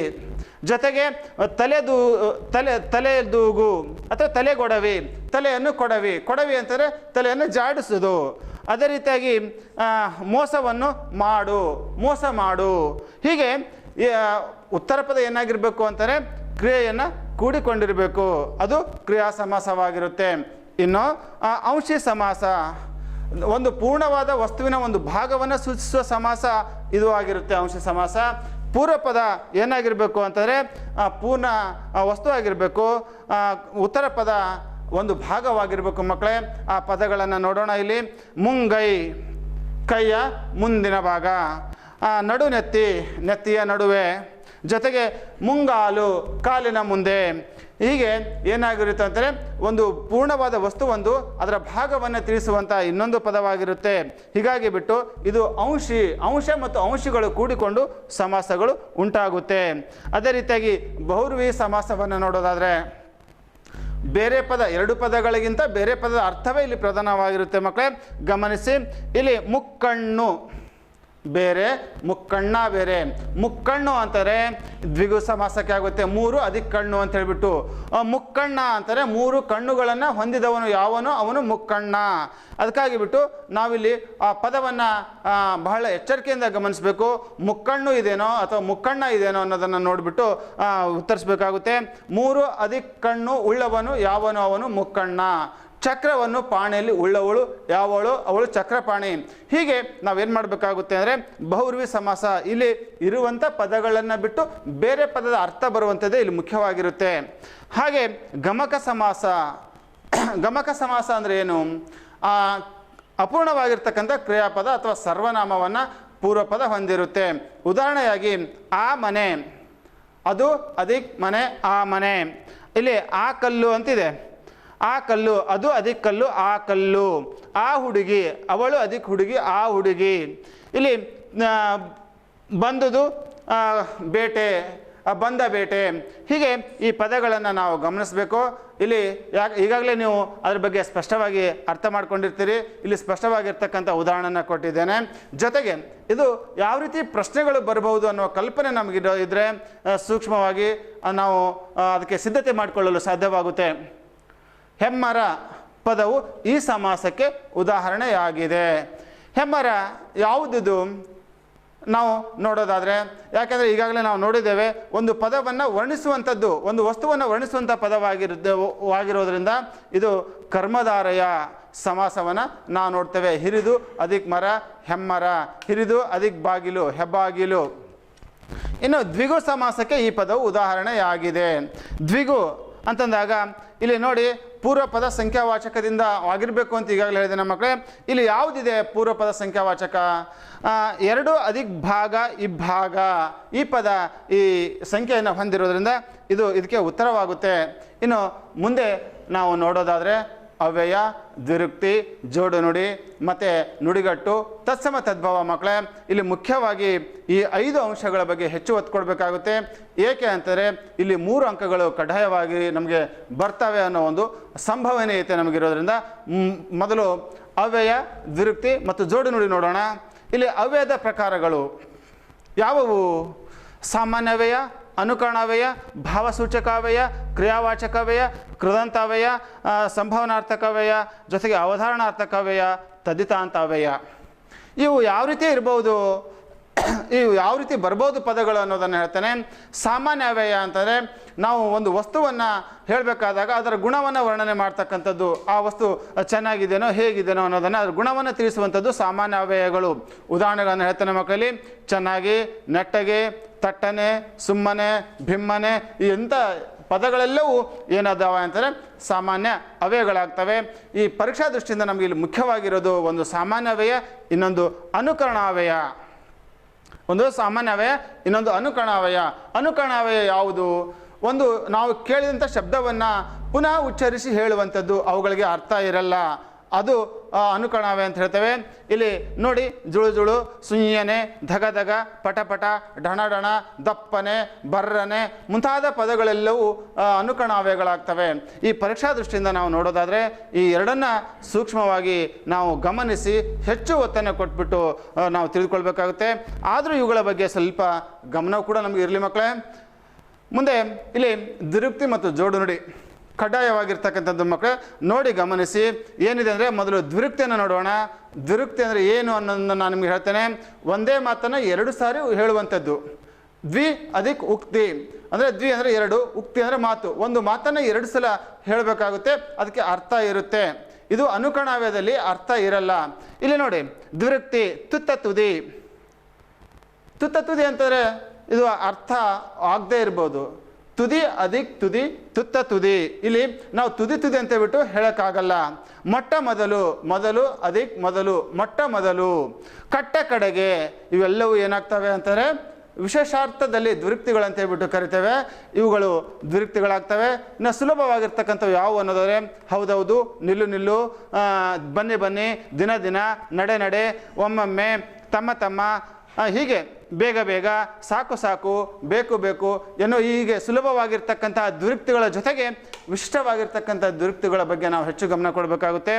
ಜೊತೆಗೆ ತಲೆದೂಗು ಅಥವಾ ತಲೆಗೊಡವಿ, ತಲೆಯನ್ನು ಕೊಡವಿ, ಕೊಡವಿ ಅಂತಂದರೆ ತಲೆಯನ್ನು ಜಾಡಿಸೋದು. ಅದೇ ರೀತಿಯಾಗಿ ಮೋಸವನ್ನು ಮಾಡು, ಮೋಸ ಮಾಡು. ಹೀಗೆ ಉತ್ತರ ಪದ ಏನಾಗಿರಬೇಕು ಅಂತಾರೆ? ಕ್ರಿಯೆಯನ್ನು ಕೂಡಿಕೊಂಡಿರಬೇಕು, ಅದು ಕ್ರಿಯಾ ಸಮಾಸವಾಗಿರುತ್ತೆ. ಇನ್ನು ಅಂಶಿ ಸಮಾಸ, ಒಂದು ಪೂರ್ಣವಾದ ವಸ್ತುವಿನ ಒಂದು ಭಾಗವನ್ನು ಸೂಚಿಸುವ ಸಮಾಸ ಇದು ಆಗಿರುತ್ತೆ ಅಂಶಿ ಸಮಾಸ. ಪೂರ್ವ ಪದ ಏನಾಗಿರಬೇಕು ಅಂತಂದರೆ ಪೂರ್ಣ ವಸ್ತು ಆಗಿರಬೇಕು, ಉತ್ತರ ಪದ ಒಂದು ಭಾಗವಾಗಿರಬೇಕು ಮಕ್ಕಳೇ. ಆ ಪದಗಳನ್ನು ನೋಡೋಣ ಇಲ್ಲಿ. ಮುಂಗೈ, ಕೈಯ ಮುಂದಿನ ಭಾಗ, ನಡುನೆತ್ತಿ, ನೆತ್ತಿಯ ನಡುವೆ, ಜೊತೆಗೆ ಮುಂಗಾಲು, ಕಾಲಿನ ಮುಂದೆ. ಹೀಗೆ ಏನಾಗಿರುತ್ತೆ ಅಂತಂದರೆ ಒಂದು ಪೂರ್ಣವಾದ ವಸ್ತು ಒಂದು ಅದರ ಭಾಗವನ್ನು ತಿಳಿಸುವಂಥ ಇನ್ನೊಂದು ಪದವಾಗಿರುತ್ತೆ. ಹೀಗಾಗಿ ಬಿಟ್ಟು ಇದು ಅಂಶ ಮತ್ತು ಅಂಶಗಳು ಕೂಡಿಕೊಂಡು ಸಮಾಸಗಳು ಉಂಟಾಗುತ್ತೆ. ಅದೇ ರೀತಿಯಾಗಿ ಬಹುರ್ವಿ ಸಮಾಸವನ್ನು ನೋಡೋದಾದರೆ ಬೇರೆ ಪದ, 2 ಪದಗಳಿಗಿಂತ ಬೇರೆ ಪದದ ಅರ್ಥವೇ ಇಲ್ಲಿ ಪ್ರಧಾನವಾಗಿರುತ್ತೆ ಮಕ್ಕಳೇ. ಗಮನಿಸಿ, ಇಲ್ಲಿ ಮುಕ್ಕಣ್ಣು ಬೇರೆ, ಮುಕ್ಕಣ್ಣ ಬೇರೆ. ಮುಕ್ಕಣ್ಣು ಅಂತಾರೆ ದ್ವಿಗು ಸಮಾಸಕ್ಕೆ ಆಗುತ್ತೆ, 3 ಅಧಿಕ ಕಣ್ಣು ಅಂತ ಹೇಳ್ಬಿಟ್ಟು. ಮುಕ್ಕಣ್ಣ ಅಂತಾರೆ 3 ಕಣ್ಣುಗಳನ್ನು ಹೊಂದಿದವನು ಯಾವನು ಅವನು ಮುಕ್ಕಣ್ಣ. ಅದಕ್ಕಾಗಿ ಬಿಟ್ಟು ನಾವಿಲ್ಲಿ ಆ ಪದವನ್ನು ಬಹಳ ಎಚ್ಚರಿಕೆಯಿಂದ ಗಮನಿಸಬೇಕು. ಮುಕ್ಕಣ್ಣು ಇದೇನೋ ಅಥವಾ ಮುಕ್ಕಣ್ಣ ಇದೇನೋ ಅನ್ನೋದನ್ನು ನೋಡಿಬಿಟ್ಟು ಉತ್ತರಿಸಬೇಕಾಗುತ್ತೆ. 3 ಅಧಿಕ ಕಣ್ಣು ಉಳ್ಳವನು ಯಾವನು ಅವನು ಮುಕ್ಕಣ್ಣ. ಚಕ್ರವನ್ನು ಪಾಣಿಯಲ್ಲಿ ಉಳ್ಳವಳು ಯಾವಳು ಅವಳು ಚಕ್ರಪಾಣಿ. ಹೀಗೆ ನಾವೇನು ಮಾಡಬೇಕಾಗುತ್ತೆ ಅಂದರೆ ಬಹುರ್ವಿ ಸಮಾಸ ಇಲ್ಲಿ ಇರುವಂಥ ಪದಗಳನ್ನು ಬಿಟ್ಟು ಬೇರೆ ಪದದ ಅರ್ಥ ಬರುವಂಥದ್ದೇ ಇಲ್ಲಿ ಮುಖ್ಯವಾಗಿರುತ್ತೆ. ಹಾಗೆ ಗಮಕ ಸಮಾಸ, ಗಮಕ ಸಮಾಸ ಅಂದರೆ ಏನು? ಅಪೂರ್ಣವಾಗಿರ್ತಕ್ಕಂಥ ಕ್ರಿಯಾಪದ ಅಥವಾ ಸರ್ವನಾಮವನ್ನು ಪೂರ್ವಪದ ಹೊಂದಿರುತ್ತೆ. ಉದಾಹರಣೆಯಾಗಿ ಆ ಮನೆ, ಅದು ಅಧಿಕ್ ಮನೆ, ಆ ಮನೆ. ಇಲ್ಲಿ ಆ ಕಲ್ಲು ಅಂತಿದೆ, ಆ ಕಲ್ಲು, ಅದು ಅಧಿಕ್ ಕಲ್ಲು, ಆ ಕಲ್ಲು. ಆ ಹುಡುಗಿ, ಅವಳು ಅಧಿಕ್ ಹುಡುಗಿ, ಆ ಹುಡುಗಿ. ಇಲ್ಲಿ ಬಂದುದು ಬೇಟೆ, ಬಂದ ಬೇಟೆ. ಹೀಗೆ ಈ ಪದಗಳನ್ನು ನಾವು ಗಮನಿಸಬೇಕು. ಇಲ್ಲಿ ಈಗಾಗಲೇ ನೀವು ಅದ್ರ ಬಗ್ಗೆ ಸ್ಪಷ್ಟವಾಗಿ ಅರ್ಥ ಮಾಡ್ಕೊಂಡಿರ್ತೀರಿ. ಇಲ್ಲಿ ಸ್ಪಷ್ಟವಾಗಿರ್ತಕ್ಕಂಥ ಉದಾಹರಣೆನ ಕೊಟ್ಟಿದ್ದೇನೆ. ಜೊತೆಗೆ ಇದು ಯಾವ ರೀತಿ ಪ್ರಶ್ನೆಗಳು ಬರಬಹುದು ಅನ್ನೋ ಕಲ್ಪನೆ ನಮಗಿದ್ರೆ ಸೂಕ್ಷ್ಮವಾಗಿ ನಾವು ಅದಕ್ಕೆ ಸಿದ್ಧತೆ ಮಾಡಿಕೊಳ್ಳಲು ಸಾಧ್ಯವಾಗುತ್ತೆ. ಹೆಮ್ಮರ ಪದವು ಈ ಸಮಾಸಕ್ಕೆ ಉದಾಹರಣೆಯಾಗಿದೆ. ಹೆಮ್ಮರ ಯಾವುದಿದು ನಾವು ನೋಡೋದಾದರೆ, ಯಾಕೆಂದರೆ ಈಗಾಗಲೇ ನಾವು ನೋಡಿದ್ದೇವೆ, ಒಂದು ಪದವನ್ನು ವರ್ಣಿಸುವಂಥದ್ದು, ಒಂದು ವಸ್ತುವನ್ನು ವರ್ಣಿಸುವಂಥ ಪದವಾಗಿರೋದ್ರಿಂದ ಇದು ಕರ್ಮಧಾರಯ ಸಮಾಸವನ್ನು ನಾವು ನೋಡ್ತೇವೆ. ಹಿರಿದು ಅಧಿಕ್ ಮರ, ಹೆಮ್ಮರ. ಹಿರಿದು ಅಧಿಕ್ ಬಾಗಿಲು, ಹೆಬ್ಬಾಗಿಲು. ಇನ್ನು ದ್ವಿಗು ಸಮಾಸಕ್ಕೆ ಈ ಪದವು ಉದಾಹರಣೆಯಾಗಿದೆ. ದ್ವಿಗು ಅಂತಂದಾಗ ಇಲ್ಲಿ ನೋಡಿ, ಪೂರ್ವ ಪದ ಸಂಖ್ಯಾವಾಚಕದಿಂದ ಆಗಿರಬೇಕು ಅಂತ ಈಗಾಗಲೇ ಹೇಳಿದೆ ನಮ್ಮ ಮಕ್ಕಳೇ. ಇಲ್ಲಿ ಯಾವುದಿದೆ ಪೂರ್ವ ಪದ ಸಂಖ್ಯಾವಾಚಕ? 2 ಅಧಿಕ್ ಭಾಗ, ಇಬ್ಬಾಗ. ಈ ಪದ ಈ ಸಂಖ್ಯೆಯನ್ನು ಹೊಂದಿರೋದ್ರಿಂದ ಇದಕ್ಕೆ ಉತ್ತರವಾಗುತ್ತೆ. ಇನ್ನು ಮುಂದೆ ನಾವು ನೋಡೋದಾದರೆ ಅವ್ಯಯ, ದ್ವಿರುಕ್ತಿ, ಜೋಡು ನುಡಿ ಮತ್ತು ನುಡಿಗಟ್ಟು, ತತ್ಸಮ ತದ್ಭವ ಮಕ್ಕಳೇ. ಇಲ್ಲಿ ಮುಖ್ಯವಾಗಿ ಈ 5 ಅಂಶಗಳ ಬಗ್ಗೆ ಹೆಚ್ಚು ಒತ್ತು ಕೊಡಬೇಕಾಗುತ್ತೆ. ಏಕೆ ಅಂತಂದರೆ ಇಲ್ಲಿ 3 ಅಂಕಗಳು ಕಡ್ಡಾಯವಾಗಿ ನಮಗೆ ಬರ್ತವೆ ಅನ್ನೋ ಒಂದು ಸಂಭವನೀಯತೆ ನಮಗಿರೋದ್ರಿಂದ ಮೊದಲು ಅವ್ಯಯ, ದ್ವಿರುಕ್ತಿ ಮತ್ತು ಜೋಡು ನುಡಿ ನೋಡೋಣ. ಇಲ್ಲಿ ಅವ್ಯಯದ ಪ್ರಕಾರಗಳು ಯಾವುವು? ಸಾಮಾನ್ಯವಯ, ಅನುಕರಣಾವ್ಯಯ, ಭಾವಸೂಚಕಾವ್ಯಯ, ಕ್ರಿಯಾವಾಚಕವ್ಯಯ, ಕೃದಂತಾವ್ಯಯ, ಸಂಭಾವನಾರ್ಥಕವ್ಯಯ, ಜೊತೆಗೆ ಅವಧಾರಣಾರ್ಥಕವ್ಯಯ, ತದ್ದಿತಾಂತಾವ್ಯಯ. ಇವು ಯಾವ ರೀತಿ ಇರ್ಬೋದು ಇವು ಯಾವ ರೀತಿ ಬರ್ಬೋದು ಪದಗಳು ಅನ್ನೋದನ್ನು ಹೇಳ್ತಾನೆ. ಸಾಮಾನ್ಯ ಅವ್ಯಯ ಅಂತಂದರೆ ನಾವು ಒಂದು ವಸ್ತುವನ್ನು ಹೇಳಬೇಕಾದಾಗ ಅದರ ಗುಣವನ್ನು ವರ್ಣನೆ ಮಾಡ್ತಕ್ಕಂಥದ್ದು, ಆ ವಸ್ತು ಚೆನ್ನಾಗಿದೆಯೋ ಹೇಗಿದೆಯೋ ಅನ್ನೋದನ್ನು ಅದರ ಗುಣವನ್ನು ತಿಳಿಸುವಂಥದ್ದು ಸಾಮಾನ್ಯ ಅವ್ಯಯಗಳು. ಉದಾಹರಣೆಗಳನ್ನು ಹೇಳ್ತಾನೆ ಮಕ್ಕಳಲ್ಲಿ. ಚೆನ್ನಾಗಿ, ನೆಟ್ಟಗೆ, ತಟ್ಟನೆ, ಸುಮ್ಮನೆ, ಭಿಮ್ಮನೆ, ಈ ಎಂಥ ಪದಗಳೆಲ್ಲವೂ ಏನಾದವ ಅಂತಾರೆ ಸಾಮಾನ್ಯ ಅವ್ಯಯಗಳಾಗ್ತವೆ. ಈ ಪರೀಕ್ಷಾ ದೃಷ್ಟಿಯಿಂದ ನಮಗೆ ಇಲ್ಲಿ ಮುಖ್ಯವಾಗಿರೋದು ಒಂದು ಸಾಮಾನ್ಯ ಅವ್ಯಯ, ಇನ್ನೊಂದು ಅನುಕರಣಾವ್ಯಯ. ಒಂದು ಸಾಮಾನ್ಯವೇ, ಇನ್ನೊಂದು ಅನುಕರಣಾವ್ಯಯ. ಅನುಕರಣಾವ್ಯಯ ಯಾವುದು? ಒಂದು ನಾವು ಕೇಳಿದಂಥ ಶಬ್ದವನ್ನು ಪುನಃ ಉಚ್ಚರಿಸಿ ಹೇಳುವಂಥದ್ದು, ಅವುಗಳಿಗೆ ಅರ್ಥ ಇರಲ್ಲ, ಅದು ಅನುಕರಣಾವ್ಯಯ ಅಂತ ಹೇಳ್ತೇವೆ. ಇಲ್ಲಿ ನೋಡಿ, ಜುಳು ಜುಳು, ಸುಯ್ಯನೆ, ಧಗ ಧಗ, ಪಟ ಪಟ, ಢಣ ಢಣ, ದಪ್ಪನೆ, ಬರ್ರನೆ ಮುಂತಾದ ಪದಗಳೆಲ್ಲವೂ ಅನುಕರಣಾವ್ಯಯಗಳಾಗ್ತವೆ. ಈ ಪರೀಕ್ಷಾ ದೃಷ್ಟಿಯಿಂದ ನಾವು ನೋಡೋದಾದರೆ ಈ ಎರಡನ್ನು ಸೂಕ್ಷ್ಮವಾಗಿ ನಾವು ಗಮನಿಸಿ ಹೆಚ್ಚು ಒತ್ತನ್ನು ಕೊಟ್ಬಿಟ್ಟು ನಾವು ತಿಳಿದುಕೊಳ್ಬೇಕಾಗುತ್ತೆ. ಆದರೂ ಇವುಗಳ ಬಗ್ಗೆ ಸ್ವಲ್ಪ ಗಮನ ಕೂಡ ನಮಗೆ ಇರಲಿ ಮಕ್ಕಳೇ. ಮುಂದೆ ಇಲ್ಲಿ ದ್ವಿರುಕ್ತಿ ಮತ್ತು ಜೋಡು ನುಡಿ ಕಡ್ಡಾಯವಾಗಿರ್ತಕ್ಕಂಥದ್ದು ಮಕ್ಕಳೇ. ನೋಡಿ ಗಮನಿಸಿ ಏನಿದೆ ಅಂದರೆ, ಮೊದಲು ದ್ವಿರುಕ್ತಿಯನ್ನು ನೋಡೋಣ. ದ್ವಿರುಕ್ತಿ ಅಂದರೆ ಏನು ಅನ್ನೋದನ್ನು ನಾನು ನಿಮಗೆ ಹೇಳ್ತೇನೆ. ಒಂದೇ ಮಾತನ್ನು ಎರಡು ಸಾರಿ ಹೇಳುವಂಥದ್ದು. ದ್ವಿ ಅಧಿಕ್ ಉಕ್ತಿ ಅಂದರೆ, ದ್ವಿ ಅಂದರೆ ಎರಡು, ಉಕ್ತಿ ಅಂದರೆ ಮಾತು. ಒಂದು ಮಾತನ್ನು ಎರಡು ಸಲ ಹೇಳಬೇಕಾಗುತ್ತೆ, ಅದಕ್ಕೆ ಅರ್ಥ ಇರುತ್ತೆ. ಇದು ಅನುಕರಣಾವ್ಯಯದಲ್ಲಿ ಅರ್ಥ ಇರಲ್ಲ. ಇಲ್ಲಿ ನೋಡಿ, ದ್ವಿರುಕ್ತಿ ತುತ್ತ ತುದಿ. ತುತ್ತ ತುದಿ ಅಂತಂದರೆ ಇದು ಅರ್ಥ ಆಗದೆ ಇರ್ಬೋದು. ತುದಿ ಅಧಿಕ್ ತುದಿ, ತುತ್ತ ತುದಿ. ಇಲ್ಲಿ ನಾವು ತುದಿ ತುದಿ ಅಂತ ಬಿಟ್ಟು ಹೇಳೋಕ್ಕಾಗಲ್ಲ. ಮೊಟ್ಟ ಮೊದಲು, ಮೊದಲು ಅಧಿಕ್ ಮೊದಲು, ಮೊಟ್ಟ ಮೊದಲು. ಕಟ್ಟ ಕಡೆಗೆ, ಇವೆಲ್ಲವೂ ಏನಾಗ್ತವೆ ಅಂತಾರೆ ವಿಶೇಷಾರ್ಥದಲ್ಲಿ ದ್ವಿರುಕ್ತಿಗಳಂತ ಹೇಳ್ಬಿಟ್ಟು ಕರಿತೇವೆ. ಇವುಗಳು ದ್ವಿರುಕ್ತಿಗಳಾಗ್ತವೆ. ಇನ್ನು ಸುಲಭವಾಗಿರ್ತಕ್ಕಂಥವು ಯಾವುವು ಅನ್ನೋದಾದರೆ ಹೌದೌದು, ನಿಲ್ಲು ನಿಲ್ಲು, ಬನ್ನಿ ಬನ್ನಿ, ದಿನ ದಿನ, ನಡೆ ನಡೆ, ಒಮ್ಮೊಮ್ಮೆ, ತಮ್ಮ ತಮ್ಮ, ಹೀಗೆ ಬೇಗ ಬೇಗ, ಸಾಕು ಸಾಕು, ಬೇಕು ಬೇಕು ಏನೋ ಹೀಗೆ ಸುಲಭವಾಗಿರ್ತಕ್ಕಂಥ ದ್ವಿರುಕ್ತಿಗಳ ಜೊತೆಗೆ ವಿಶಿಷ್ಟವಾಗಿರ್ತಕ್ಕಂಥ ದ್ವಿರುಕ್ತಿಗಳ ಬಗ್ಗೆ ನಾವು ಹೆಚ್ಚು ಗಮನ ಕೊಡಬೇಕಾಗುತ್ತೆ.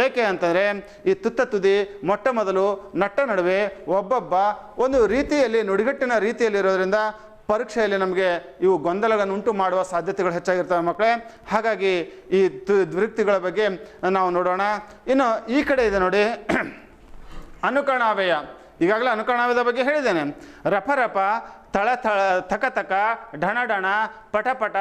ಏಕೆ ಅಂತಂದರೆ ಈ ತುತ್ತ ತುದಿ, ಮೊಟ್ಟ ಮೊದಲು, ನಟ್ಟ ನಡುವೆ, ಒಬ್ಬೊಬ್ಬ ಒಂದು ರೀತಿಯಲ್ಲಿ ನುಡಿಗಟ್ಟಿನ ರೀತಿಯಲ್ಲಿರೋದ್ರಿಂದ ಪರೀಕ್ಷೆಯಲ್ಲಿ ನಮಗೆ ಇವು ಗೊಂದಲಗಳನ್ನು ಉಂಟು ಮಾಡುವ ಸಾಧ್ಯತೆಗಳು ಹೆಚ್ಚಾಗಿರ್ತವೆ ಮಕ್ಕಳೇ. ಹಾಗಾಗಿ ಈ ದ್ವಿರುಕ್ತಿಗಳ ಬಗ್ಗೆ ನಾವು ನೋಡೋಣ. ಇನ್ನು ಈ ಕಡೆ ಇದೆ ನೋಡಿ ಅನುಕರಣಾವ್ಯಯ. ಈಗಾಗಲೇ ಅನುಕರಣಾವ್ಯಯದ ಬಗ್ಗೆ ಹೇಳಿದ್ದೇನೆ. ರಪ ರಪ, ತಳ ತಳ, ತಕ ತಕ, ಢಣ ಢಣ, ಪಟ ಪಟ,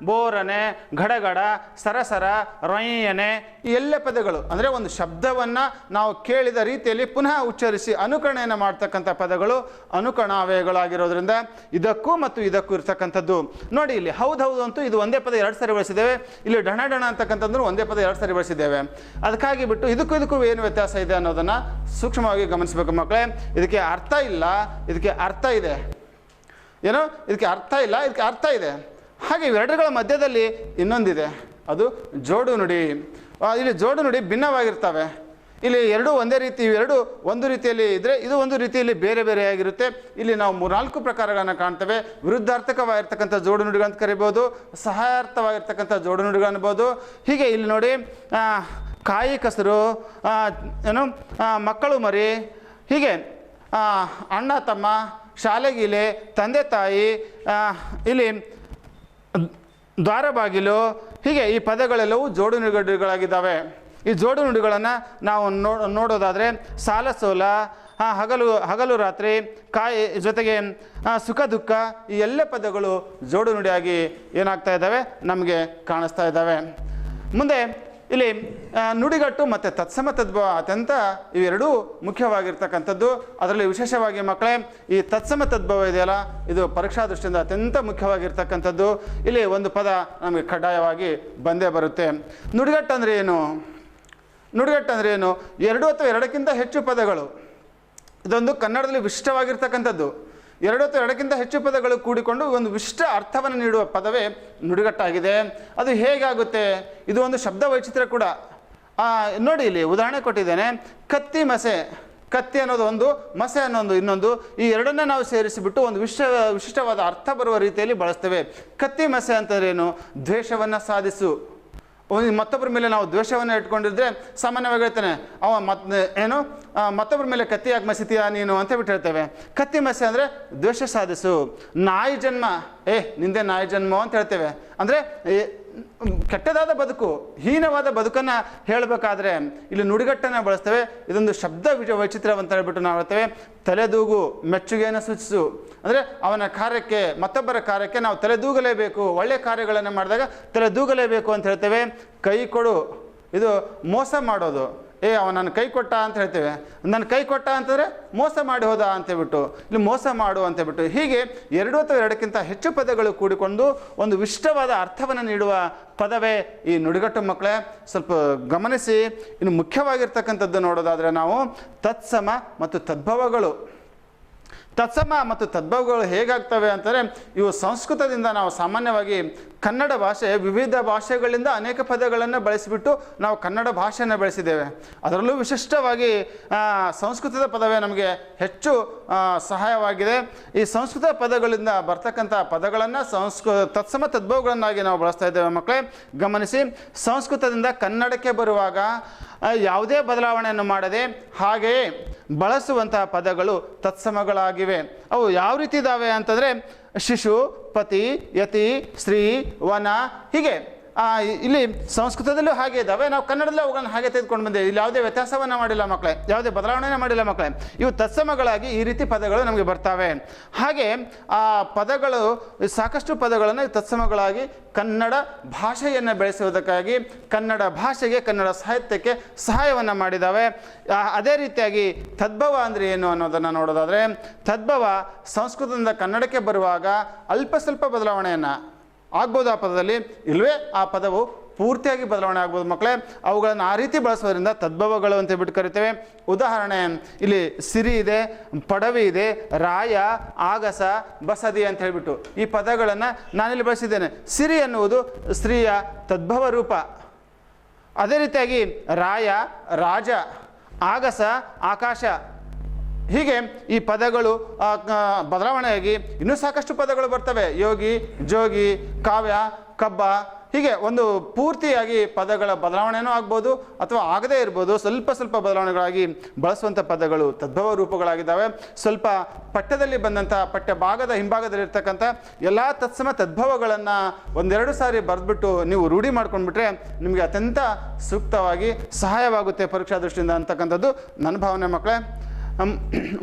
ಬೋರನೆ, ಘಡಗಡ, ಸರಸರ, ರೊಯ್ಯನೆ, ಈ ಎಲ್ಲ ಪದಗಳು ಅಂದರೆ ಒಂದು ಶಬ್ದವನ್ನು ನಾವು ಕೇಳಿದ ರೀತಿಯಲ್ಲಿ ಪುನಃ ಉಚ್ಚರಿಸಿ ಅನುಕರಣೆಯನ್ನು ಮಾಡ್ತಕ್ಕಂಥ ಪದಗಳು ಅನುಕರಣಾವ್ಯಯಗಳಾಗಿರೋದ್ರಿಂದ ಇದಕ್ಕೂ ಮತ್ತು ಇದಕ್ಕೂ ಇರ್ತಕ್ಕಂಥದ್ದು ನೋಡಿ. ಇಲ್ಲಿ ಹೌದು ಹೌದು ಅಂತೂ ಇದು ಒಂದೇ ಪದ ಎರಡು ಸಾರಿ ಬಳಸಿದ್ದೇವೆ. ಇಲ್ಲಿ ಢಣ ಢಣ ಅಂತಕ್ಕಂಥದ್ದು ಒಂದೇ ಪದ ಎರಡು ಸಾರಿ ಬಳಸಿದ್ದೇವೆ. ಅದಕ್ಕಾಗಿ ಬಿಟ್ಟು ಇದಕ್ಕೂ ಏನು ವ್ಯತ್ಯಾಸ ಇದೆ ಅನ್ನೋದನ್ನು ಸೂಕ್ಷ್ಮವಾಗಿ ಗಮನಿಸಬೇಕು ಮಕ್ಕಳೇ. ಇದಕ್ಕೆ ಅರ್ಥ ಇಲ್ಲ, ಇದಕ್ಕೆ ಅರ್ಥ ಇದೆ. ಏನೋ ಇದಕ್ಕೆ ಅರ್ಥ ಇಲ್ಲ, ಇದಕ್ಕೆ ಅರ್ಥ ಇದೆ. ಹಾಗೆ ಇವೆರಡುಗಳ ಮಧ್ಯದಲ್ಲಿ ಇನ್ನೊಂದಿದೆ, ಅದು ಜೋಡು ನುಡಿ. ಇಲ್ಲಿ ಜೋಡು ನುಡಿ ಭಿನ್ನವಾಗಿರ್ತವೆ. ಇಲ್ಲಿ ಎರಡೂ ಒಂದೇ ರೀತಿ, ಇವೆರಡು ಒಂದು ರೀತಿಯಲ್ಲಿ ಇದ್ದರೆ ಇದು ಒಂದು ರೀತಿಯಲ್ಲಿ ಬೇರೆ ಬೇರೆಯಾಗಿರುತ್ತೆ. ಇಲ್ಲಿ ನಾವು 3-4 ಪ್ರಕಾರಗಳನ್ನು ಕಾಣ್ತೇವೆ. ವಿರುದ್ಧಾರ್ಥಕವಾಗಿರ್ತಕ್ಕಂಥ ಜೋಡು ನುಡಿಗಳಂತ ಕರಿಬೋದು, ಸಹಾಯಾರ್ಥವಾಗಿರ್ತಕ್ಕಂಥ ಜೋಡು ನುಡಿಗಳು ಅನ್ಬೋದು. ಹೀಗೆ ಇಲ್ಲಿ ನೋಡಿ, ಕಾಯಿ ಕಸರು, ಏನು ಮಕ್ಕಳು ಮರಿ, ಹೀಗೆ ಅಣ್ಣ ತಮ್ಮ, ಶಾಲೆಗೀಲೆ, ತಂದೆ ತಾಯಿ, ಇಲ್ಲಿ ದ್ವಾರ ಬಾಗಿಲು, ಹೀಗೆ ಈ ಪದಗಳೆಲ್ಲವೂ ಜೋಡು ನುಡಿಗಳಾಗಿದ್ದಾವೆ. ಈ ಜೋಡು ನುಡಿಗಳನ್ನು ನಾವು ನೋಡೋದಾದರೆ ಸಾಲ ಸೋಲ, ಹಗಲು ರಾತ್ರಿ, ಕಾಯಿ ಜೊತೆಗೆ ಸುಖ ದುಃಖ, ಈ ಎಲ್ಲ ಪದಗಳು ಜೋಡು ನುಡಿಯಾಗಿ ಏನಾಗ್ತಾ ಇದ್ದಾವೆ ನಮಗೆ ಕಾಣಿಸ್ತಾ ಇದ್ದಾವೆ. ಮುಂದೆ ಇಲ್ಲಿ ನುಡಿಗಟ್ಟು ಮತ್ತು ತತ್ಸಮ ತದ್ಭವ ಅತ್ಯಂತ ಇವೆರಡೂ ಮುಖ್ಯವಾಗಿರ್ತಕ್ಕಂಥದ್ದು. ಅದರಲ್ಲಿ ವಿಶೇಷವಾಗಿ ಮಕ್ಕಳೇ ಈ ತತ್ಸಮ ತದ್ಭವ ಇದೆಯಲ್ಲ, ಇದು ಪರೀಕ್ಷಾ ದೃಷ್ಟಿಯಿಂದ ಅತ್ಯಂತ ಮುಖ್ಯವಾಗಿರ್ತಕ್ಕಂಥದ್ದು. ಇಲ್ಲಿ ಒಂದು ಪದ ನಮಗೆ ಕಡ್ಡಾಯವಾಗಿ ಬಂದೇ ಬರುತ್ತೆ. ನುಡಿಗಟ್ಟು ಅಂದರೆ ಏನು? ನುಡಿಗಟ್ಟು ಅಂದರೆ ಏನು? 2 ಅಥವಾ 2ಕ್ಕಿಂತ ಹೆಚ್ಚು ಪದಗಳು. ಇದೊಂದು ಕನ್ನಡದಲ್ಲಿ ವಿಶಿಷ್ಟವಾಗಿರ್ತಕ್ಕಂಥದ್ದು. 2 ಅಥವಾ 2ಕ್ಕಿಂತ ಹೆಚ್ಚು ಪದಗಳು ಕೂಡಿಕೊಂಡು ಒಂದು ವಿಶಿಷ್ಟ ಅರ್ಥವನ್ನು ನೀಡುವ ಪದವೇ ನುಡಿಗಟ್ಟಾಗಿದೆ. ಅದು ಹೇಗಾಗುತ್ತೆ? ಇದು ಒಂದು ಶಬ್ದ ವೈಚಿತ್ರ್ಯ ಕೂಡ. ನೋಡಿ ಇಲ್ಲಿ ಉದಾಹರಣೆ ಕೊಟ್ಟಿದ್ದೇನೆ. ಕತ್ತಿ ಮಸೆ. ಕತ್ತಿ ಅನ್ನೋದು ಒಂದು, ಮಸೆ ಅನ್ನೋದು ಇನ್ನೊಂದು. ಈ ಎರಡನ್ನ ನಾವು ಸೇರಿಸಿಬಿಟ್ಟು ಒಂದು ವಿಶಿಷ್ಟವಾದ ಅರ್ಥ ಬರುವ ರೀತಿಯಲ್ಲಿ ಬಳಸ್ತೇವೆ. ಕತ್ತಿ ಮಸೆ ಅಂತಂದ್ರೆ ಏನು? ದ್ವೇಷವನ್ನು ಸಾಧಿಸು. ಮತ್ತೊಬ್ಬರ ಮೇಲೆ ನಾವು ದ್ವೇಷವನ್ನು ಇಟ್ಕೊಂಡಿದ್ರೆ ಸಾಮಾನ್ಯವಾಗಿ ಹೇಳ್ತಾನೆ, ಅವ ಮತ್ತೊಬ್ಬರ ಮೇಲೆ ಕತ್ತಿಯಾಗಿ ಮಸಿತೀಯ ನೀನು ಅಂತ ಬಿಟ್ಟು ಹೇಳ್ತೇವೆ. ಕತ್ತಿ ಮಸೆ ಅಂದರೆ ದ್ವೇಷ ಸಾಧಿಸು. ನಾಯಿ ಜನ್ಮ, ನಿಂದೆ ನಾಯಿ ಜನ್ಮ ಅಂತ ಹೇಳ್ತೇವೆ. ಅಂದರೆ ಕೆಟ್ಟದಾದ ಬದುಕು, ಹೀನವಾದ ಬದುಕನ್ನು ಹೇಳಬೇಕಾದ್ರೆ ಇಲ್ಲಿ ನುಡಿಗಟ್ಟನ್ನು ಬಳಸ್ತೇವೆ. ಇದೊಂದು ಶಬ್ದ ವೈಚಿತ್ರ್ಯ ಅಂತ ಹೇಳ್ಬಿಟ್ಟು ನಾವು ಹೇಳ್ತೇವೆ. ತಲೆದೂಗು, ಮೆಚ್ಚುಗೆಯನ್ನು ಸೂಚಿಸು. ಅಂದರೆ ಅವನ ಕಾರ್ಯಕ್ಕೆ, ಮತ್ತೊಬ್ಬರ ಕಾರ್ಯಕ್ಕೆ ನಾವು ತಲೆದೂಗಲೇಬೇಕು. ಒಳ್ಳೆಯ ಕಾರ್ಯಗಳನ್ನು ಮಾಡಿದಾಗ ತಲೆದೂಗಲೇಬೇಕು ಅಂತ ಹೇಳ್ತೇವೆ. ಕೈ ಕೊಡು, ಇದು ಮೋಸ ಮಾಡೋದು. ಅವನು ನನ್ನ ಕೈ ಕೊಟ್ಟ ಅಂತ ಹೇಳ್ತೇವೆ. ನನ್ನ ಕೈ ಕೊಟ್ಟ ಅಂತಂದರೆ ಮೋಸ ಮಾಡಿ ಹೋದ ಅಂತೇಳ್ಬಿಟ್ಟು, ಇಲ್ಲಿ ಮೋಸ ಮಾಡು ಅಂತೇಳ್ಬಿಟ್ಟು, ಹೀಗೆ 2 ಅಥವಾ 2ಕ್ಕಿಂತ ಹೆಚ್ಚು ಪದಗಳು ಕೂಡಿಕೊಂಡು ಒಂದು ವಿಶಿಷ್ಟವಾದ ಅರ್ಥವನ್ನು ನೀಡುವ ಪದವೇ ಈ ನುಡಿಗಟ್ಟು ಮಕ್ಕಳೇ. ಸ್ವಲ್ಪ ಗಮನಿಸಿ. ಇನ್ನು ಮುಖ್ಯವಾಗಿರ್ತಕ್ಕಂಥದ್ದು ನೋಡೋದಾದರೆ ನಾವು ತತ್ಸಮ ಮತ್ತು ತದ್ಭವಗಳು. ತತ್ಸಮ ಮತ್ತು ತದ್ಭವಗಳು ಹೇಗಾಗ್ತವೆ ಅಂತಂದರೆ, ಇವು ಸಂಸ್ಕೃತದಿಂದ ನಾವು ಸಾಮಾನ್ಯವಾಗಿ ಕನ್ನಡ ಭಾಷೆ ವಿವಿಧ ಭಾಷೆಗಳಿಂದ ಅನೇಕ ಪದಗಳನ್ನು ಬಳಸಿಬಿಟ್ಟು ನಾವು ಕನ್ನಡ ಭಾಷೆಯನ್ನು ಬೆಳೆಸಿದ್ದೇವೆ. ಅದರಲ್ಲೂ ವಿಶಿಷ್ಟವಾಗಿ ಸಂಸ್ಕೃತದ ಪದವೇ ನಮಗೆ ಹೆಚ್ಚು ಸಹಾಯವಾಗಿದೆ. ಈ ಸಂಸ್ಕೃತ ಪದಗಳಿಂದ ಬರ್ತಕ್ಕಂಥ ಪದಗಳನ್ನು ತತ್ಸಮ ತದ್ಭವಗಳನ್ನಾಗಿ ನಾವು ಬಳಸ್ತಾ ಇದ್ದೇವೆ ಮಕ್ಕಳೇ. ಗಮನಿಸಿ, ಸಂಸ್ಕೃತದಿಂದ ಕನ್ನಡಕ್ಕೆ ಬರುವಾಗ ಯಾವುದೇ ಬದಲಾವಣೆಯನ್ನು ಮಾಡದೆ ಹಾಗೆಯೇ ಬಳಸುವಂತಹ ಪದಗಳು ತತ್ಸಮಗಳಾಗಿವೆ. ಅವು ಯಾವ ರೀತಿ ಇದ್ದಾವೆ ಅಂತಂದರೆ, ಶಿಶು, ಪತಿ, ಯತಿ, ಸ್ತ್ರೀ, ವನ, ಹೀಗೆ ಇಲ್ಲಿ ಸಂಸ್ಕೃತದಲ್ಲೂ ಹಾಗೆ ಇದ್ದಾವೆ. ನಾವು ಕನ್ನಡದಲ್ಲೂ ಅವುಗಳನ್ನು ಹಾಗೆ ತೆಗೆದುಕೊಂಡು ಬಂದೇವೆ. ಇಲ್ಲಿ ಯಾವುದೇ ವ್ಯತ್ಯಾಸವನ್ನು ಮಾಡಿಲ್ಲ ಮಕ್ಕಳೇ, ಯಾವುದೇ ಬದಲಾವಣೆಯನ್ನು ಮಾಡಿಲ್ಲ ಮಕ್ಕಳೇ. ಇವು ತತ್ಸಮಗಳಾಗಿ ಈ ರೀತಿ ಪದಗಳು ನಮಗೆ ಬರ್ತವೆ. ಹಾಗೆ ಆ ಪದಗಳು, ಸಾಕಷ್ಟು ಪದಗಳನ್ನು ತತ್ಸಮಗಳಾಗಿ ಕನ್ನಡ ಭಾಷೆಯನ್ನು ಬೆಳೆಸುವುದಕ್ಕಾಗಿ ಕನ್ನಡ ಭಾಷೆಗೆ, ಕನ್ನಡ ಸಾಹಿತ್ಯಕ್ಕೆ ಸಹಾಯವನ್ನು ಮಾಡಿದ್ದಾವೆ. ಅದೇ ರೀತಿಯಾಗಿ ತದ್ಭವ ಅಂದರೆ ಏನು ಅನ್ನೋದನ್ನು ನೋಡೋದಾದರೆ, ತದ್ಭವ ಸಂಸ್ಕೃತದಿಂದ ಕನ್ನಡಕ್ಕೆ ಬರುವಾಗ ಅಲ್ಪ ಸ್ವಲ್ಪ ಬದಲಾವಣೆಯನ್ನು ಆಗ್ಬೋದು ಆ ಪದದಲ್ಲಿ, ಇಲ್ಲವೇ ಆ ಪದವು ಪೂರ್ತಿಯಾಗಿ ಬದಲಾವಣೆ ಆಗ್ಬೋದು ಮಕ್ಕಳೇ. ಅವುಗಳನ್ನು ಆ ರೀತಿ ಬಳಸೋದ್ರಿಂದ ತದ್ಭವಗಳು ಅಂತ ಹೇಳ್ಬಿಟ್ಟು ಕರಿತೇವೆ. ಉದಾಹರಣೆ, ಇಲ್ಲಿ ಸಿರಿ ಇದೆ, ಪಡವಿ ಇದೆ, ರಾಯ, ಆಗಸ, ಬಸದಿ ಅಂತ ಹೇಳ್ಬಿಟ್ಟು ಈ ಪದಗಳನ್ನು ನಾನಿಲ್ಲಿ ಬಳಸಿದ್ದೇನೆ. ಸಿರಿ ಅನ್ನುವುದು ಸ್ತ್ರೀಯ ತದ್ಭವ ರೂಪ. ಅದೇ ರೀತಿಯಾಗಿ ರಾಯ, ರಾಜ, ಆಗಸ, ಆಕಾಶ, ಹೀಗೆ ಈ ಪದಗಳು ಬದಲಾವಣೆಯಾಗಿ ಇನ್ನೂ ಸಾಕಷ್ಟು ಪದಗಳು ಬರ್ತವೆ. ಯೋಗಿ, ಜೋಗಿ, ಕಾವ್ಯ, ಕಬ್ಬ, ಹೀಗೆ ಒಂದು ಪೂರ್ತಿಯಾಗಿ ಪದಗಳ ಬದಲಾವಣೆಯೂ ಆಗ್ಬೋದು ಅಥವಾ ಆಗದೇ ಇರ್ಬೋದು. ಸ್ವಲ್ಪ ಸ್ವಲ್ಪ ಬದಲಾವಣೆಗಳಾಗಿ ಬಳಸುವಂಥ ಪದಗಳು ತದ್ಭವ ರೂಪಗಳಾಗಿದ್ದಾವೆ. ಸ್ವಲ್ಪ ಪಠ್ಯದಲ್ಲಿ ಬಂದಂಥ ಪಠ್ಯ ಭಾಗದ ಹಿಂಭಾಗದಲ್ಲಿರ್ತಕ್ಕಂಥ ಎಲ್ಲ ತತ್ಸಮ ತದ್ಭವಗಳನ್ನು 1-2 ಸಾರಿ ಬರೆದ್ಬಿಟ್ಟು ನೀವು ರೂಢಿ ಮಾಡ್ಕೊಂಡ್ಬಿಟ್ರೆ ನಿಮಗೆ ಅತ್ಯಂತ ಸೂಕ್ತವಾಗಿ ಸಹಾಯವಾಗುತ್ತೆ ಪರೀಕ್ಷಾ ದೃಷ್ಟಿಯಿಂದ ಅಂತಕ್ಕಂಥದ್ದು ನನ್ನ ಭಾವನೆ ಮಕ್ಕಳೇ.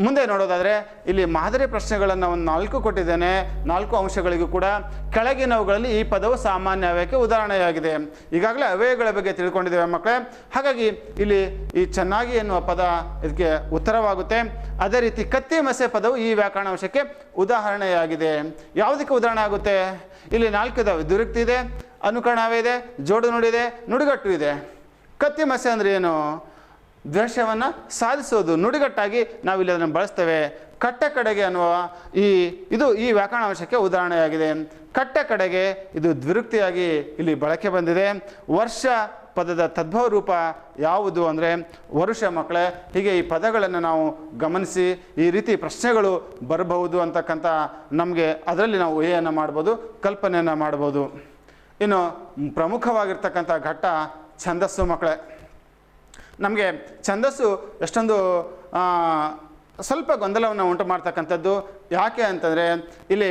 ಮುಂದೆ ನೋಡೋದಾದರೆ, ಇಲ್ಲಿ ಮಾದರಿ ಪ್ರಶ್ನೆಗಳನ್ನು ಒಂದು 4 ಕೊಟ್ಟಿದ್ದೇನೆ. 4 ಅಂಶಗಳಿಗೂ ಕೂಡ ಕೆಳಗಿನವುಗಳಲ್ಲಿ ಈ ಪದವು ಸಾಮಾನ್ಯ ಅವ್ಯಯಕ್ಕೆ ಉದಾಹರಣೆಯಾಗಿದೆ. ಈಗಾಗಲೇ ಅವ್ಯಯಗಳ ಬಗ್ಗೆ ತಿಳ್ಕೊಂಡಿದ್ದೇವೆ ಮಕ್ಕಳೇ. ಹಾಗಾಗಿ ಇಲ್ಲಿ ಈ ಚೆನ್ನಾಗಿ ಎನ್ನುವ ಪದ ಇದಕ್ಕೆ ಉತ್ತರವಾಗುತ್ತೆ. ಅದೇ ರೀತಿ ಕತ್ತಿ ಮಸೆ ಪದವು ಈ ವ್ಯಾಕರಣ ಅಂಶಕ್ಕೆ ಉದಾಹರಣೆಯಾಗಿದೆ. ಯಾವುದಕ್ಕೆ ಉದಾಹರಣೆ ಆಗುತ್ತೆ? ಇಲ್ಲಿ 4 ಇದಾವೆ. ದುರುಕ್ತಿ ಇದೆ, ಅನುಕರಣವೇ ಇದೆ, ಜೋಡು ನುಡಿದೆ, ನುಡಿಗಟ್ಟು ಇದೆ. ಕತ್ತಿ ಮಸೆ ಅಂದರೆ ಏನು? ದ್ವೇಷವನ್ನು ಸಾಧಿಸೋದು. ನುಡಿಗಟ್ಟಾಗಿ ನಾವಿಲ್ಲಿ ಅದನ್ನು ಬಳಸ್ತೇವೆ. ಕಟ್ಟೆ ಕಡೆಗೆ ಅನ್ನುವ ಈ ವ್ಯಾಕರಣ ಅಂಶಕ್ಕೆ ಉದಾಹರಣೆಯಾಗಿದೆ. ಕಟ್ಟೆ ಕಡೆಗೆ ಇದು ದ್ವಿರುಕ್ತಿಯಾಗಿ ಇಲ್ಲಿ ಬಳಕೆ ಬಂದಿದೆ. ವರ್ಷ ಪದದ ತದ್ಭವ ರೂಪ ಯಾವುದು ಅಂದರೆ ವರುಷ ಮಕ್ಕಳೇ. ಹೀಗೆ ಈ ಪದಗಳನ್ನು ನಾವು ಗಮನಿಸಿ ಈ ರೀತಿ ಪ್ರಶ್ನೆಗಳು ಬರಬಹುದು ಅಂತಕ್ಕಂಥ ನಮಗೆ ಅದರಲ್ಲಿ ನಾವು ಊಹೆಯನ್ನು ಮಾಡ್ಬೋದು, ಕಲ್ಪನೆಯನ್ನು ಮಾಡ್ಬೋದು. ಇನ್ನು ಪ್ರಮುಖವಾಗಿರ್ತಕ್ಕಂಥ ಘಟ್ಟ ಛಂದಸ್ಸು ಮಕ್ಕಳೇ. ನಮಗೆ ಛಂದಸ್ಸು ಎಷ್ಟೊಂದು ಸ್ವಲ್ಪ ಗೊಂದಲವನ್ನು ಉಂಟು ಮಾಡ್ತಕ್ಕಂಥದ್ದು. ಯಾಕೆ ಅಂತಂದರೆ ಇಲ್ಲಿ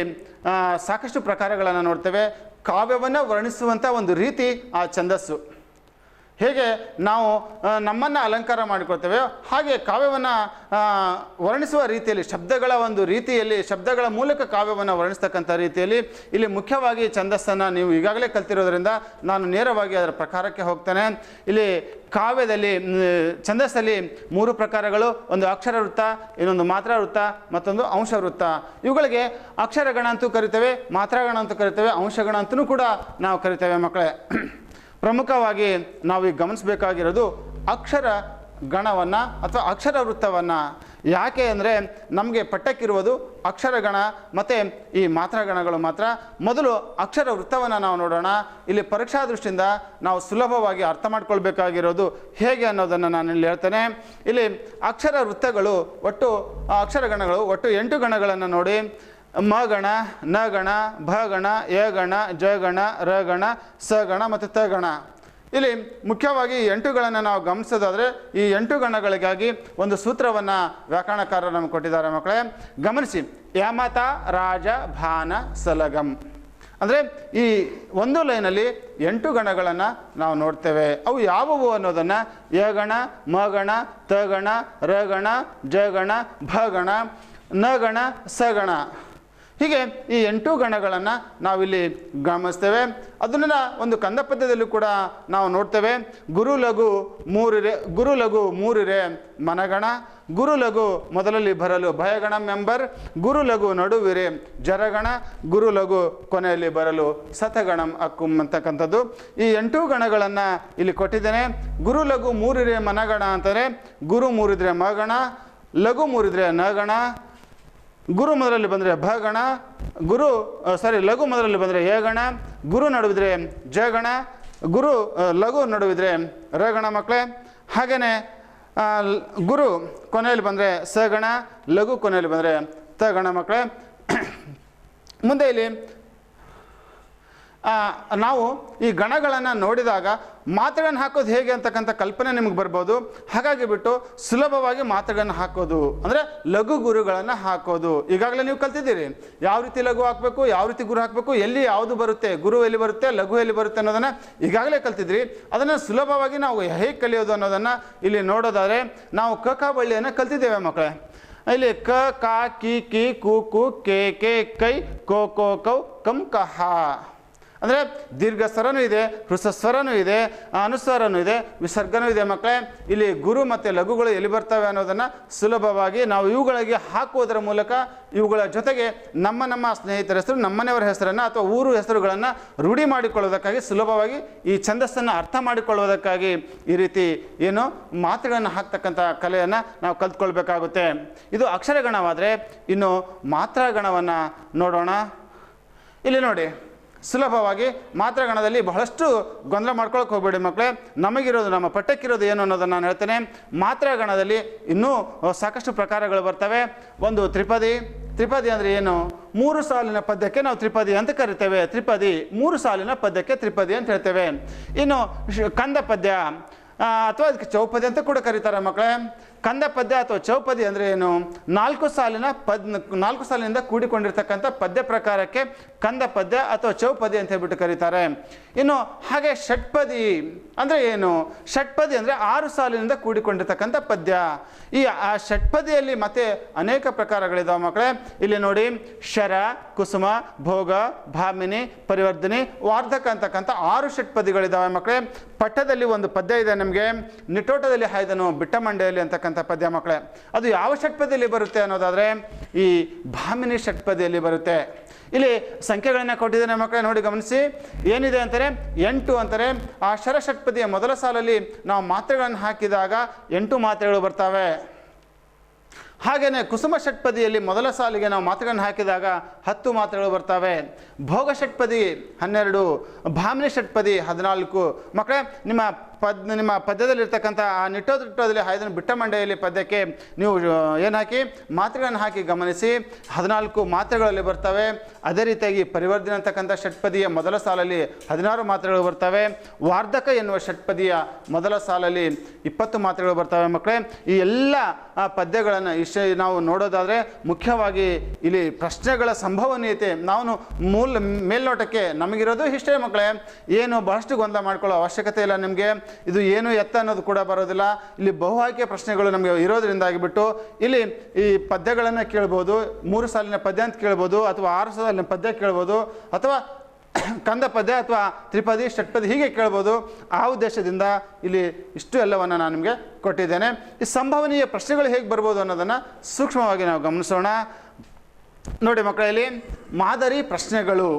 ಸಾಕಷ್ಟು ಪ್ರಕಾರಗಳನ್ನು ನೋಡ್ತೇವೆ. ಕಾವ್ಯವನ್ನು ವರ್ಣಿಸುವಂಥ ಒಂದು ರೀತಿ ಆ ಛಂದಸ್ಸು. ಹೇಗೆ ನಾವು ನಮ್ಮನ್ನು ಅಲಂಕಾರ ಮಾಡಿಕೊಳ್ತೇವೆ ಹಾಗೆ ಕಾವ್ಯವನ್ನು ವರ್ಣಿಸುವ ರೀತಿಯಲ್ಲಿ, ಶಬ್ದಗಳ ಒಂದು ರೀತಿಯಲ್ಲಿ, ಶಬ್ದಗಳ ಮೂಲಕ ಕಾವ್ಯವನ್ನು ವರ್ಣಿಸ್ತಕ್ಕಂಥ ರೀತಿಯಲ್ಲಿ ಇಲ್ಲಿ ಮುಖ್ಯವಾಗಿ ಛಂದಸ್ಸನ್ನು ನೀವು ಈಗಾಗಲೇ ಕಲ್ತಿರೋದ್ರಿಂದ ನಾನು ನೇರವಾಗಿ ಅದರ ಪ್ರಕಾರಕ್ಕೆ ಹೋಗ್ತೇನೆ. ಇಲ್ಲಿ ಕಾವ್ಯದಲ್ಲಿ ಛಂದಸ್ಸಲ್ಲಿ 3 ಪ್ರಕಾರಗಳು. ಒಂದು ಅಕ್ಷರ ವೃತ್ತ, ಇನ್ನೊಂದು ಮಾತ್ರಾ ವೃತ್ತ, ಮತ್ತೊಂದು ಅಂಶ ವೃತ್ತ. ಇವುಗಳಿಗೆ ಅಕ್ಷರಗಣ ಅಂತೂ ಕರಿತೇವೆ, ಮಾತ್ರಾಗಣ ಅಂತೂ ಕರಿತೇವೆ, ಅಂಶಗಣ ಅಂತಲೂ ಕೂಡ ನಾವು ಕರಿತೇವೆ ಮಕ್ಕಳೇ. ಪ್ರಮುಖವಾಗಿ ನಾವೀಗ ಗಮನಿಸಬೇಕಾಗಿರೋದು ಅಕ್ಷರ ಗಣವನ್ನು ಅಥವಾ ಅಕ್ಷರ ವೃತ್ತವನ್ನು. ಯಾಕೆ ಅಂದರೆ ನಮಗೆ ಪಠ್ಯಕ್ಕಿರುವುದು ಅಕ್ಷರಗಣ ಮತ್ತು ಈ ಮಾತ್ರಾಗಣಗಳು ಮಾತ್ರ. ಮೊದಲು ಅಕ್ಷರ ವೃತ್ತವನ್ನು ನಾವು ನೋಡೋಣ. ಇಲ್ಲಿ ಪರೀಕ್ಷಾ ದೃಷ್ಟಿಯಿಂದ ನಾವು ಸುಲಭವಾಗಿ ಅರ್ಥ ಮಾಡ್ಕೊಳ್ಬೇಕಾಗಿರೋದು ಹೇಗೆ ಅನ್ನೋದನ್ನು ನಾನು ಇಲ್ಲಿ ಹೇಳ್ತೇನೆ. ಇಲ್ಲಿ ಅಕ್ಷರ ವೃತ್ತಗಳು ಒಟ್ಟು ಅಕ್ಷರಗಣಗಳು ಒಟ್ಟು 8 ಗಣಗಳನ್ನು ನೋಡಿ. ಮ ಗಣ, ನ ಗಣ, ಭ ಗಣ, ಯ ಗಣ, ಜ ಗಣ, ರ ಗಣ, ಸ ಗಣ ಮತ್ತು ತ ಗಣ. ಇಲ್ಲಿ ಮುಖ್ಯವಾಗಿ ಈ 8ಗಳನ್ನು ನಾವು ಗಮನಿಸೋದಾದರೆ ಈ 8 ಗಣಗಳಿಗಾಗಿ ಒಂದು ಸೂತ್ರವನ್ನು ವ್ಯಾಕರಣಕಾರರು ನಮಗೆ ಕೊಟ್ಟಿದ್ದಾರೆ ಮಕ್ಕಳೇ. ಗಮನಿಸಿ, ಯಮತ ರಾಜ ಭಾನ ಸಲಗಂ. ಅಂದರೆ ಈ ಒಂದು ಲೈನಲ್ಲಿ 8 ಗಣಗಳನ್ನು ನಾವು ನೋಡ್ತೇವೆ. ಅವು ಯಾವುವು ಅನ್ನೋದನ್ನು ಯಗಣ, ಮಗಣ, ತಗಣ, ರಗಣ, ಜಗಣ, ಭಗಣ, ನಗಣ, ಸಗಣ, ಹೀಗೆ ಈ 8 ಗಣಗಳನ್ನು ನಾವಿಲ್ಲಿ ಗಮನಿಸ್ತೇವೆ. ಅದನ್ನು ಒಂದು ಕಂದ ಪದ್ಯದಲ್ಲೂ ಕೂಡ ನಾವು ನೋಡ್ತೇವೆ. ಗುರು ಲಘು ಮೂರಿರೆ ಮನಗಣ, ಗುರು ಲಘು ಮೊದಲಲ್ಲಿ ಬರಲು ಭಯಗಣ ಮೆಂಬರ್, ಗುರು ಲಘು ನಡುವಿರೆ ಜರಗಣ, ಗುರು ಲಘು ಕೊನೆಯಲ್ಲಿ ಬರಲು ಸತಗಣಂ ಅಕ್ಕುಂ ಅಂತಕ್ಕಂಥದ್ದು. ಈ 8 ಗಣಗಳನ್ನು ಇಲ್ಲಿ ಕೊಟ್ಟಿದ್ದೇನೆ. ಗುರು ಲಘು ಮೂರಿರೆ ಮನಗಣ ಅಂತಂದರೆ ಗುರು ಮೂರಿದ್ರೆ ಮಗಣ, ಲಘು ಮೂರಿದ್ರೆ ನಗಣ, ಗುರು ಮೊದಲಲ್ಲಿ ಬಂದರೆ ಭಗಣ, ಲಘು ಮೊದಲಲ್ಲಿ ಬಂದರೆ ಏಗಣ, ಗುರು ನಡುವಿದ್ರೆ ಜಗಣ, ಲಘು ನಡುವಿದ್ರೆ ರಗಣ ಮಕ್ಕಳೇ. ಹಾಗೆಯೇ ಗುರು ಕೊನೆಯಲ್ಲಿ ಬಂದರೆ ಸಗಣ, ಲಘು ಕೊನೆಯಲ್ಲಿ ಬಂದರೆ ತಗಣ ಮಕ್ಕಳೇ. ಮುಂದೆ ಇಲ್ಲಿ ನಾವು ಈ ಗಣಗಳನ್ನು ನೋಡಿದಾಗ ಮಾತ್ರೆಗಳನ್ನು ಹಾಕೋದು ಹೇಗೆ ಅಂತಕ್ಕಂಥ ಕಲ್ಪನೆ ನಿಮಗೆ ಬರ್ಬೋದು. ಹಾಗಾಗಿ ಬಿಟ್ಟು ಸುಲಭವಾಗಿ ಮಾತ್ರೆಗಳನ್ನು ಹಾಕೋದು ಅಂದರೆ ಲಘು ಗುರುಗಳನ್ನು ಹಾಕೋದು ಈಗಾಗಲೇ ನೀವು ಕಲ್ತಿದ್ದೀರಿ. ಯಾವ ರೀತಿ ಲಘು ಹಾಕಬೇಕು, ಯಾವ ರೀತಿ ಗುರು ಹಾಕಬೇಕು, ಎಲ್ಲಿ ಯಾವುದು ಬರುತ್ತೆ, ಗುರು ಎಲ್ಲಿ ಬರುತ್ತೆ, ಲಘು ಎಲ್ಲಿ ಬರುತ್ತೆ ಅನ್ನೋದನ್ನು ಈಗಾಗಲೇ ಕಲ್ತಿದ್ರಿ. ಅದನ್ನು ಸುಲಭವಾಗಿ ನಾವು ಹೇಗೆ ಕಲಿಯೋದು ಅನ್ನೋದನ್ನು ಇಲ್ಲಿ ನೋಡೋದಾದರೆ ನಾವು ಕ ಕ ಬಳ್ಳಿಯನ್ನು ಕಲ್ತಿದ್ದೇವೆ ಮಕ್ಕಳೇ. ಇಲ್ಲಿ ಕ ಕ ಕಿ ಕಿ ಕು ಕು ಕೆ ಕೆ ಕೈ ಕೋ ಕೋ ಕೌ ಕಂ ಕಹ ಅಂದರೆ ದೀರ್ಘ ಸ್ವರನೂ ಇದೆ, ಹೃಸ್ವ ಸ್ವರನೂ ಇದೆ, ಅನುಸ್ವರನೂ ಇದೆ, ವಿಸರ್ಗನೂ ಇದೆ ಮಕ್ಕಳೇ. ಇಲ್ಲಿ ಗುರು ಮತ್ತು ಲಘುಗಳು ಎಲ್ಲಿ ಬರ್ತವೆ ಅನ್ನೋದನ್ನು ಸುಲಭವಾಗಿ ನಾವು ಇವುಗಳಿಗೆ ಹಾಕುವುದರ ಮೂಲಕ ಇವುಗಳ ಜೊತೆಗೆ ನಮ್ಮ ಸ್ನೇಹಿತರ ಹೆಸರು, ನಮ್ಮನೆಯವರ ಹೆಸರನ್ನು ಅಥವಾ ಊರು ಹೆಸರುಗಳನ್ನು ರೂಢಿ ಮಾಡಿಕೊಳ್ಳೋದಕ್ಕಾಗಿ, ಸುಲಭವಾಗಿ ಈ ಛಂದಸ್ಸನ್ನು ಅರ್ಥ ಮಾಡಿಕೊಳ್ಳುವುದಕ್ಕಾಗಿ ಈ ರೀತಿ ಏನು ಮಾತ್ರೆಗಳನ್ನು ಹಾಕ್ತಕ್ಕಂಥ ಕಲೆಯನ್ನು ನಾವು ಕಲ್ತ್ಕೊಳ್ಬೇಕಾಗುತ್ತೆ. ಇದು ಅಕ್ಷರಗಣವಾದರೆ ಇನ್ನು ಮಾತ್ರಾಗಣವನ್ನು ನೋಡೋಣ. ಇಲ್ಲಿ ನೋಡಿ, ಸುಲಭವಾಗಿ ಮಾತ್ರಾಗಣದಲ್ಲಿ ಬಹಳಷ್ಟು ಗೊಂದಲ ಮಾಡ್ಕೊಳಕ್ಕೆ ಹೋಗಬೇಡಿ ಮಕ್ಕಳೇ. ನಮಗಿರೋದು, ನಮ್ಮ ಪಠ್ಯಕ್ಕಿರೋದು ಏನು ಅನ್ನೋದನ್ನು ನಾನು ಹೇಳ್ತೇನೆ. ಮಾತ್ರಾಗಣದಲ್ಲಿ ಇನ್ನೂ ಸಾಕಷ್ಟು ಪ್ರಕಾರಗಳು ಬರ್ತವೆ. ಒಂದು ತ್ರಿಪದಿ ಅಂದರೆ ಏನು? 3 ಸಾಲಿನ ಪದ್ಯಕ್ಕೆ ನಾವು ತ್ರಿಪದಿ ಅಂತ ಕರಿತೇವೆ. ತ್ರಿಪದಿ 3 ಸಾಲಿನ ಪದ್ಯಕ್ಕೆ ತ್ರಿಪದಿ ಅಂತ ಹೇಳ್ತೇವೆ. ಇನ್ನು ಕಂದ ಪದ್ಯ ಅಥವಾ ಅದಕ್ಕೆ ಚೌಪದಿ ಅಂತ ಕೂಡ ಕರೀತಾರೆ ಮಕ್ಕಳೇ. ಕಂದ ಪದ್ಯ ಅಥವಾ ಚೌಪದಿ ಅಂದರೆ ಏನು? 4 ಸಾಲಿನಿಂದ ಕೂಡಿಕೊಂಡಿರ್ತಕ್ಕಂಥ ಪದ್ಯ ಪ್ರಕಾರಕ್ಕೆ ಕಂದ ಪದ್ಯ ಅಥವಾ ಚೌಪದಿ ಅಂತ ಹೇಳ್ಬಿಟ್ಟು ಕರೀತಾರೆ. ಇನ್ನು ಹಾಗೆ ಷಟ್ಪದಿ ಅಂದರೆ ಏನು? ಷಟ್ಪದಿ ಅಂದರೆ 6 ಸಾಲಿನಿಂದ ಕೂಡಿಕೊಂಡಿರ್ತಕ್ಕಂಥ ಪದ್ಯ. ಈ ಷಟ್ಪದಿಯಲ್ಲಿ ಮತ್ತೆ ಅನೇಕ ಪ್ರಕಾರಗಳಿದಾವೆ ಮಕ್ಕಳೇ. ಇಲ್ಲಿ ನೋಡಿ, ಶರ, ಕುಸುಮ, ಭೋಗ, ಭಾಮಿನಿ, ಪರಿವರ್ಧನೆ, ವಾರ್ಧಕ ಅಂತಕ್ಕಂಥ 6 ಷಟ್ಪದಿಗಳಿದ್ದಾವೆ ಮಕ್ಕಳೇ. ಪಟ್ಟದಲ್ಲಿ ಒಂದು ಪದ್ಯ ಇದೆ ನಮಗೆ, ನಿಟೋಟದಲ್ಲಿ ಹಾಯ್ದನು ಬಿಟ್ಟ ಮಂಡೆಯಲ್ಲಿ ಅಂತಕ್ಕಂಥ ಪದ್ಯ ಮಕ್ಕಳೇ. ಅದು ಯಾವ ಷಟ್ಪದಿಯಲ್ಲಿ ಬರುತ್ತೆ ಅನ್ನೋದಾದರೆ ಈ ಭಾಮಿನಿ ಷಟ್ಪದಿಯಲ್ಲಿ ಬರುತ್ತೆ. ಇಲ್ಲಿ ಸಂಖ್ಯೆಗಳನ್ನ ಕೊಟ್ಟಿದ್ದೇನೆ ಮಕ್ಕಳೇ, ನೋಡಿ ಗಮನಿಸಿ. ಏನಿದೆ ಅಂತಾರೆ? 8 ಅಂತಾರೆ. ಆ ಶರ ಷಟ್ಪದಿಯ ಮೊದಲ ಸಾಲಲ್ಲಿ ನಾವು ಮಾತ್ರೆಗಳನ್ನು ಹಾಕಿದಾಗ 8 ಮಾತ್ರೆಗಳು ಬರ್ತವೆ. ಹಾಗೆಯೇ ಕುಸುಮ ಷಟ್ಪದಿಯಲ್ಲಿ ಮೊದಲ ಸಾಲಿಗೆ ನಾವು ಮಾತ್ರೆಗಳನ್ನು ಹಾಕಿದಾಗ 10 ಮಾತ್ರೆಗಳು ಬರ್ತವೆ. ಭೋಗ ಷಟ್ಪದಿ 12, ಭಾಮಿನಿ ಷಟ್ಪದಿ 14. ಮಕ್ಕಳೇ, ನಿಮ್ಮ ಪದ್ಯದಲ್ಲಿರ್ತಕ್ಕಂಥ ಆ ನಿಟ್ಟೋದಲ್ಲಿ ಹಾಯ್ದನ್ನು ಬಿಟ್ಟ ಮಂಡೆಯಲ್ಲಿ ಪದ್ಯಕ್ಕೆ ನೀವು ಏನು ಹಾಕಿ ಮಾತ್ರೆಗಳನ್ನು ಹಾಕಿ ಗಮನಿಸಿ, 14 ಮಾತ್ರೆಗಳಲ್ಲಿ ಬರ್ತವೆ. ಅದೇ ರೀತಿಯಾಗಿ ಪರಿವರ್ಧನೆ ಅಂತಕ್ಕಂಥ ಷಟ್ಪದಿಯ ಮೊದಲ ಸಾಲಲ್ಲಿ 16 ಮಾತ್ರೆಗಳು ಬರ್ತವೆ. ವಾರ್ಧಕ ಎನ್ನುವ ಷಟ್ಪದಿಯ ಮೊದಲ ಸಾಲಲ್ಲಿ 20 ಮಾತ್ರೆಗಳು ಬರ್ತವೆ ಮಕ್ಕಳೇ. ಈ ಎಲ್ಲ ಪದ್ಯಗಳನ್ನು ನಾವು ನೋಡೋದಾದರೆ ಮುಖ್ಯವಾಗಿ ಇಲ್ಲಿ ಪ್ರಶ್ನೆಗಳ ಸಂಭವನೀಯತೆ ನಾವು ಮೇಲ್ನೋಟಕ್ಕೆ ನಮಗಿರೋದು ಇಷ್ಟೇ ಮಕ್ಕಳೇ. ಏನು ಬಹಳಷ್ಟು ಗೊಂದಲ ಮಾಡ್ಕೊಳ್ಳೋ ಅವಶ್ಯಕತೆ ಇಲ್ಲ ನಿಮಗೆ. ಇದು ಏನು ಎತ್ತ ಅನ್ನೋದು ಕೂಡ ಬರೋದಿಲ್ಲ. ಇಲ್ಲಿ ಬಹು ಆಯ್ಕೆ ಪ್ರಶ್ನೆಗಳು ನಮಗೆ ಇರೋದ್ರಿಂದಾಗಿಬಿಟ್ಟು ಇಲ್ಲಿ ಈ ಪದ್ಯಗಳನ್ನು ಕೇಳ್ಬೋದು. 3 ಸಾಲಿನ ಪದ್ಯ ಅಂತ ಕೇಳ್ಬೋದು, ಅಥವಾ 6 ಸಾಲಿನ ಪದ್ಯ ಕೇಳ್ಬೋದು, ಅಥವಾ ಕಂದ ಪದ್ಯ ಅಥವಾ ತ್ರಿಪದಿ ಷಟ್ಪದಿ ಹೀಗೆ ಕೇಳ್ಬೋದು. ಆ ಉದ್ದೇಶದಿಂದ ಇಲ್ಲಿ ಇಷ್ಟು ಎಲ್ಲವನ್ನು ನಾನು ನಿಮಗೆ ಕೊಟ್ಟಿದ್ದೇನೆ. ಈ ಸಂಭವನೀಯ ಪ್ರಶ್ನೆಗಳು ಹೇಗೆ ಬರ್ಬೋದು ಅನ್ನೋದನ್ನು ಸೂಕ್ಷ್ಮವಾಗಿ ನಾವು ಗಮನಿಸೋಣ. ನೋಡಿ ಮಕ್ಕಳಲ್ಲಿ ಮಾದರಿ ಪ್ರಶ್ನೆಗಳು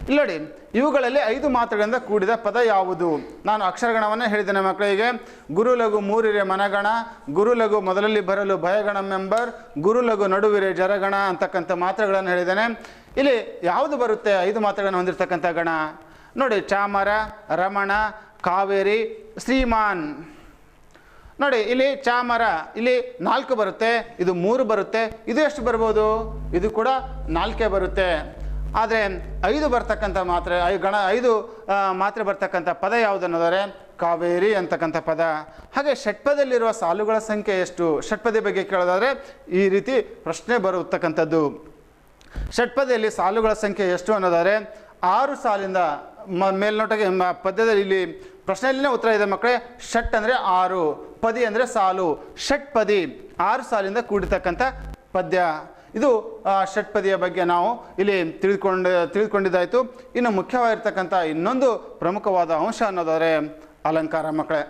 ಇಲ್ಲಿ ನೋಡಿ, ಇವುಗಳಲ್ಲಿ 5 ಮಾತ್ರೆಗಳಿಂದ ಕೂಡಿದ ಪದ ಯಾವುದು? ನಾನು ಅಕ್ಷರಗಣವನ್ನು ಹೇಳಿದ್ದೇನೆ ಮಕ್ಕಳಿಗೆ. ಗುರು ಲಘು ಮೂರಿರೆ ಮನಗಣ, ಗುರು ಲಘು ಮೊದಲಲ್ಲಿ ಬರಲು ಭಯಗಣ ಮೆಂಬರ್, ಗುರು ಲಘು ನಡುವಿರೆ ಜರಗಣ ಅಂತಕ್ಕಂಥ ಮಾತ್ರೆಗಳನ್ನು ಹೇಳಿದ್ದೇನೆ. ಇಲ್ಲಿ ಯಾವುದು ಬರುತ್ತೆ 5 ಮಾತ್ರೆಗಳನ್ನು ಹೊಂದಿರತಕ್ಕಂಥ ಗಣ? ನೋಡಿ, ಚಾಮರ, ರಮಣ, ಕಾವೇರಿ, ಶ್ರೀಮಾನ್. ನೋಡಿ, ಇಲ್ಲಿ ಚಾಮರ ಇಲ್ಲಿ 4 ಬರುತ್ತೆ, ಇದು 3 ಬರುತ್ತೆ. ಇದು ಎಷ್ಟು ಬರ್ಬೋದು? ಇದು ಕೂಡ 4 ಬರುತ್ತೆ. ಆದರೆ 5 ಬರ್ತಕ್ಕಂಥ ಮಾತ್ರೆ ಐದು ಮಾತ್ರೆ ಬರ್ತಕ್ಕಂಥ ಪದ ಯಾವುದನ್ನೋದರೆ ಕಾವೇರಿ ಅಂತಕ್ಕಂಥ ಪದ. ಹಾಗೆ ಷಟ್ಪದಿಯಲ್ಲಿರುವ ಸಾಲುಗಳ ಸಂಖ್ಯೆ ಎಷ್ಟು? ಷಟ್ಪದಿ ಬಗ್ಗೆ ಕೇಳೋದಾದರೆ ಈ ರೀತಿ ಪ್ರಶ್ನೆ ಬರುತ್ತಕ್ಕಂಥದ್ದು. ಷಟ್ಪದಿಯಲ್ಲಿ ಸಾಲುಗಳ ಸಂಖ್ಯೆ ಎಷ್ಟು ಅನ್ನೋದಾದರೆ 6 ಸಾಲಿಂದ ಮೇಲ್ನೋಟಕ್ಕೆ ಪದ್ಯದಲ್ಲಿ ಇಲ್ಲಿ ಪ್ರಶ್ನೆಯಲ್ಲಿನೇ ಉತ್ತರ ಇದೆ ಮಕ್ಕಳೇ. ಷಟ್ ಅಂದರೆ 6, ಪದಿ ಅಂದರೆ ಸಾಲು. ಷಟ್ಪದಿ 6 ಸಾಲಿಂದ ಕೂಡಿರ್ತಕ್ಕಂಥ ಪದ್ಯ. ಇದು ಷಟ್ಪದಿಯ ಬಗ್ಗೆ ನಾವು ಇಲ್ಲಿ ತಿಳಿದುಕೊಂಡಿದ್ದಾಯಿತು. ಇನ್ನು ಮುಖ್ಯವಾಗಿರ್ತಕ್ಕಂಥ ಇನ್ನೊಂದು ಪ್ರಮುಖವಾದ ಅಂಶ ಅನ್ನೋದಾದರೆ ಅಲಂಕಾರ ಮಕ್ಕಳೇ.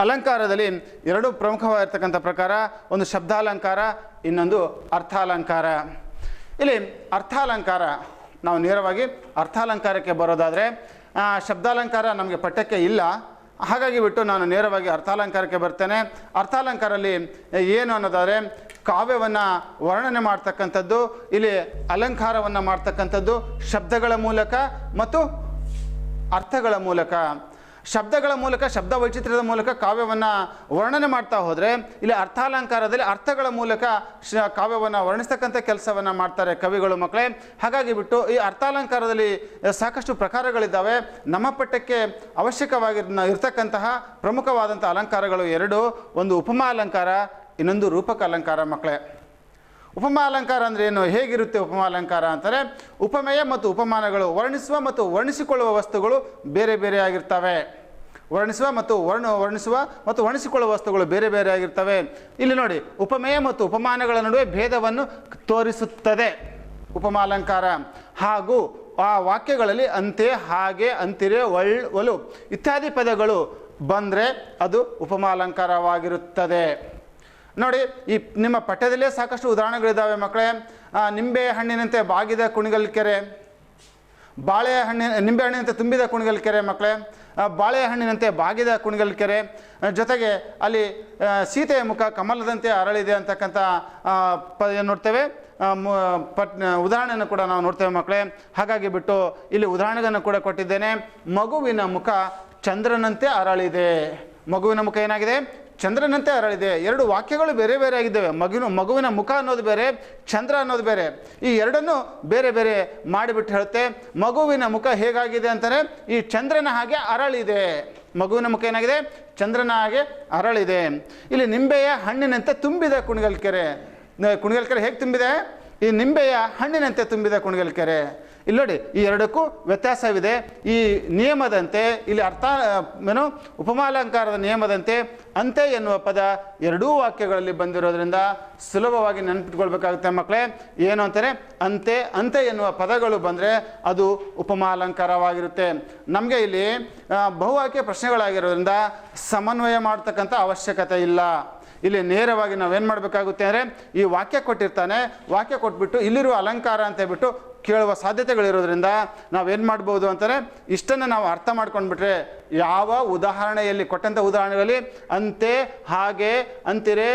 ಅಲಂಕಾರದಲ್ಲಿ 2 ಪ್ರಮುಖವಾಗಿರ್ತಕ್ಕಂಥ ಪ್ರಕಾರ, ಒಂದು ಶಬ್ದಾಲಂಕಾರ, ಇನ್ನೊಂದು ಅರ್ಥಾಲಂಕಾರ. ಇಲ್ಲಿ ಅರ್ಥಾಲಂಕಾರ, ನಾವು ನೇರವಾಗಿ ಅರ್ಥಾಲಂಕಾರಕ್ಕೆ ಬರೋದಾದರೆ ಶಬ್ದಾಲಂಕಾರ ನಮಗೆ ಪಠ್ಯಕ್ಕೆ ಇಲ್ಲ, ಹಾಗಾಗಿ ಬಿಟ್ಟು ನಾನು ನೇರವಾಗಿ ಅರ್ಥಾಲಂಕಾರಕ್ಕೆ ಬರ್ತೇನೆ. ಅರ್ಥಾಲಂಕಾರಲ್ಲಿ ಏನು ಅನ್ನೋದಾದರೆ ಕಾವ್ಯವನ್ನು ವರ್ಣನೆ ಮಾಡ್ತಕ್ಕಂಥದ್ದು, ಇಲ್ಲಿ ಅಲಂಕಾರವನ್ನು ಮಾಡ್ತಕ್ಕಂಥದ್ದು ಶಬ್ದಗಳ ಮೂಲಕ ಮತ್ತು ಅರ್ಥಗಳ ಮೂಲಕ. ಶಬ್ದಗಳ ಮೂಲಕ, ಶಬ್ದ ವೈಚಿತ್ರ್ಯದ ಮೂಲಕ ಕಾವ್ಯವನ್ನು ವರ್ಣನೆ ಮಾಡ್ತಾ ಹೋದರೆ, ಇಲ್ಲಿ ಅರ್ಥಾಲಂಕಾರದಲ್ಲಿ ಅರ್ಥಗಳ ಮೂಲಕ ಕಾವ್ಯವನ್ನು ವರ್ಣಿಸ್ತಕ್ಕಂಥ ಕೆಲಸವನ್ನು ಮಾಡ್ತಾರೆ ಕವಿಗಳು ಮಕ್ಕಳೇ. ಹಾಗಾಗಿ ಬಿಟ್ಟು ಈ ಅರ್ಥಾಲಂಕಾರದಲ್ಲಿ ಸಾಕಷ್ಟು ಪ್ರಕಾರಗಳಿದ್ದಾವೆ. ನಮ್ಮ ಪಠ್ಯಕ್ಕೆ ಇರ್ತಕ್ಕಂತಹ ಪ್ರಮುಖವಾದಂಥ ಅಲಂಕಾರಗಳು 2, ಒಂದು ಉಪಮಾ ಅಲಂಕಾರ, ಇನ್ನೊಂದು ರೂಪಕ ಅಲಂಕಾರ ಮಕ್ಕಳೇ. ಉಪಮಾ ಅಲಂಕಾರ ಅಂದರೆ ಏನು? ಹೇಗಿರುತ್ತೆ ಉಪಮಾ ಅಲಂಕಾರ ಅಂತಾರೆ, ಉಪಮೇಯ ಮತ್ತು ಉಪಮಾನಗಳು ವರ್ಣಿಸುವ ಮತ್ತು ವರ್ಣಿಸಿಕೊಳ್ಳುವ ವಸ್ತುಗಳು ಬೇರೆ ಬೇರೆ ಆಗಿರ್ತವೆ. ವರ್ಣಿಸುವ ಮತ್ತು ವರ್ಣಿಸಿಕೊಳ್ಳುವ ವಸ್ತುಗಳು ಬೇರೆ ಬೇರೆ ಆಗಿರ್ತವೆ. ಇಲ್ಲಿ ನೋಡಿ, ಉಪಮೇಯ ಮತ್ತು ಉಪಮಾನಗಳ ನಡುವೆ ಭೇದವನ್ನು ತೋರಿಸುತ್ತದೆ ಉಪಮಾ ಅಲಂಕಾರ. ಹಾಗೂ ಆ ವಾಕ್ಯಗಳಲ್ಲಿ ಅಂತೆ, ಹಾಗೆ, ಅಂತಿರೆ, ಒಲು ಇತ್ಯಾದಿ ಪದಗಳು ಬಂದರೆ ಅದು ಉಪಮಾ ಅಲಂಕಾರವಾಗಿರುತ್ತದೆ. ನೋಡಿ, ಈ ನಿಮ್ಮ ಪಠ್ಯದಲ್ಲೇ ಸಾಕಷ್ಟು ಉದಾಹರಣೆಗಳಿದ್ದಾವೆ ಮಕ್ಕಳೇ. ನಿಂಬೆ ಹಣ್ಣಿನಂತೆ ಬಾಗಿದ ಕುಣಿಗಲ್ ಕೆರೆ, ನಿಂಬೆ ಹಣ್ಣಿನಂತೆ ತುಂಬಿದ ಕುಣಿಗಲ್ ಕೆರೆ ಮಕ್ಕಳೇ, ಬಾಳೆಹಣ್ಣಿನಂತೆ ಬಾಗಿದ ಕುಣಿಗಲ್ ಕೆರೆ. ಜೊತೆಗೆ ಅಲ್ಲಿ ಸೀತೆಯ ಮುಖ ಕಮಲದಂತೆ ಅರಳಿದೆ ಅಂತಕ್ಕಂಥ ನೋಡ್ತೇವೆ. ಉದಾಹರಣೆಯನ್ನು ಕೂಡ ನಾವು ನೋಡ್ತೇವೆ ಮಕ್ಕಳೇ. ಹಾಗಾಗಿ ಬಿಟ್ಟು ಇಲ್ಲಿ ಉದಾಹರಣೆಯನ್ನು ಕೂಡ ಕೊಟ್ಟಿದ್ದೇನೆ. ಮಗುವಿನ ಮುಖ ಚಂದ್ರನಂತೆ ಅರಳಿದೆ. ಮಗುವಿನ ಮುಖ ಏನಾಗಿದೆ? ಚಂದ್ರನಂತೆ ಅರಳಿದೆ. 2 ವಾಕ್ಯಗಳು ಬೇರೆ ಬೇರೆ ಆಗಿದ್ದಾವೆ. ಮಗುವಿನ ಮುಖ ಅನ್ನೋದು ಬೇರೆ, ಚಂದ್ರ ಅನ್ನೋದು ಬೇರೆ. ಈ ಎರಡನ್ನು ಬೇರೆ ಬೇರೆ ಮಾಡಿಬಿಟ್ಟು ಹೇಳುತ್ತೆ. ಮಗುವಿನ ಮುಖ ಹೇಗಾಗಿದೆ ಅಂತಾರೆ, ಈ ಚಂದ್ರನ ಹಾಗೆ ಅರಳಿದೆ. ಮಗುವಿನ ಮುಖ ಏನಾಗಿದೆ? ಚಂದ್ರನ ಹಾಗೆ ಅರಳಿದೆ. ಇಲ್ಲಿ ನಿಂಬೆಯ ಹಣ್ಣಿನಂತೆ ತುಂಬಿದ ಕುಣಿಗಲ್ ಕೆರೆ. ಕುಣಿಗಲ್ ಕೆರೆ ಹೇಗೆ ತುಂಬಿದೆ? ಈ ನಿಂಬೆಯ ಹಣ್ಣಿನಂತೆ ತುಂಬಿದ ಕುಣಿಗಲ್ ಕೆರೆ. ಇಲ್ಲಿ ನೋಡಿ, ಈ ಎರಡಕ್ಕೂ ವ್ಯತ್ಯಾಸವಿದೆ. ಈ ನಿಯಮದಂತೆ ಇಲ್ಲಿ ಉಪಮಾಲಂಕಾರದ ನಿಯಮದಂತೆ ಅಂತೆ ಎನ್ನುವ ಪದ 2 ವಾಕ್ಯಗಳಲ್ಲಿ ಬಂದಿರೋದ್ರಿಂದ ಸುಲಭವಾಗಿ ನೆನಪಿಟ್ಕೊಳ್ಬೇಕಾಗುತ್ತೆ ಮಕ್ಕಳೇ. ಏನು ಅಂತಾರೆ? ಅಂತೆ ಎನ್ನುವ ಪದಗಳು ಬಂದರೆ ಅದು ಉಪಮಾಲಂಕಾರವಾಗಿರುತ್ತೆ. ನಮಗೆ ಇಲ್ಲಿ ಬಹುವಾಕ್ಯ ಪ್ರಶ್ನೆಗಳಾಗಿರೋದ್ರಿಂದ ಸಮನ್ವಯ ಮಾಡ್ತಕ್ಕಂಥ ಅವಶ್ಯಕತೆ ಇಲ್ಲ. ಇಲ್ಲಿ ನೇರವಾಗಿ ನಾವೇನು ಮಾಡಬೇಕಾಗುತ್ತೆ ಅಂದರೆ, ಈ ವಾಕ್ಯ ಕೊಟ್ಟಿರ್ತಾನೆ, ವಾಕ್ಯ ಕೊಟ್ಬಿಟ್ಟು ಇಲ್ಲಿರುವ ಅಲಂಕಾರ ಅಂತ ಹೇಳ್ಬಿಟ್ಟು ಕೇಳುವ ಸಾಧ್ಯತೆಗಳಿರೋದ್ರಿಂದ ನಾವೇನು ಮಾಡ್ಬೋದು ಅಂತಾರೆ, ಇಷ್ಟನ್ನು ನಾವು ಅರ್ಥ ಮಾಡ್ಕೊಂಡ್ಬಿಟ್ರೆ ಯಾವ ಉದಾಹರಣೆಯಲ್ಲಿ ಕೊಟ್ಟಂಥ ಉದಾಹರಣೆಗಳಲ್ಲಿ ಅಂತೆ, ಹಾಗೆ, ಅಂತಿರೆ,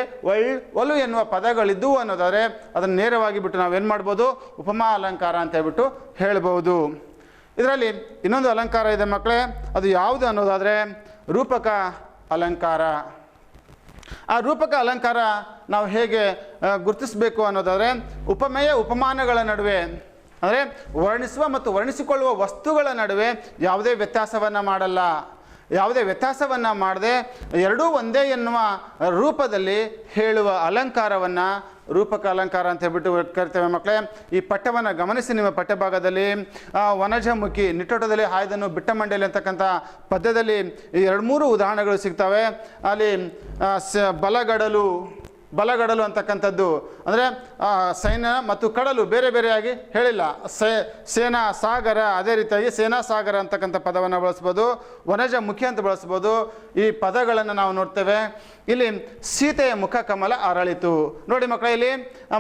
ಒಲು ಎನ್ನುವ ಪದಗಳಿದ್ದವು ಅನ್ನೋದಾದರೆ ಅದನ್ನು ನೇರವಾಗಿ ಬಿಟ್ಟು ನಾವೇನು ಮಾಡ್ಬೋದು? ಉಪಮಾ ಅಲಂಕಾರ ಅಂತ ಹೇಳ್ಬಿಟ್ಟು ಹೇಳ್ಬೋದು. ಇದರಲ್ಲಿ ಇನ್ನೊಂದು ಅಲಂಕಾರ ಇದೆ ಮಕ್ಕಳೇ. ಅದು ಯಾವುದು ಅನ್ನೋದಾದರೆ ರೂಪಕ ಅಲಂಕಾರ. ಆ ರೂಪಕ ಅಲಂಕಾರ ನಾವು ಹೇಗೆ ಗುರುತಿಸಬೇಕು ಅನ್ನೋದಾದರೆ, ಉಪಮೇಯ ಉಪಮಾನಗಳ ನಡುವೆ, ಅಂದರೆ ವರ್ಣಿಸುವ ಮತ್ತು ವರ್ಣಿಸಿಕೊಳ್ಳುವ ವಸ್ತುಗಳ ನಡುವೆ ಯಾವುದೇ ವ್ಯತ್ಯಾಸವನ್ನು ಮಾಡಲ್ಲ. ಯಾವುದೇ ವ್ಯತ್ಯಾಸವನ್ನು ಮಾಡದೆ 2 ಒಂದೇ ಎನ್ನುವ ರೂಪದಲ್ಲಿ ಹೇಳುವ ಅಲಂಕಾರವನ್ನು ರೂಪಕ ಅಲಂಕಾರ ಅಂತ ಹೇಳ್ಬಿಟ್ಟು ಕರಿತೇವೆ ಮಕ್ಕಳೇ. ಈ ಪಠ್ಯವನ್ನು ಗಮನಿಸಿ. ನಿಮ್ಮ ಪಠ್ಯಭಾಗದಲ್ಲಿ ವನಜಮುಖಿ ನಿಟ್ಟೋಟದಲ್ಲಿ ಹಾಯ್ದನು ಬಿಟ್ಟ ಮಂಡಲಿ ಅಂತಕ್ಕಂಥ ಪದ್ಯದಲ್ಲಿ 2-3 ಉದಾಹರಣೆಗಳು ಸಿಗ್ತವೆ. ಅಲ್ಲಿ ಬಲಗಡಲು ಅಂತಕ್ಕಂಥದ್ದು ಅಂದರೆ ಸೈನ್ಯ ಮತ್ತು ಕಡಲು ಬೇರೆ ಬೇರೆಯಾಗಿ ಹೇಳಿಲ್ಲ. ಸೇನಾ ಸಾಗರ, ಅದೇ ರೀತಿಯಾಗಿ ಸೇನಾ ಸಾಗರ ಅಂತಕ್ಕಂಥ ಪದವನ್ನು ಬಳಸ್ಬೋದು. ವನಜ ಮುಖಿ ಅಂತ ಬಳಸ್ಬೋದು. ಈ ಪದಗಳನ್ನು ನಾವು ನೋಡ್ತೇವೆ. ಇಲ್ಲಿ ಸೀತೆಯ ಮುಖ ಕಮಲ ಅರಳಿತು. ನೋಡಿ ಮಕ್ಕಳೇ, ಇಲ್ಲಿ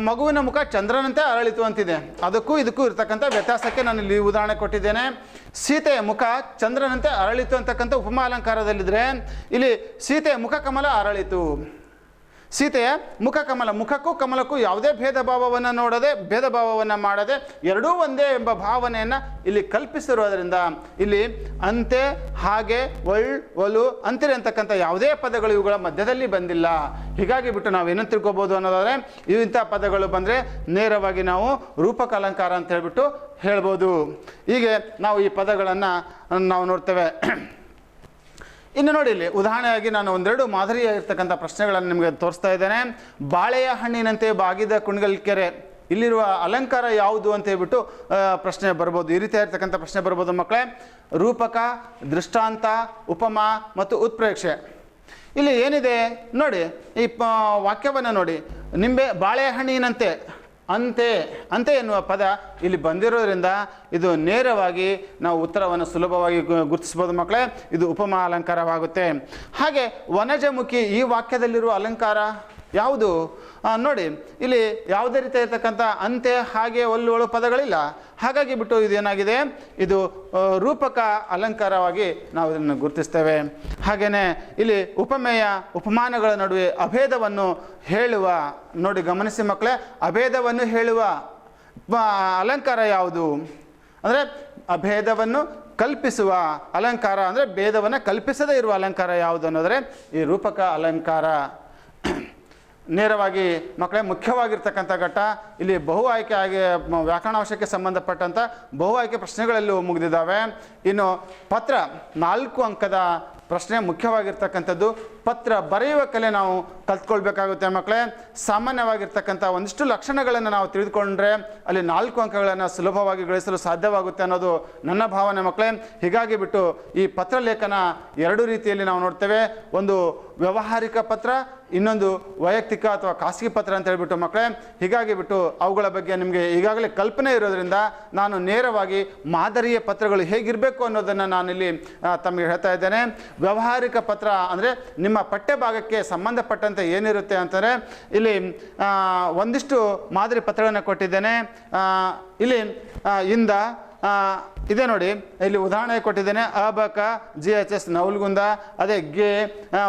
ಮಗುವಿನ ಮುಖ ಚಂದ್ರನಂತೆ ಅರಳಿತು ಅಂತಿದೆ. ಅದಕ್ಕೂ ಇದಕ್ಕೂ ಇರ್ತಕ್ಕಂಥ ವ್ಯತ್ಯಾಸಕ್ಕೆ ನಾನು ಇಲ್ಲಿ ಉದಾಹರಣೆ ಕೊಟ್ಟಿದ್ದೇನೆ. ಸೀತೆಯ ಮುಖ ಚಂದ್ರನಂತೆ ಅರಳಿತು ಅಂತಕ್ಕಂಥ ಉಪಮಾ ಅಲಂಕಾರದಲ್ಲಿದ್ದರೆ, ಇಲ್ಲಿ ಸೀತೆಯ ಮುಖ ಕಮಲ ಅರಳಿತು. ಸೀತೆಯ ಮುಖ ಕಮಲ, ಮುಖಕ್ಕೂ ಕಮಲಕ್ಕೂ ಯಾವುದೇ ಭೇದ ಭಾವವನ್ನು ನೋಡದೆ, ಭೇದ ಭಾವವನ್ನು ಮಾಡದೆ ಎರಡೂ ಒಂದೇ ಎಂಬ ಭಾವನೆಯನ್ನು ಇಲ್ಲಿ ಕಲ್ಪಿಸಿರೋದರಿಂದ ಇಲ್ಲಿ ಅಂತೆ, ಹಾಗೆ, ಒಲು, ಅಂತಿರೆ ಅಂತಕ್ಕಂಥ ಯಾವುದೇ ಪದಗಳು ಇವುಗಳ ಮಧ್ಯದಲ್ಲಿ ಬಂದಿಲ್ಲ. ಹೀಗಾಗಿ ಬಿಟ್ಟು ನಾವು ಏನಂತ ತಿಳ್ಕೊಬೋದು ಅನ್ನೋದಾದರೆ, ಇಂಥ ಪದಗಳು ಬಂದರೆ ನೇರವಾಗಿ ನಾವು ರೂಪಕ ಅಲಂಕಾರ ಅಂತ ಹೇಳ್ಬಿಟ್ಟು ಹೇಳ್ಬೋದು. ಹೀಗೆ ನಾವು ಈ ಪದಗಳನ್ನು ನಾವು ನೋಡ್ತೇವೆ. ಇನ್ನು ನೋಡಿ, ಇಲ್ಲಿ ಉದಾಹರಣೆಯಾಗಿ ನಾನು ಒಂದೆರಡು ಮಾದರಿಯಾಗಿರ್ತಕ್ಕಂಥ ಪ್ರಶ್ನೆಗಳನ್ನು ನಿಮಗೆ ತೋರಿಸ್ತಾ ಇದ್ದೇನೆ. ಬಾಳೆಯ ಹಣ್ಣಿನಂತೆ ಬಾಗಿದ ಕುಣಿಗಲ್ಕೆರೆ, ಇಲ್ಲಿರುವ ಅಲಂಕಾರ ಯಾವುದು ಅಂತ ಹೇಳ್ಬಿಟ್ಟು ಪ್ರಶ್ನೆ ಬರ್ಬೋದು. ಈ ರೀತಿಯಾಗಿರ್ತಕ್ಕಂಥ ಪ್ರಶ್ನೆ ಬರ್ಬೋದು ಮಕ್ಕಳೇ. ರೂಪಕ, ದೃಷ್ಟಾಂತ, ಉಪಮಾ ಮತ್ತು ಉತ್ಪ್ರೇಕ್ಷೆ. ಇಲ್ಲಿ ಏನಿದೆ ನೋಡಿ, ಈ ವಾಕ್ಯವನ್ನು ನೋಡಿ. ಬಾಳೆಹಣ್ಣಿನಂತೆ, ಅಂತೆ ಎನ್ನುವ ಪದ ಇಲ್ಲಿ ಬಂದಿರೋದ್ರಿಂದ ಇದು ನೇರವಾಗಿ ನಾವು ಉತ್ತರವನ್ನು ಸುಲಭವಾಗಿ ಗುರುತಿಸ್ಬೋದು ಮಕ್ಕಳೇ. ಇದು ಉಪಮಾ ಅಲಂಕಾರವಾಗುತ್ತೆ. ಹಾಗೆ ವನಜಮುಖಿ, ಈ ವಾಕ್ಯದಲ್ಲಿರುವ ಅಲಂಕಾರ ಯಾವುದು ನೋಡಿ. ಇಲ್ಲಿ ಯಾವುದೇ ರೀತಿ ಇರತಕ್ಕಂಥ ಅಂತೆ, ಹಾಗೆ, ಒಲು ಪದಗಳಿಲ್ಲ. ಹಾಗಾಗಿ ಬಿಟ್ಟು ಇದೇನಾಗಿದೆ, ಇದು ರೂಪಕ ಅಲಂಕಾರವಾಗಿ ನಾವು ಇದನ್ನು ಗುರುತಿಸ್ತೇವೆ. ಹಾಗೆಯೇ ಇಲ್ಲಿ ಉಪಮೇಯ, ಉಪಮಾನಗಳ ನಡುವೆ ಅಭೇದವನ್ನು ಹೇಳುವ, ನೋಡಿ ಗಮನಿಸಿ ಮಕ್ಕಳೇ, ಅಭೇದವನ್ನು ಹೇಳುವ ಅಲಂಕಾರ ಯಾವುದು ಅಂದರೆ ಅಭೇದವನ್ನು ಕಲ್ಪಿಸುವ ಅಲಂಕಾರ, ಅಂದರೆ ಭೇದವನ್ನು ಕಲ್ಪಿಸದೇ ಇರುವ ಅಲಂಕಾರ ಯಾವುದು ಅನ್ನೋದರೆ ಈ ರೂಪಕ ಅಲಂಕಾರ. ನೇರವಾಗಿ ಮಕ್ಕಳೇ ಮುಖ್ಯವಾಗಿರ್ತಕ್ಕಂಥ ಘಟ್ಟ ಇಲ್ಲಿ ಬಹು ಆಯ್ಕೆ ಆಗಿ ವ್ಯಾಕರಣಾಂಶಕ್ಕೆ ಸಂಬಂಧಪಟ್ಟಂಥ ಬಹು ಆಯ್ಕೆ ಪ್ರಶ್ನೆಗಳೆಲ್ಲೂ ಮುಗಿದಿದ್ದಾವೆ. ಇನ್ನು ಪತ್ರ 4 ಅಂಕದ ಪ್ರಶ್ನೆ ಮುಖ್ಯವಾಗಿರ್ತಕ್ಕಂಥದ್ದು. ಪತ್ರ ಬರೆಯುವ ಕಲೆ ನಾವು ಕಲ್ತ್ಕೊಳ್ಬೇಕಾಗುತ್ತೆ ಮಕ್ಕಳೇ. ಸಾಮಾನ್ಯವಾಗಿರ್ತಕ್ಕಂಥ ಒಂದಿಷ್ಟು ಲಕ್ಷಣಗಳನ್ನು ನಾವು ತಿಳಿದುಕೊಂಡ್ರೆ ಅಲ್ಲಿ 4 ಅಂಕಗಳನ್ನು ಸುಲಭವಾಗಿ ಗಳಿಸಲು ಸಾಧ್ಯವಾಗುತ್ತೆ ಅನ್ನೋದು ನನ್ನ ಭಾವನೆ ಮಕ್ಕಳೇ. ಹೀಗಾಗಿ ಬಿಟ್ಟು ಈ ಪತ್ರ ಲೇಖನ 2 ರೀತಿಯಲ್ಲಿ ನಾವು ನೋಡ್ತೇವೆ. ಒಂದು ವ್ಯಾವಹಾರಿಕ ಪತ್ರ, ಇನ್ನೊಂದು ವೈಯಕ್ತಿಕ ಅಥವಾ ಖಾಸಗಿ ಪತ್ರ ಅಂತ ಹೇಳ್ಬಿಟ್ಟು ಮಕ್ಕಳೇ. ಹೀಗಾಗಿ ಬಿಟ್ಟು ಅವುಗಳ ಬಗ್ಗೆ ನಿಮಗೆ ಈಗಾಗಲೇ ಕಲ್ಪನೆ ಇರೋದ್ರಿಂದ ನಾನು ನೇರವಾಗಿ ಮಾದರಿಯ ಪತ್ರಗಳು ಹೇಗಿರಬೇಕು ಅನ್ನೋದನ್ನು ನಾನಿಲ್ಲಿ ತಮಗೆ ಹೇಳ್ತಾ ಇದ್ದೇನೆ. ವ್ಯಾವಹಾರಿಕ ಪತ್ರ ಅಂದರೆ ನಿಮ್ಮ ಪಠ್ಯ ಭಾಗಕ್ಕೆ ಸಂಬಂಧಪಟ್ಟಂತೆ ಏನಿರುತ್ತೆ ಅಂತಂದರೆ ಇಲ್ಲಿ ಒಂದಿಷ್ಟು ಮಾದರಿ ಪತ್ರಗಳನ್ನು ಕೊಟ್ಟಿದ್ದೇನೆ. ಇಲ್ಲಿ ಇಂದ ಇದೆ ನೋಡಿ, ಇಲ್ಲಿ ಉದಾಹರಣೆ ಕೊಟ್ಟಿದ್ದೇನೆ. ಅಬಕ, GHS ನವಲ್ಗುಂದ, ಅದೇ ಗೆ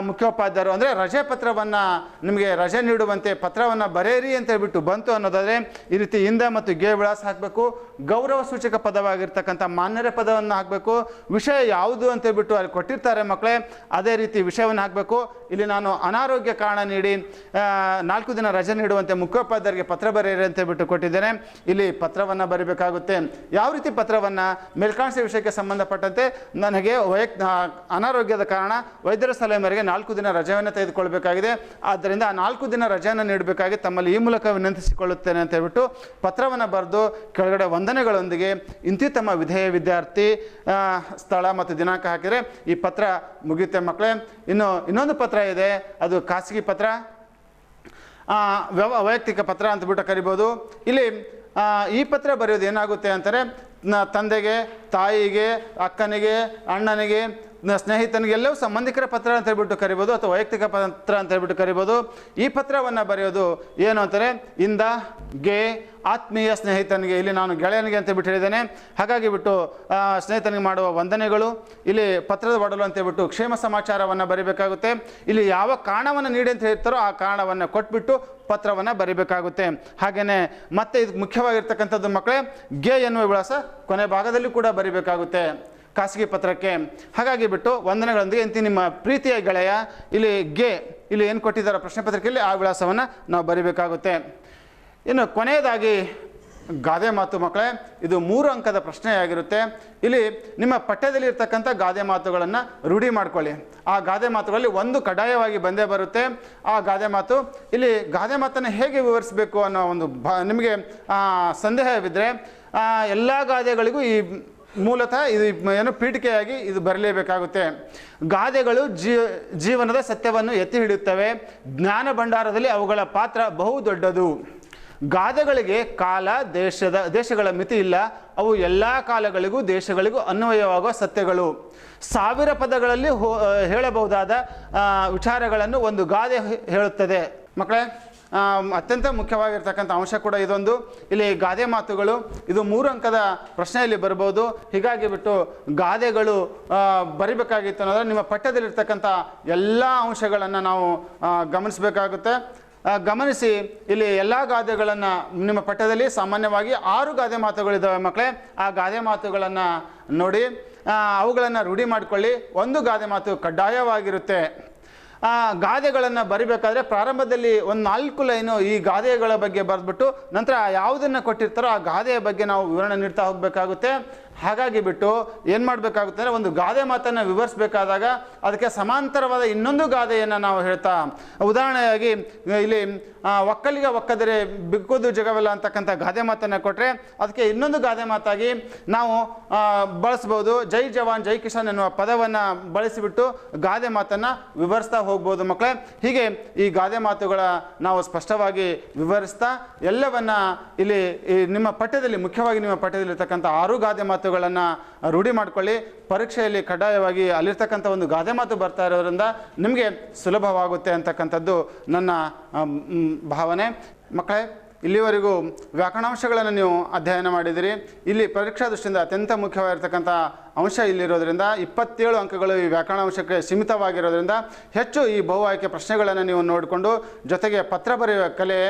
ಮುಖ್ಯೋಪಾಧ್ಯಾಯರು, ಅಂದರೆ ರಜೆ ಪತ್ರವನ್ನು ನಿಮಗೆ ರಜೆ ನೀಡುವಂತೆ ಪತ್ರವನ್ನು ಬರೆಯಿರಿ ಅಂತ ಹೇಳ್ಬಿಟ್ಟು ಬಂತು ಅನ್ನೋದಾದರೆ ಈ ರೀತಿ ಇಂದ ಮತ್ತು ಗೆ ವಿಳಾಸ ಹಾಕಬೇಕು. ಗೌರವ ಸೂಚಕ ಪದವಾಗಿರ್ತಕ್ಕಂಥ ಮಾನ್ಯರ ಪದವನ್ನು ಹಾಕಬೇಕು. ವಿಷಯ ಯಾವುದು ಅಂತ ಹೇಳ್ಬಿಟ್ಟು ಅಲ್ಲಿ ಕೊಟ್ಟಿರ್ತಾರೆ ಮಕ್ಕಳೇ, ಅದೇ ರೀತಿ ವಿಷಯವನ್ನು ಹಾಕಬೇಕು. ಇಲ್ಲಿ ನಾನು ಅನಾರೋಗ್ಯ ಕಾರಣ ನೀಡಿ 4 ದಿನ ರಜೆ ನೀಡುವಂತೆ ಮುಖ್ಯೋಪಾಧ್ಯಾಯರಿಗೆ ಪತ್ರ ಬರೆಯಿರಿ ಅಂತ ಹೇಳ್ಬಿಟ್ಟು ಕೊಟ್ಟಿದ್ದೇನೆ. ಇಲ್ಲಿ ಪತ್ರವನ್ನು ಬರೀಬೇಕಾಗುತ್ತೆ. ಯಾವ ರೀತಿ ಪತ್ರವನ್ನು, ಮೇಲ್ಕಾಣಿಸಿದ ವಿಷಯಕ್ಕೆ ಸಂಬಂಧಪಟ್ಟಂತೆ ನನಗೆ ಅನಾರೋಗ್ಯದ ಕಾರಣ ವೈದ್ಯರ ಸಲಹೆ ಮೇರೆಗೆ 4 ದಿನ ರಜೆಯನ್ನು ತೆಗೆದುಕೊಳ್ಬೇಕಾಗಿದೆ, ಆದ್ದರಿಂದ ಆ 4 ದಿನ ರಜೆಯನ್ನು ನೀಡಬೇಕಾಗಿ ತಮ್ಮಲ್ಲಿ ಈ ಮೂಲಕ ವಿನಂತಿಸಿಕೊಳ್ಳುತ್ತೇನೆ ಅಂತ ಹೇಳ್ಬಿಟ್ಟು ಪತ್ರವನ್ನು ಬರೆದು ಕೆಳಗಡೆ ವಂದನೆಗಳೊಂದಿಗೆ ಇಂತಿ ತಮ್ಮ ವಿಧೇಯ ವಿದ್ಯಾರ್ಥಿ, ಸ್ಥಳ ಮತ್ತು ದಿನಾಂಕ ಹಾಕಿದರೆ ಈ ಪತ್ರ ಮುಗಿಯುತ್ತೆ ಮಕ್ಕಳೇ. ಇನ್ನೊಂದು ಪತ್ರ ಇದೆ, ಅದು ಖಾಸಗಿ ಪತ್ರ, ವೈಯಕ್ತಿಕ ಪತ್ರ ಅಂತ ಬಿಟ್ಟು ಕರಿಬೋದು. ಇಲ್ಲಿ ಈ ಪತ್ರ ಬರೆಯೋದು ಏನಾಗುತ್ತೆ ಅಂತಾರೆ, ತಂದೆಗೆ, ತಾಯಿಗೆ, ಅಕ್ಕನಿಗೆ, ಅಣ್ಣನಿಗೆ, ಸ್ನೇಹಿತನಿಗೆ ಎಲ್ಲವೂ ಸಂಬಂಧಿಕರ ಪತ್ರ ಅಂತ ಹೇಳ್ಬಿಟ್ಟು ಕರಿಬೋದು, ಅಥವಾ ವೈಯಕ್ತಿಕ ಪತ್ರ ಅಂತ ಹೇಳ್ಬಿಟ್ಟು ಕರಿಬೋದು. ಈ ಪತ್ರವನ್ನು ಬರೆಯೋದು ಏನು ಅಂತಾರೆ, ಇಂದ ಗೆ ಆತ್ಮೀಯ ಸ್ನೇಹಿತನಿಗೆ, ಇಲ್ಲಿ ನಾನು ಗೆಳೆಯನಿಗೆ ಅಂತ ಬಿಟ್ಟು ಹೇಳಿದ್ದೇನೆ. ಹಾಗಾಗಿ ಬಿಟ್ಟು ಸ್ನೇಹಿತನಿಗೆ ಮಾಡುವ ವಂದನೆಗಳು. ಇಲ್ಲಿ ಪತ್ರದ ಒಡಲು ಅಂತ ಹೇಳ್ಬಿಟ್ಟು ಕ್ಷೇಮ ಸಮಾಚಾರವನ್ನು ಬರೀಬೇಕಾಗುತ್ತೆ. ಇಲ್ಲಿ ಯಾವ ಕಾರಣವನ್ನು ನೀಡಿ ಅಂತ ಹೇಳ್ತಾರೋ ಆ ಕಾರಣವನ್ನು ಕೊಟ್ಬಿಟ್ಟು ಪತ್ರವನ್ನು ಬರೀಬೇಕಾಗುತ್ತೆ. ಹಾಗೆಯೇ ಮತ್ತೆ ಇದು ಮುಖ್ಯವಾಗಿರ್ತಕ್ಕಂಥದ್ದು ಮಕ್ಕಳೇ, ಗೆ ಎನ್ನುವ ವಿಳಾಸ ಕೊನೆ ಭಾಗದಲ್ಲಿ ಕೂಡ ಬರೀಬೇಕಾಗುತ್ತೆ ಖಾಸಗಿ ಪತ್ರಕ್ಕೆ. ಹಾಗಾಗಿ ಬಿಟ್ಟು ವಂದನೆಗಳೊಂದಿಗೆ ಇಂತಿ ನಿಮ್ಮ ಪ್ರೀತಿಯ ಗೆಳೆಯ, ಇಲ್ಲಿ ಗೆ, ಇಲ್ಲಿ ಏನು ಕೊಟ್ಟಿದ್ದಾರೆ ಪ್ರಶ್ನೆ ಪತ್ರಿಕೆಯಲ್ಲಿ ಆ ವಿಳಾಸವನ್ನು ನಾವು ಬರೀಬೇಕಾಗುತ್ತೆ. ಇನ್ನು ಕೊನೆಯದಾಗಿ ಗಾದೆ ಮಾತು ಮಕ್ಕಳೇ, ಇದು 3 ಅಂಕದ ಪ್ರಶ್ನೆಯಾಗಿರುತ್ತೆ. ಇಲ್ಲಿ ನಿಮ್ಮ ಪಠ್ಯದಲ್ಲಿ ಇರ್ತಕ್ಕಂಥ ಗಾದೆ ಮಾತುಗಳನ್ನು ರೂಢಿ ಮಾಡ್ಕೊಳ್ಳಿ. ಆ ಗಾದೆ ಮಾತುಗಳಲ್ಲಿ ಒಂದು ಕಡ್ಡಾಯವಾಗಿ ಬಂದೇ ಬರುತ್ತೆ. ಆ ಗಾದೆ ಮಾತು, ಇಲ್ಲಿ ಗಾದೆ ಮಾತನ್ನು ಹೇಗೆ ವಿವರಿಸಬೇಕು ಅನ್ನೋ ಒಂದು ನಿಮಗೆ ಸಂದೇಹವಿದ್ದರೆ ಎಲ್ಲ ಗಾದೆಗಳಿಗೂ ಈ ಮೂಲತಃ ಇದು ಏನು ಪೀಠಿಕೆಯಾಗಿ ಇದು ಬರಲೇಬೇಕಾಗುತ್ತೆ. ಗಾದೆಗಳು ಜೀವನದ ಸತ್ಯವನ್ನು ಎತ್ತಿ ಹಿಡಿಯುತ್ತವೆ. ಜ್ಞಾನ ಭಂಡಾರದಲ್ಲಿ ಅವುಗಳ ಪಾತ್ರ ಬಹು ದೊಡ್ಡದು. ಗಾದೆಗಳಿಗೆ ಕಾಲ, ದೇಶಗಳ ಮಿತಿ ಇಲ್ಲ. ಅವು ಎಲ್ಲ ಕಾಲಗಳಿಗೂ ದೇಶಗಳಿಗೂ ಅನ್ವಯವಾಗುವ ಸತ್ಯಗಳು. 1000 ಪದಗಳಲ್ಲಿ ಹೇಳಬಹುದಾದ ವಿಚಾರಗಳನ್ನು ಒಂದು ಗಾದೆ ಹೇಳುತ್ತದೆ ಮಕ್ಕಳೇ. ಅತ್ಯಂತ ಮುಖ್ಯವಾಗಿರ್ತಕ್ಕಂಥ ಅಂಶ ಕೂಡ ಇದೊಂದು. ಇಲ್ಲಿ ಗಾದೆ ಮಾತುಗಳು ಇದು 3 ಅಂಕದ ಪ್ರಶ್ನೆಯಲ್ಲಿ ಬರ್ಬೋದು. ಹೀಗಾಗಿ ಬಿಟ್ಟು ಗಾದೆಗಳು ಬರಿಬೇಕಾಗಿತ್ತು ಅನ್ನೋದ್ರೆ ನಿಮ್ಮ ಪಠ್ಯದಲ್ಲಿರ್ತಕ್ಕಂಥ ಎಲ್ಲ ಅಂಶಗಳನ್ನು ನಾವು ಗಮನಿಸಬೇಕಾಗುತ್ತೆ. ಗಮನಿಸಿ, ಇಲ್ಲಿ ಎಲ್ಲ ಗಾದೆಗಳನ್ನು ನಿಮ್ಮ ಪಠ್ಯದಲ್ಲಿ ಸಾಮಾನ್ಯವಾಗಿ 6 ಗಾದೆ ಮಾತುಗಳಿದ್ದಾವೆ ಮಕ್ಕಳೇ. ಆ ಗಾದೆ ಮಾತುಗಳನ್ನು ನೋಡಿ ಅವುಗಳನ್ನು ರೂಢಿ ಮಾಡಿಕೊಳ್ಳಿ. ಒಂದು ಗಾದೆ ಮಾತು ಕಡ್ಡಾಯವಾಗಿರುತ್ತೆ. ಗಾದೆಗಳನ್ನು ಬರಿಬೇಕಾದ್ರೆ ಪ್ರಾರಂಭದಲ್ಲಿ ಒಂದು 4 ಲೈನು ಈ ಗಾದೆಗಳ ಬಗ್ಗೆ ಬರೆದ್ಬಿಟ್ಟು ನಂತರ ಯಾವುದನ್ನು ಕೊಟ್ಟಿರ್ತಾರೋ ಆ ಗಾದೆಯ ಬಗ್ಗೆ ನಾವು ವಿವರಣೆ ನೀಡ್ತಾ ಹೋಗಬೇಕಾಗುತ್ತೆ. ಹಾಗಾಗಿ ಬಿಟ್ಟು ಏನು ಮಾಡಬೇಕಾಗುತ್ತೆ ಅಂದರೆ ಒಂದು ಗಾದೆ ಮಾತನ್ನು ವಿವರಿಸಬೇಕಾದಾಗ ಅದಕ್ಕೆ ಸಮಾಂತರವಾದ ಇನ್ನೊಂದು ಗಾದೆಯನ್ನು ನಾವು ಹೇಳ್ತಾ, ಉದಾಹರಣೆಯಾಗಿ ಇಲ್ಲಿ ಒಕ್ಕಲಿಗ ಒಕ್ಕದರೆ ಬಿಕ್ಕುದು ಜಗವೆಲ್ಲ ಅಂತಕ್ಕಂಥ ಗಾದೆ ಮಾತನ್ನು ಕೊಟ್ಟರೆ ಅದಕ್ಕೆ ಇನ್ನೊಂದು ಗಾದೆ ಮಾತಾಗಿ ನಾವು ಬಳಸ್ಬೋದು. ಜೈ ಜವಾನ್ ಜೈ ಕಿಸಾನ್ ಎನ್ನುವ ಪದವನ್ನು ಬಳಸಿಬಿಟ್ಟು ಗಾದೆ ಮಾತನ್ನು ವಿವರಿಸ್ತಾ ಹೋಗ್ಬೋದು ಮಕ್ಕಳೇ. ಹೀಗೆ ಈ ಗಾದೆ ಮಾತುಗಳ ನಾವು ಸ್ಪಷ್ಟವಾಗಿ ವಿವರಿಸ್ತಾ ಎಲ್ಲವನ್ನ ಇಲ್ಲಿ ನಿಮ್ಮ ಪಠ್ಯದಲ್ಲಿ, ಮುಖ್ಯವಾಗಿ ನಿಮ್ಮ ಪಠ್ಯದಲ್ಲಿರ್ತಕ್ಕಂಥ 6 ಗಾದೆ ಮಾತುಗಳನ್ನು ರೂಢಿ ಮಾಡಿಕೊಳ್ಳಿ. ಪರೀಕ್ಷೆಯಲ್ಲಿ ಕಡ್ಡಾಯವಾಗಿ ಅಲ್ಲಿರ್ತಕ್ಕಂಥ ಒಂದು ಗಾದೆ ಮಾತು ಬರ್ತಾ ಇರೋದ್ರಿಂದ ನಿಮಗೆ ಸುಲಭವಾಗುತ್ತೆ ಅಂತಕ್ಕಂಥದ್ದು ನನ್ನ ಭಾವನೆ. ಮಕ್ಕಳೇ, ಇಲ್ಲಿವರೆಗೂ ವ್ಯಾಕರಣಾಂಶಗಳನ್ನು ನೀವು ಅಧ್ಯಯನ ಮಾಡಿದಿರಿ. ಇಲ್ಲಿ ಪರೀಕ್ಷಾ ದೃಷ್ಟಿಯಿಂದ ಅತ್ಯಂತ ಮುಖ್ಯವಾಗಿರ್ತಕ್ಕಂಥ ಅಂಶ ಇಲ್ಲಿರೋದ್ರಿಂದ 27 ಅಂಕಗಳು ಈ ವ್ಯಾಕರಣಾಂಶಕ್ಕೆ ಸೀಮಿತವಾಗಿರೋದ್ರಿಂದ ಹೆಚ್ಚು ಈ ಬಹು ಆಯ್ಕೆ ಪ್ರಶ್ನೆಗಳನ್ನು ನೀವು ನೋಡಿಕೊಂಡು ಜೊತೆಗೆ ಪತ್ರ ಬರೆಯುವ ಕಲೆ,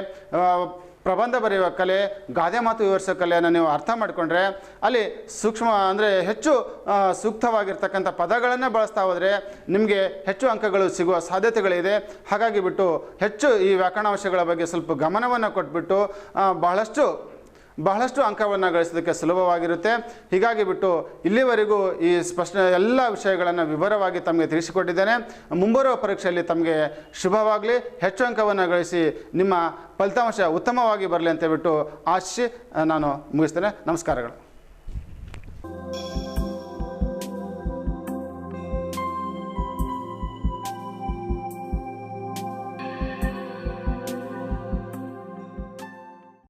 ಪ್ರಬಂಧ ಬರೆಯುವ ಕಲೆ, ಗಾದೆ ಮಾತು ವಿವರಿಸೋ ಕಲೆಯನ್ನು ನೀವು ಅರ್ಥ ಮಾಡಿಕೊಂಡ್ರೆ ಅಲ್ಲಿ ಸೂಕ್ಷ್ಮ ಅಂದರೆ ಹೆಚ್ಚು ಸೂಕ್ತವಾಗಿರ್ತಕ್ಕಂಥ ಪದಗಳನ್ನು ಬಳಸ್ತಾ ಹೋದರೆ ನಿಮಗೆ ಹೆಚ್ಚು ಅಂಕಗಳು ಸಿಗುವ ಸಾಧ್ಯತೆಗಳಿದೆ. ಹಾಗಾಗಿ ಬಿಟ್ಟು ಹೆಚ್ಚು ಈ ವ್ಯಾಕರಣಾಂಶಗಳ ಬಗ್ಗೆ ಸ್ವಲ್ಪ ಗಮನವನ್ನು ಕೊಟ್ಬಿಟ್ಟು ಬಹಳಷ್ಟು ಅಂಕವನ್ನು ಗಳಿಸೋದಕ್ಕೆ ಸುಲಭವಾಗಿರುತ್ತೆ. ಹೀಗಾಗಿ ಬಿಟ್ಟು ಇಲ್ಲಿವರೆಗೂ ಈ ಎಲ್ಲ ವಿಷಯಗಳನ್ನು ವಿವರವಾಗಿ ತಮಗೆ ತಿಳಿಸಿಕೊಟ್ಟಿದ್ದೇನೆ. ಮುಂಬರುವ ಪರೀಕ್ಷೆಯಲ್ಲಿ ತಮಗೆ ಶುಭವಾಗಲಿ, ಹೆಚ್ಚು ಅಂಕವನ್ನು ಗಳಿಸಿ ನಿಮ್ಮ ಫಲಿತಾಂಶ ಉತ್ತಮವಾಗಿ ಬರಲಿ ಅಂತ ಬಿಟ್ಟು ಆಶಿಸಿ ನಾನು ಮುಗಿಸ್ತೇನೆ. ನಮಸ್ಕಾರಗಳು.